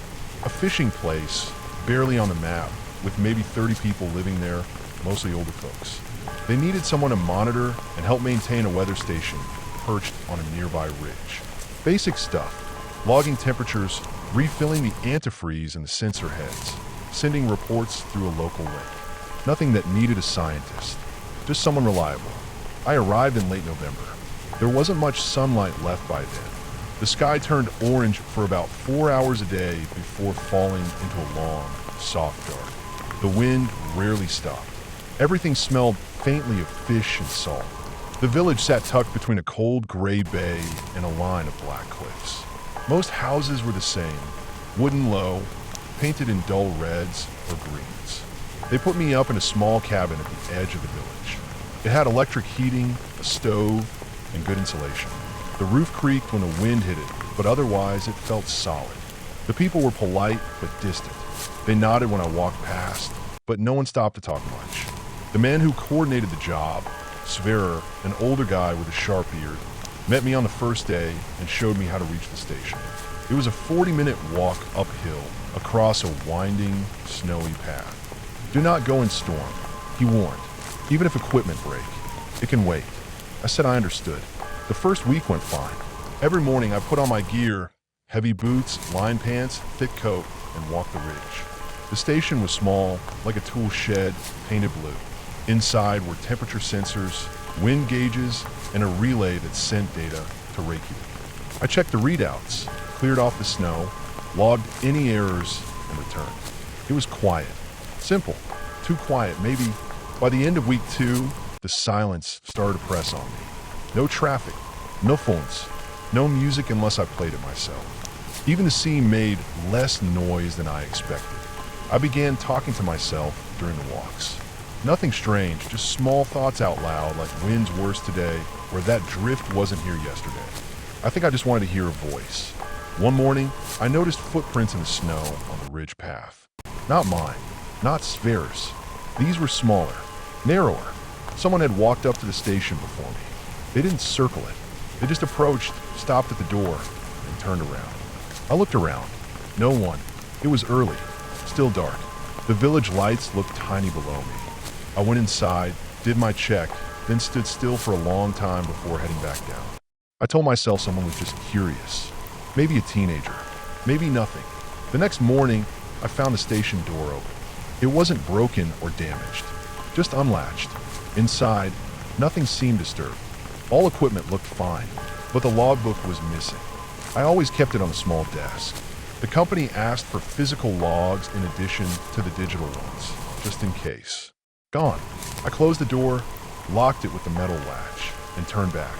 A fishing place, barely on the map, with maybe 30 people living there, mostly older folks. They needed someone to monitor and help maintain a weather station perched on a nearby ridge. Basic stuff, logging temperatures, refilling the antifreeze in the sensor heads, sending reports through a local link. Nothing that needed a scientist, just someone reliable. I arrived in late November. There wasn't much sunlight left by then. The sky turned orange for about 4 hours a day before falling into a long, soft dark. The wind rarely stopped. Everything smelled faintly of fish and salt. The village sat tucked between a cold gray bay and a line of black cliffs. Most houses were the same, wooden low, painted in dull reds or greens. They put me up in a small cabin at the edge of the village. It had electric heating, a stove, and good insulation. The roof creaked when the wind hit it, but otherwise it felt solid. The people were polite but distant. They nodded when I walked past, but no one stopped to talk much. The man who coordinated the job, Sverrer, an older guy with a sharp beard, met me on the first day and showed me how to reach the station. It was a 40-minute walk uphill across a winding, snowy path. Do not go in storm, he warned. Even if equipment break, it can wait. I said I understood. The first week went fine. Every morning I put on my gear, heavy boots, line pants, thick coat, and walked the ridge. The station was small, like a tool shed, painted blue. Inside were temperature sensors, wind gauges, and a relay that sent data to Reykjavik. I checked the readouts, cleared off the snow, logged any errors, and returned. It was quiet. Simple. Too quiet, maybe. By the end of week 2, the silence started to press on me. No traffic, no phones, no music unless I played it myself. Even the sea made less noise than I expected. I began talking to myself during the walks. Nothing strange, just small thoughts out loud like wind's worse today or that drift wasn't here yesterday. I think I just wanted to hear a voice. One morning, I noticed footprints in the snow on the ridge path. Not mine, not Sverre's. These were smaller, narrower. Someone had walked up to the station before me. They didn't circle it. They just approached, stopped at the door, and turned around. I looked around. No one. It was early, still dark. The village lights looked tiny below me. I went inside, did my check, then stood still for a long time before heading back down. I told myself someone was just curious. Maybe a teenager. Maybe nothing. The next morning, I found the station door open. It wasn't broken or damaged, just unlatched. Inside, nothing seemed disturbed. All equipment looked fine, but the logbook was missing. I always kept it on a small desk. The company asked for physical logs in addition to the digital ones, just in case. Gone. I closed the door, locked it with the metal latch, and turned back.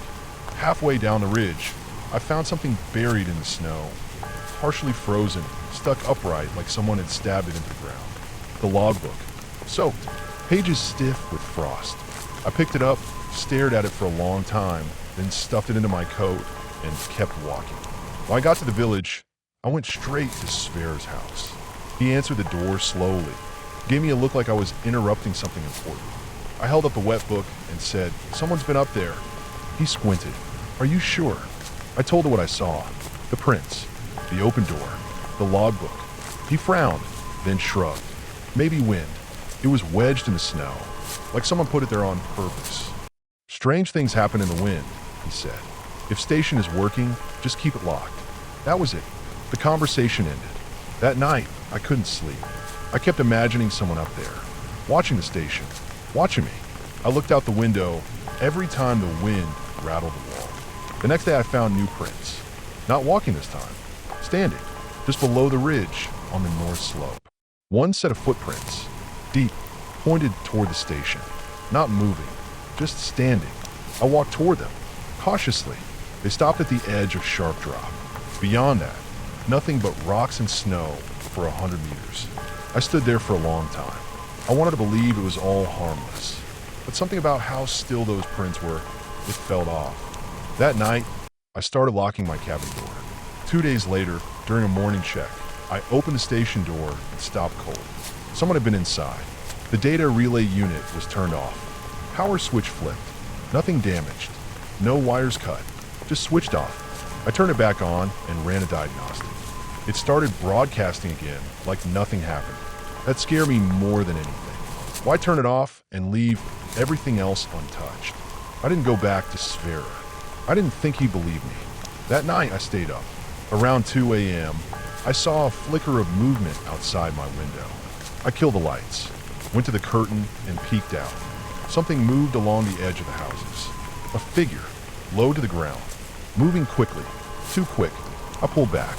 Halfway down the ridge, I found something buried in the snow, partially frozen, stuck upright like someone had stabbed it into the ground. The logbook, soaked, pages stiff with frost. I picked it up, stared at it for a long time, then stuffed it into my coat and kept walking. When I got to the village, I went straight to Sverre's house. He answered the door slowly, gave me a look like I was interrupting something important. I held up the wet book and said, "Someone's been up there." He squinted. "Are you sure?" I told him what I saw. The prints, the open door, the logbook. He frowned, then shrugged. Maybe wind. It was wedged in the snow, like someone put it there on purpose. "Strange things happen in the wind," he said. "If station is working, just keep it locked." That was it. The conversation ended. That night, I couldn't sleep. I kept imagining someone up there, watching the station, watching me. I looked out the window every time the wind rattled the wall. The next day I found new prints. Not walking this time, standing, just below the ridge on the north slope. One set of footprints, deep, pointed toward the station, not moving, just standing. I walked toward them, cautiously. They stopped at the edge of sharp drop. Beyond that, nothing but rocks and snow for 100 meters. I stood there for a long time. I wanted to believe it was all harmless, but something about how still those prints were, it felt off. That night, I started locking my cabin door. 2 days later, during a morning check, I opened the station door and stopped cold. Someone had been inside. The data relay unit was turned off. Power switch flipped. Nothing damaged. No wires cut. Just switched off. I turned it back on and ran a diagnostic. It started broadcasting again like nothing happened. That scared me more than anything. Why turn it off and leave everything else untouched? I didn't go back to Sverre. I didn't think he'd believe me. That night I stayed up. Around 2 a.m., I saw a flicker of movement outside my window. I killed the lights, went to the curtain, and peeked out. Something moved along the edge of the houses. A figure, low to the ground, moving quickly, Too quick. I pulled back.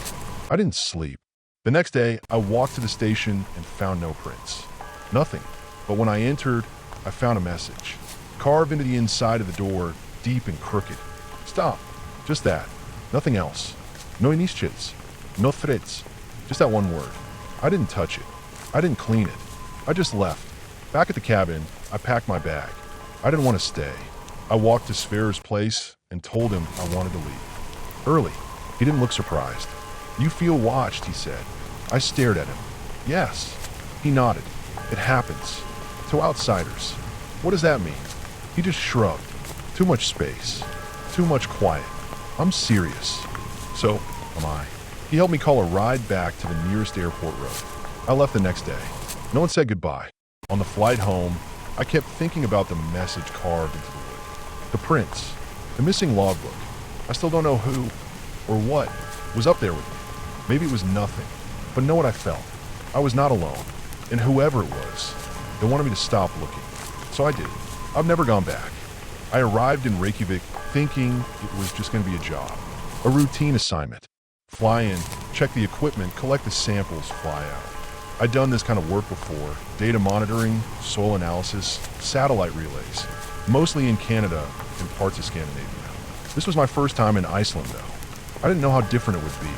I didn't sleep. The next day, I walked to the station and found no prints. Nothing. But when I entered, I found a message. Carved into the inside of the door, deep and crooked. Stop. Just that. Nothing else. No inicials. No threats. Just that one word. I didn't touch it. I didn't clean it. I just left. Back at the cabin, I packed my bag. I didn't want to stay. I walked to Sverre's place and told him I wanted to leave. Early. He didn't look surprised. You feel watched, he said. I stared at him. Yes. He nodded. It happens. To outsiders. What does that mean? He just shrugged. Too much space. Too much quiet. I'm serious. So am I. He helped me call a ride back to the nearest airport road. I left the next day. No one said goodbye. On the flight home, I kept thinking about the message carved into the wood. The prints. The missing logbook. I still don't know who or what was up there with me. Maybe it was nothing. But know what I felt? I was not alone. And whoever it was, they wanted me to stop looking. So I did. I've never gone back. I arrived in Reykjavik thinking it was just going to be a job. A routine assignment. Fly in, check the equipment, collect the samples, fly out. I'd done this kind of work before. Data monitoring, soil analysis, satellite relays. Mostly in Canada and parts of Scandinavia. This was my first time in Iceland, though. I didn't know how different it would be.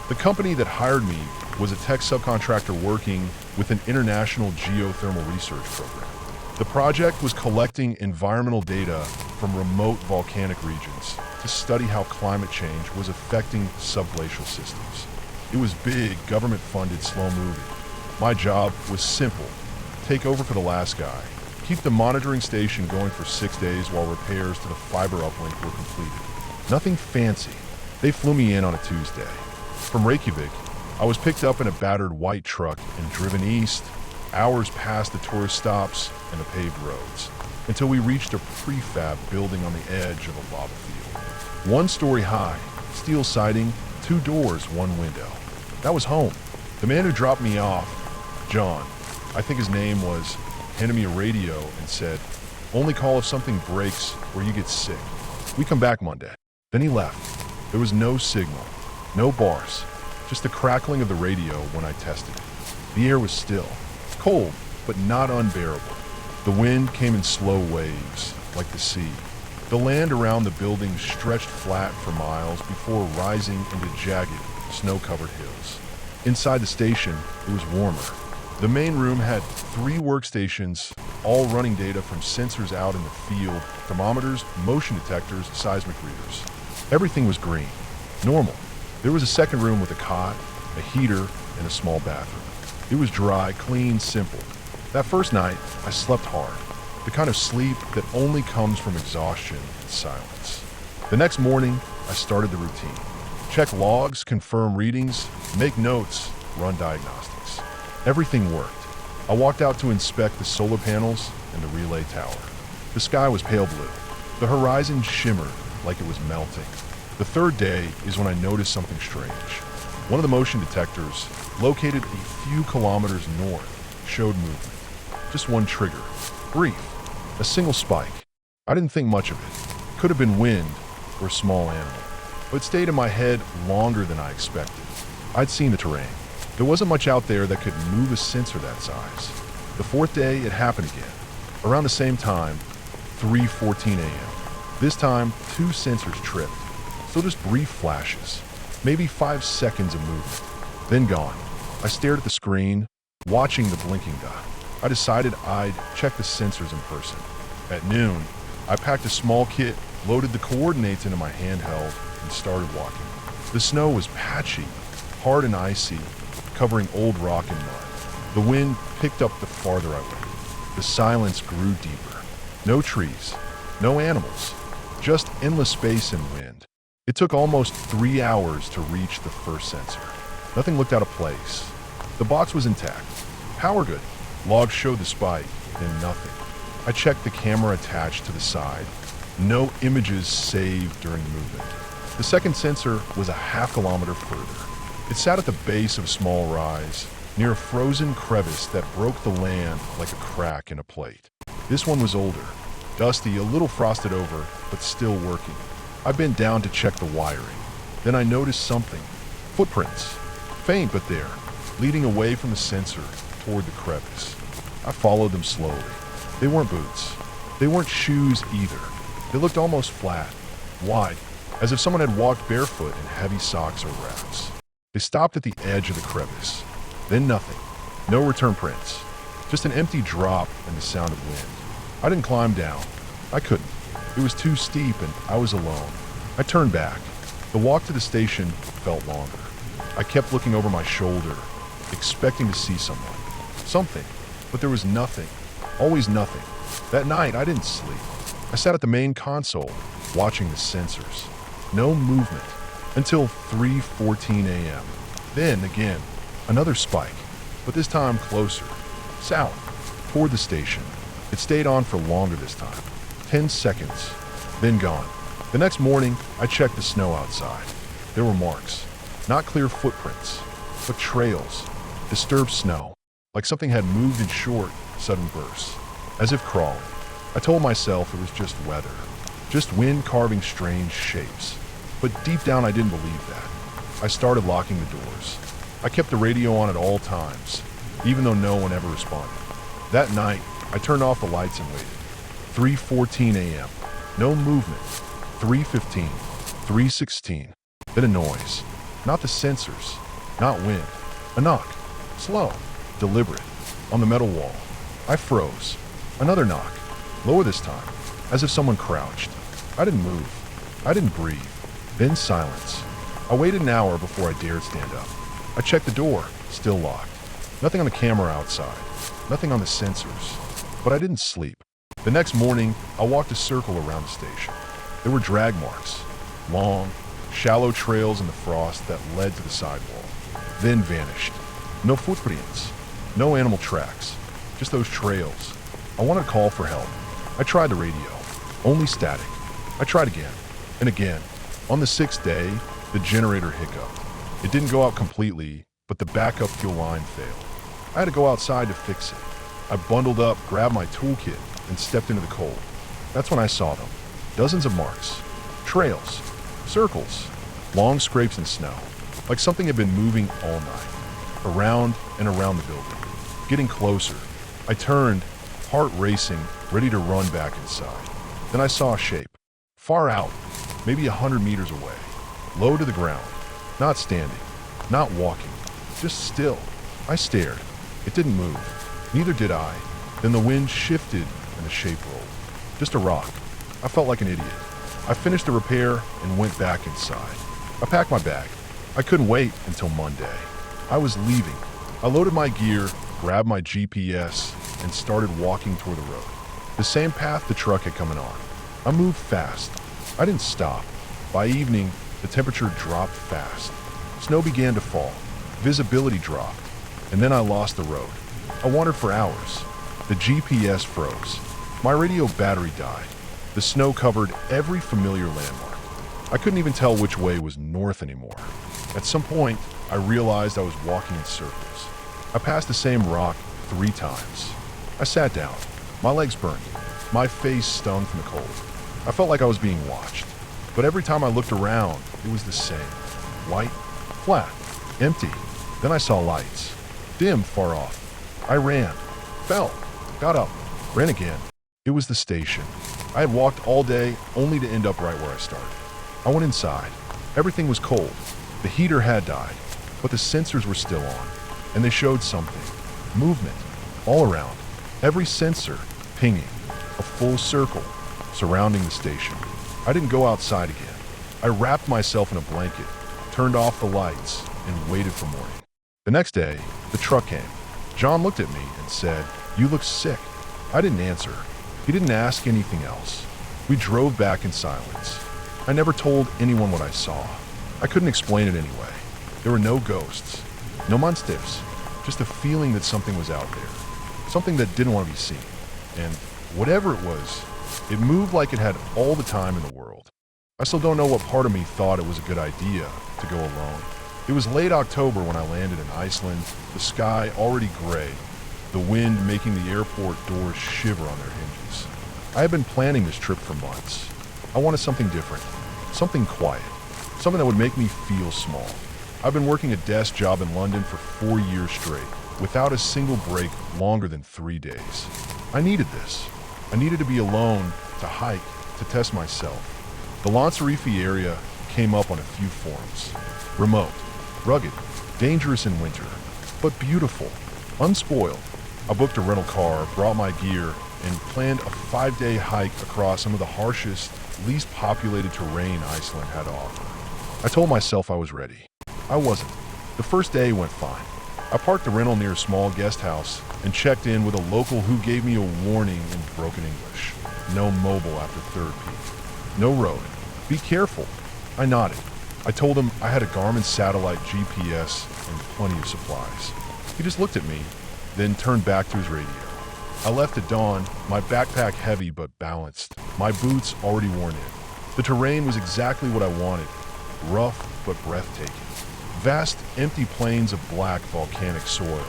The company that hired me was a tech subcontractor working with an international geothermal research program. The project was collecting environmental data from remote volcanic regions to study how climate change was affecting subglacial systems. It was big, government-funded, slow-moving. My job was simple. Take over for the last guy. Keep the monitoring station going for 6 days while repairs to the fiber uplink were completed. Nothing fancy. They flew me in on a Tuesday. From Reykjavik, I was picked up in a battered white truck and driven east, hours past the tourist stops and the paved roads, until we reached a prefab building on the edge of a lava field. 1 story high, steel siding, 2 doors, 1 window. That was home. The man who dropped me off, John, I think his name was, handed me a radio and said, "Only call if something breaks or you get sick. We come back Monday." Then he left. There was no signal, no bars, just the crackling of the radio when I tested it. The air was still, cold, but not unbearable. The wind came in slow waves, like the sea. The land around the building stretched flat for miles before rising into jagged, snow-covered hills. Inside the station, it was warmer. The main room had 3 workstations, all running data from sensors out in the field, thermometers, motion detectors, seismic readers. Everything was green, normal. There was a second room with a cot, a heater, and a small bathroom. It was dry, clean, simple. That first night, I slept hard, the kind of sleep that only comes from exhaustion and silence. The next morning, I started the routine. Check logs, confirm readings, make notes, run diagnostics. Everything worked. I walked out to inspect the solar panels and the relay tower. The sky was pale blue. The horizon shimmered like it was melting. The third day is when I noticed something strange. One of the motion detectors, located a few kilometers north, showed movement. Just 1 trigger. Brief. A single spike. I didn't think much of it. Could have been wind or a small animal. But it stayed in my head longer than I expected. I'd seen the terrain. There wasn't much out there that could move a sensor that size. The 4th day, it happened again. Around the same time, 3:14 a.m. This time, 2 sensors tripped. Still just brief flashes. Maybe 5 seconds of movement. Then gone. I stared at the screen, watching the blinking dot. I decided I'd check the sensors in person. At noon, I packed a small kit, loaded the coordinates into my handheld, and started walking. The snow was patchy, hard and icy, covering old rock and mud. The wind picked up the farther I went. The silence grew deeper. No trees, no animals, just endless space and wind. It took almost 3 hours to reach the first sensor. Nothing looked out of place. The box was intact. Power good. Logs showed the spike, then nothing. I checked the camera attached to the side. No images saved during movement. The second sensor was a half-kilometer further. It sat at the base of a small rise, near a frozen crevice that broke the land like a crack in a plate. This one was older, dusty, a little frosted over, but still working. I bent down to check the wiring. Then I noticed something. Footprints. Faint but there, leading away from the sensor toward the crevice. I followed them slowly. They weren't boots. They weren't shoes either. They looked almost flat, wide, as if someone had walked barefoot in heavy socks or wraps. They stopped at the edge of the crevice. Then nothing. No return prints. Just an empty drop and the sound of wind. I didn't climb down. I couldn't. It was too steep and I was alone. I turned back. The walk to the station felt longer. I kept looking over my shoulder, expecting to see someone. Something. But there was nothing. Always nothing. That night, I didn't sleep. I sat at the main console, watching the sensors. No movement. Until 3:14 a.m. Then, again, another spike. But this time closer. South. Toward the station. It stayed on for longer this time. 10 seconds. Then gone. The next morning, I checked the snow outside. There were marks. Not clear footprints, but trails. Disturbed snow. Like something had moved in short, sudden bursts. As if crawling. I told myself it was just weather. Just wind carving strange shapes. But deep down I didn't believe that. I started locking the doors. I kept the radio on at all times, even though no one ever responded. That night, I turned off the lights and waited. 3:14 a.m. No movement. 3:15. 3:16. Then a noise. Not the sensors. Not wind. A knock. Slow. Deliberate. On the metal wall. I froze. Another knock. Lower this time. As if someone crouched. I didn't move. I didn't breathe. Then silence. I waited an hour before I dared stand up. I checked the door. Still locked. Nothing on the camera outside. Nothing on the sensors. But I didn't sleep. The next morning, I walked a circle around the station. There were drag marks. Long, shallow trails in the frost that led to the sidewall. Then vanished. No footprints. No animal tracks. Just those trails. I wanted to call for help. I tried the radio. Only static. I tried again. And again. On the 6th day, the generator hiccuped. It didn't go out completely, but the backup fuel line failed. I had to go outside to fix it. I bundled up, grabbed my toolkit, and stepped into the cold. That's when I saw them. Dozens of marks. Trails. Circles. Long scrapes in snow. Like something had been moving all night. Around and around the building. Getting closer. I turned, heart racing, ready to run back inside. Then I saw a shape. Far out. Maybe 100 meters away. Low to the ground. Not standing. Not walking. Just still. I stared. It didn't move. Neither did I. Then the wind shifted and the shape rolled. Just a rock. I felt like an idiot. I finished the repair and went back inside. I packed my bag. I couldn't wait until Monday. I was leaving. I loaded my gear, grabbed my GPS, and started walking toward the road. The same path the truck had come on. I moved fast. I didn't stop. By evening, the temperature dropped fast. Snow began to fall. Visibility dropped. And then I lost the road. I wandered for hours. The GPS froze. My radio battery died. The snow covered every familiar landmark. I couldn't even tell which way was north anymore. At some point, I realized I was walking in circles. I passed the same rock 3 times. I sat down. My legs burned. My face stung from the cold. I felt like I was being watched. But every time I looked around, it was the same. White, flat, empty. Then I saw lights. Dim far off. I ran. Fell. Got up. Ran again. It was the station. I had walked all day only to end up right where I started. I went inside. Everything was cold. The heater had died, but the sensors were still on, and they showed something. Movement. All around. Every sensor pinging. A full circle surrounding the station. I didn't go outside again. I wrapped myself in a blanket, turned off the lights, and waited for morning. The next day, the truck came. John looked at me and said, "You look sick." I didn't answer. He didn't ask anything else. We drove back in silence. I never told anyone what I saw. I couldn't explain it anyway. There were no ghosts, no monsters, just a feeling that something was out there, something that didn't want to be seen. And whatever it was, it moved like it had all the time in the world. I still don't know what part of me thought it was a good idea to go alone. It was late October when I landed in Iceland, the sky already gray, the wind making the airport doors shiver on their hinges. I had been planning this trip for months. I wanted something different, something quiet, something that would make me feel small. I've been working a desk job in London for 4 years straight, without a single break longer than 3 days. I needed this. I needed to be alone, to hike, to test myself. The Lanzarote area came up on a few forums. Remote, rugged, dangerous in winter, but beautiful, unspoiled. I booked a rental car, brought my gear, and planned a 5-day hike across some of the harshest, least populated terrain Iceland had to offer. I told myself I was ready. I wasn't. The first day went fine. I parked the rental near a small guest house and checked in with a local who gave me a warning in broken English. No mobile after third peak. No road. Be careful. I nodded. I told him I had a Garmin satellite GPS and plenty of supplies. He just looked at me, then turned back to his radio. I left at dawn, my backpack heavy but balanced, my boots already worn in. The terrain was exactly what I wanted, rough but breathtaking. Vast, empty plains of black volcanic soil,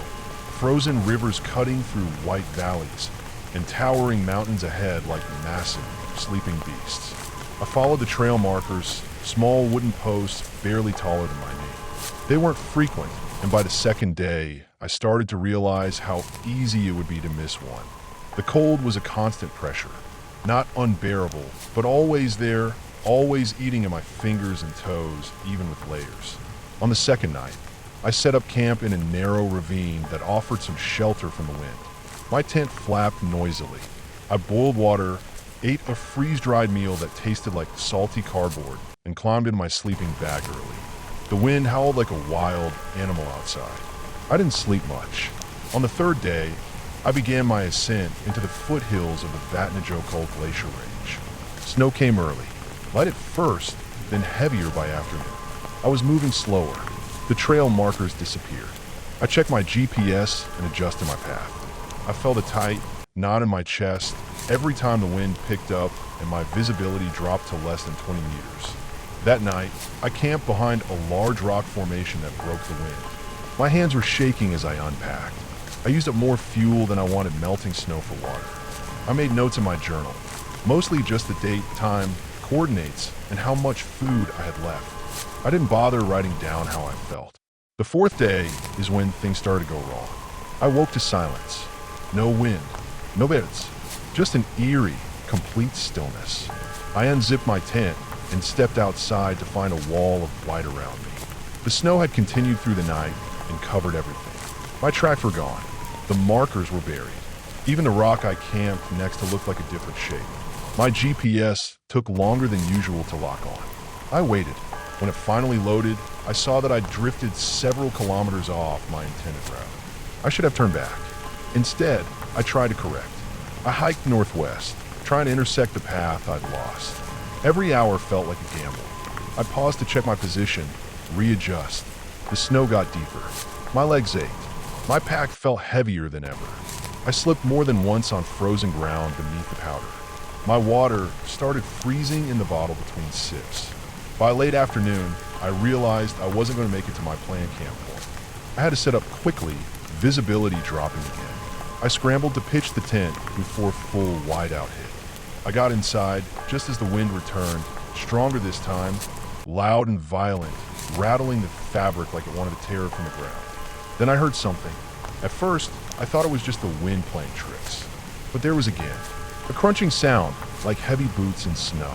frozen rivers cutting through white valleys, and towering mountains ahead like massive, sleeping beasts. I followed the trail markers, small wooden posts barely taller than my knee. They weren't frequent, and by the second day, I started to realize how easy it would be to miss one. The cold was a constant pressure, not unbearable, but always there, always eating at my fingers and toes, even with layers. On the second night, I set up camp in a narrow ravine that offered some shelter from the wind. My tent flapped noisily. I boiled water, ate a freeze-dried meal that tasted like salty cardboard, and climbed into my sleeping bag early. The wind howled like a wild animal outside. I didn't sleep much. On the third day, I began my ascent into the foothills of the Vatnajökull glacier range. Snow came early, light at first, then heavier by afternoon. I was moving slower. The trail markers disappeared. I checked my GPS and adjusted my path. I felt a tight knot in my chest every time the wind picked up and my visibility dropped to less than 20 meters. That night, I camped behind a large rock formation that broke the wind. My hands were shaking as I unpacked. I used up more fuel than I wanted melting snow for water. I made notes in my journal, mostly just the date, time, coordinates, and how much food I had left. I didn't bother writing down how I felt. The fourth day is when things started to go wrong. I woke to silence. No wind, no birds, just an eerie, complete stillness. I unzipped my tent and stepped outside to find a wall of white around me. The snow had continued through the night and covered everything. My tracks were gone. The markers were buried. Even the rock I camped next to looked like a different shape. My GPS took longer than usual to lock on. I waited. When it finally loaded, I saw that I'd drifted several kilometers off my intended route. I should have turned back. Instead, I tried to correct. I hiked northwest, trying to intersect the path I'd lost. Every hour felt like a gamble. I paused to check my position, readjust. The snow got deeper. My legs ached. My pack felt heavier than ever. I slipped more than once on frozen ground beneath the powder. My water started freezing in the bottle between sips. By late afternoon, I realized I wasn't going to make it to my planned camp point. I had to set up quickly, visibility dropping again. I scrambled to pitch the tent before full whiteout hit. I got inside just as the wind returned, stronger this time, loud and violent, rattling the fabric like it wanted to tear it from the ground. Then I heard something. At first, I thought it was just the wind playing tricks. But there was again, a crunching sound like heavy boots in snow,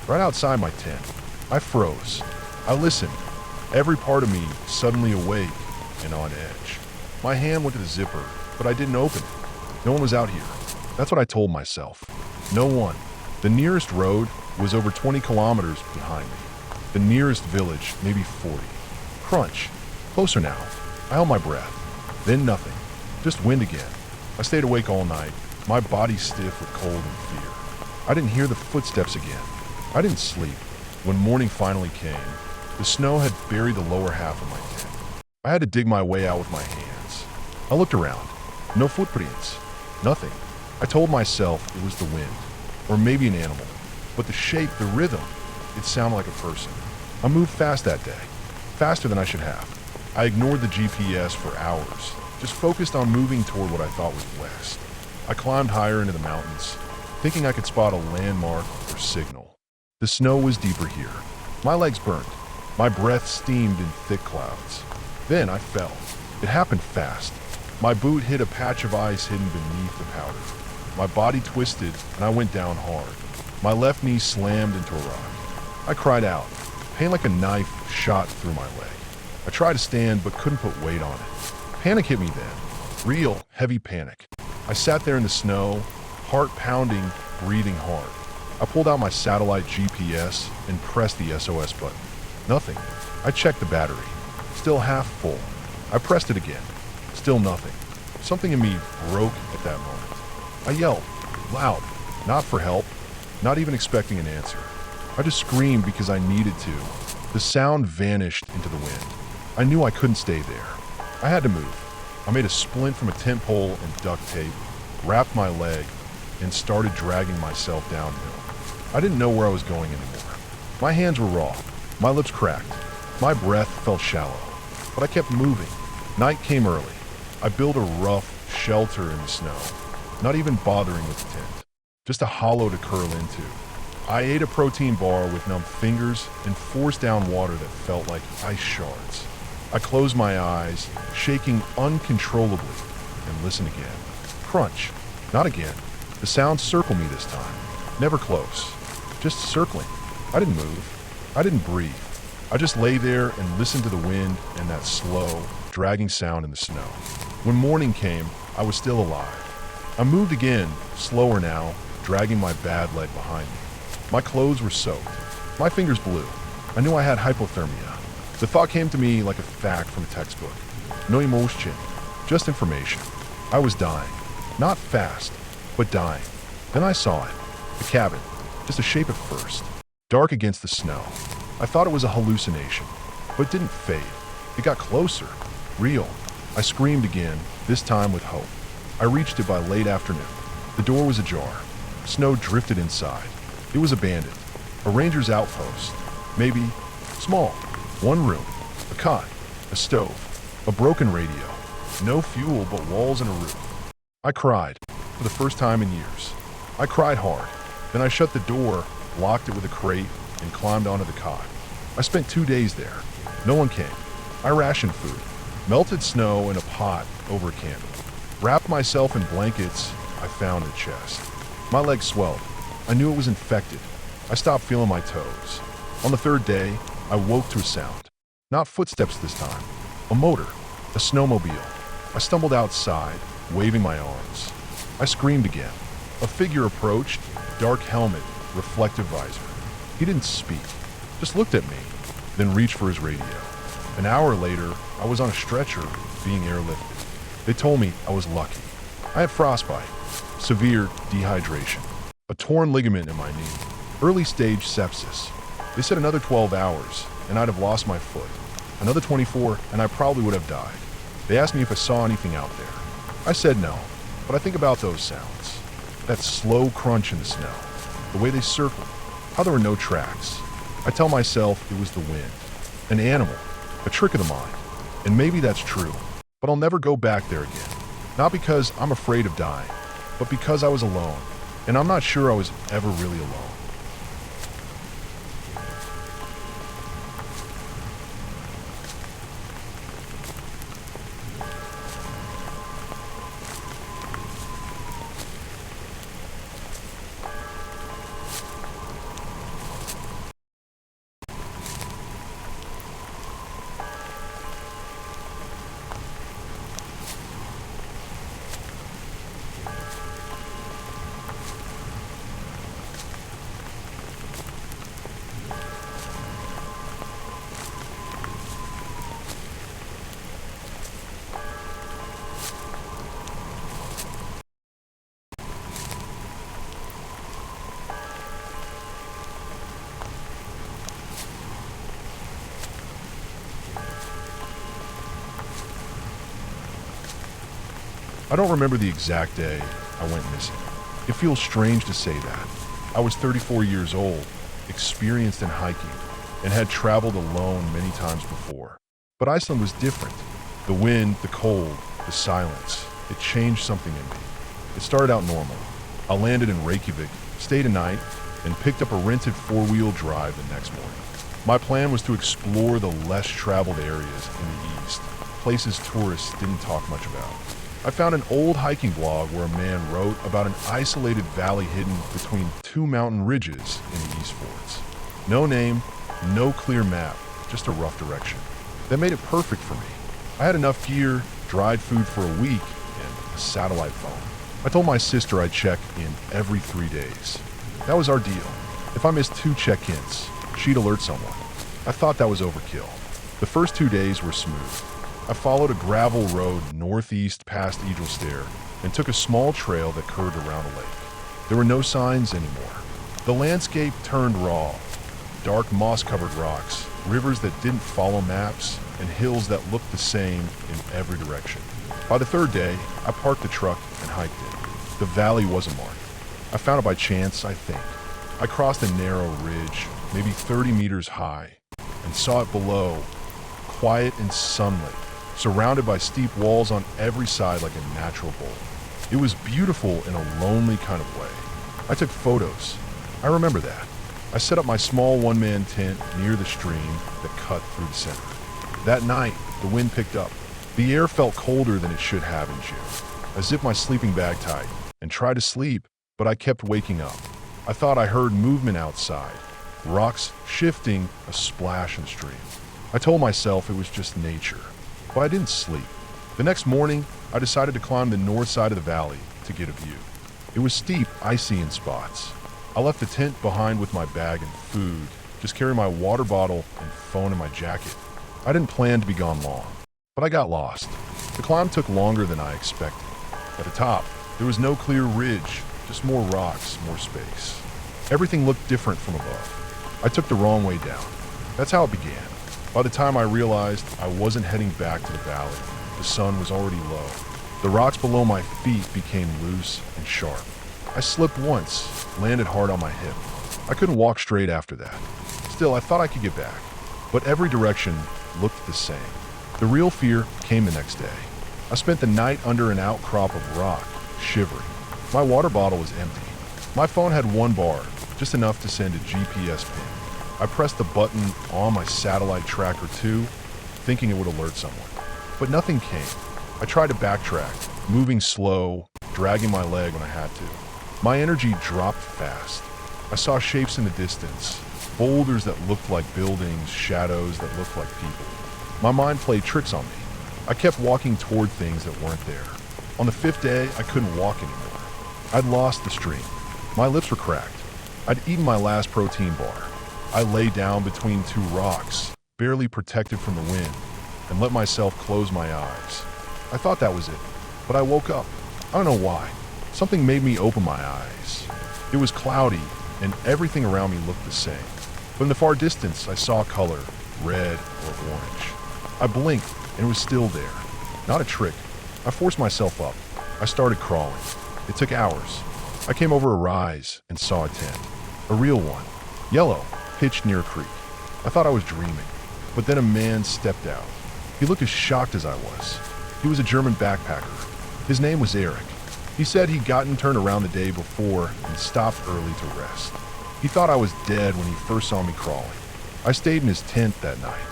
right outside my tent. I froze. I listened, every part of me suddenly awake and on edge. My hand went to the zipper, but I didn't open it. No one was out here. That's what I told myself. No one. The nearest road was over 20 kilometers behind me. The nearest village, maybe 40. Crunch. Closer now. I held my breath. Then nothing. Just wind again. I stayed awake all night, my body stiff with cold and fear. I didn't hear the footsteps again. I didn't sleep. When morning finally came, the snow had buried the lower half of my tent. I had to dig my way out with my hands. I looked around. No footprints. Nothing. I told myself it was the wind, or maybe an animal. But the shape, the rhythm, it sounded like a person. I moved fast that day. Faster than I should have. I ignored the GPS for hours, just focused on moving toward what I thought was west. I climbed higher into the mountains, thinking I could spot a landmark or signal. The snow was deeper here. My legs burned. My breath steamed in thick clouds. Then I fell. It happened fast. My boot hit a patch of ice hidden beneath the powder. My body twisted and I went down hard. My left knee slammed into a rock. I cried out. Pain like a knife shot through my leg. I tried to stand but couldn't put weight on it. Panic hit me then. Real, heavy panic. I sat there in the snow, heart pounding, breathing hard. I pulled out my satellite GPS and pressed the SOS button. Nothing. I checked the battery. Still half full. I pressed it again. Still nothing. Something in me broke at that moment. I yelled, loud, not for help, not even expecting an answer. I just screamed because I needed to. The sound vanished into the wind. I knew I couldn't stay there. I had to move. I made a splint from a tent pole and duct tape, wrapped my leg, and started dragging myself downhill. I didn't know where I was going anymore. My hands were raw. My lips cracked. My breath felt shallow. But I kept moving. Night came early. I built a rough shelter in the snow, not even bothering with the tent. Just a hollow to curl into. I ate a protein bar with numb fingers and forced down water that felt like ice shards. I closed my eyes, shaking uncontrollably, and listened again. Crunch. Not again. The sound circled me this time. Never close. Just circling. I didn't move. I didn't breathe. I just lay there and listened to the wind and that slow, dragging sound in the snow. When morning came, I was still alive. I moved again, slower now, dragging my bad leg behind me. My clothes were soaked. My fingers blue. I knew I had hypothermia. The thought came to me like a fact from a textbook. No emotion, just information. I was dying. Not fast, but dying. Then I saw it. The cabin. Just a shape at first. Dark against the snow. I thought it was a hallucination, but it didn't fade. It got closer. Real. I screamed again, this time with hope. I reached it by late afternoon. The door was ajar. Snow drifted inside. It was abandoned. A ranger's outpost. Maybe small. One room. A cot. A stove. A broken radio. No fuel but walls and a roof. I cried. For the first time in years. I cried hard. Then I shut the door, locked it with a crate, and climbed onto the cot. I spent 2 days there. No one came. I rationed food. Melted snow in a pot over a candle. Wrapped myself in blankets I found in the chest. My leg swelled. I knew it was infected. I stopped feeling my toes. On the third day, I woke to a sound. Not footsteps this time. A motor. A snowmobile. I stumbled outside, waving my arms. I screamed again. A figure approached, dark helmet, reflective visor. He didn't speak, just looked at me, then reached for his radio. An hour later, I was on a stretcher, being airlifted. They told me I was lucky. I had frostbite, severe dehydration, a torn ligament in my knee, early stage sepsis. They said another 12 hours, and I'd have lost my foot. Another 24, and I probably would have died. They asked me if I saw anything out there. I said no, but I think about those sounds. That slow crunch in the snow, the way they circled, how there were no tracks. I tell myself it was the wind, an animal, a trick of the mind. And maybe that's true, but I'll never go back there again. Not because I'm afraid of dying, but because I was alone, and I'm not sure I was ever really alone. I don't remember the exact day I went missing. It feels strange to say that. I was 34 years old, experienced in hiking, and had traveled alone many times before. But Iceland was different. The wind, the cold, the silence, it changed something in me. It started out normal. I landed in Reykjavik, stayed a night, and picked up a rented four-wheel drive the next morning. My plan was to explore the less traveled areas in the east, places tourists didn't talk much about. I found an old hiking blog where a man wrote about an isolated valley hidden between two mountain ridges in the East Forts. No name, no clear map, just a rough direction. That made it perfect for me. I had enough gear, dried food for a week, and a satellite phone. I told my sister I'd check in every 3 days. That was our deal. If I missed 2 check-ins, she'd alert someone. I thought that was overkill. The first 2 days were smooth. I followed a gravel road northeast past Eagle Stair and took a small trail that curved around a lake. There were no signs anymore. The landscape turned raw. Dark moss-covered rocks, rivers that didn't follow maps, and hills that looked the same in every direction. By the 3rd day, I parked the truck and hiked it. The valley wasn't marked. I found it by chance, I think. I crossed a narrow ridge, maybe 30 meters high, and saw it below, quiet and sunlit, surrounded by steep walls on every side like a natural bowl. It was beautiful in a lonely kind of way. I took photos. I remember that. I set up my small one-man tent near the stream that cut through the center. That night, the wind picked up. The air felt colder than it should have in June. I zipped my sleeping bag tight and tried to sleep, but I kept waking up. I thought I heard movement outside, rocks shifting, a splash in the stream. I told myself it was just nature, but I didn't sleep. The next morning, I decided to climb the north side of the valley to get a view. It was steep, icy in spots. I left the tent behind with my bag and food, just carry my water bottle and phone in my jacket. I didn't plan to be gone long, but I got lost. The climb took longer than I expected. At the top, there was no clear ridge, just more rocks, more space. Everything looked different from above. I took the wrong way down. That's how it began. By the time I realized I wasn't heading back to the valley, the sun was already low. The rocks below my feet became loose and sharp. I slipped once, landed hard on my hip. I couldn't walk straight after that. Still, I thought I could get back, but every direction looked the same. The real fear came the next day. I spent the night under an outcrop of rock, shivering. My water bottle was empty. My phone had 1 bar, just enough to send a GPS ping. I pressed the button on my satellite tracker too, thinking it would alert someone. But nothing came. I tried to backtrack, moving slow, dragging my leg when I had to. My energy dropped fast. I saw shapes in the distance, boulders that looked like buildings, shadows that looked like people. My mind played tricks on me. I kept walking toward things that weren't there. On the 5th day, I couldn't walk anymore. I'd lost the stream. My lips were cracked. I'd eaten my last protein bar. I lay down between 2 rocks, barely protected from the wind, and let myself close my eyes. I thought that was it, but I woke up. I don't know why. Something made me open my eyes. It was cloudy, and everything around me looked the same. But in the far distance, I saw color, red or orange. I blinked, and it was still there. Not a trick. I forced myself up. I started crawling. It took hours. I came over a rise and saw a tent. A real one. Yellow, pitched near a creek. I thought I was dreaming. But then a man stepped out. He looked as shocked as I was. He was a German backpacker. His name was Eric. He said he'd gotten turned around the day before and stopped early to rest. He thought I was dead when he first saw me crawling. I stayed in his tent that night.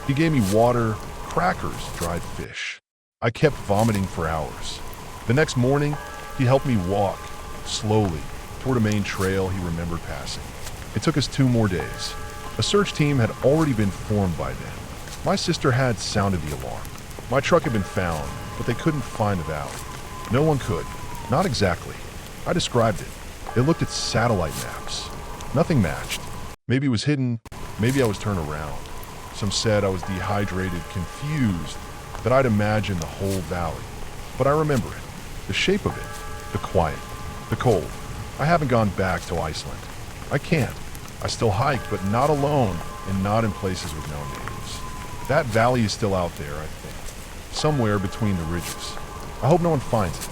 He gave me water, crackers, dried fish. I kept vomiting for hours. The next morning, he helped me walk, slowly, toward a main trail he remembered passing. It took us 2 more days. A search team had already been formed by then. My sister had sounded the alarm. My truck had been found, but they couldn't find the valley. No one could. Not exactly. I described it. They looked at satellite maps. Nothing matched. Maybe it was hidden. Maybe I was turned around. Some said I was dehydrated, confused, that I'd imagined the whole valley. But I remember it. The shape of it. The quiet. The cold. I haven't gone back to Iceland. I can't. I still hike, but not alone and not in places with no names. That valley is still out there, I think. Somewhere between the ridges. I hope no one finds it.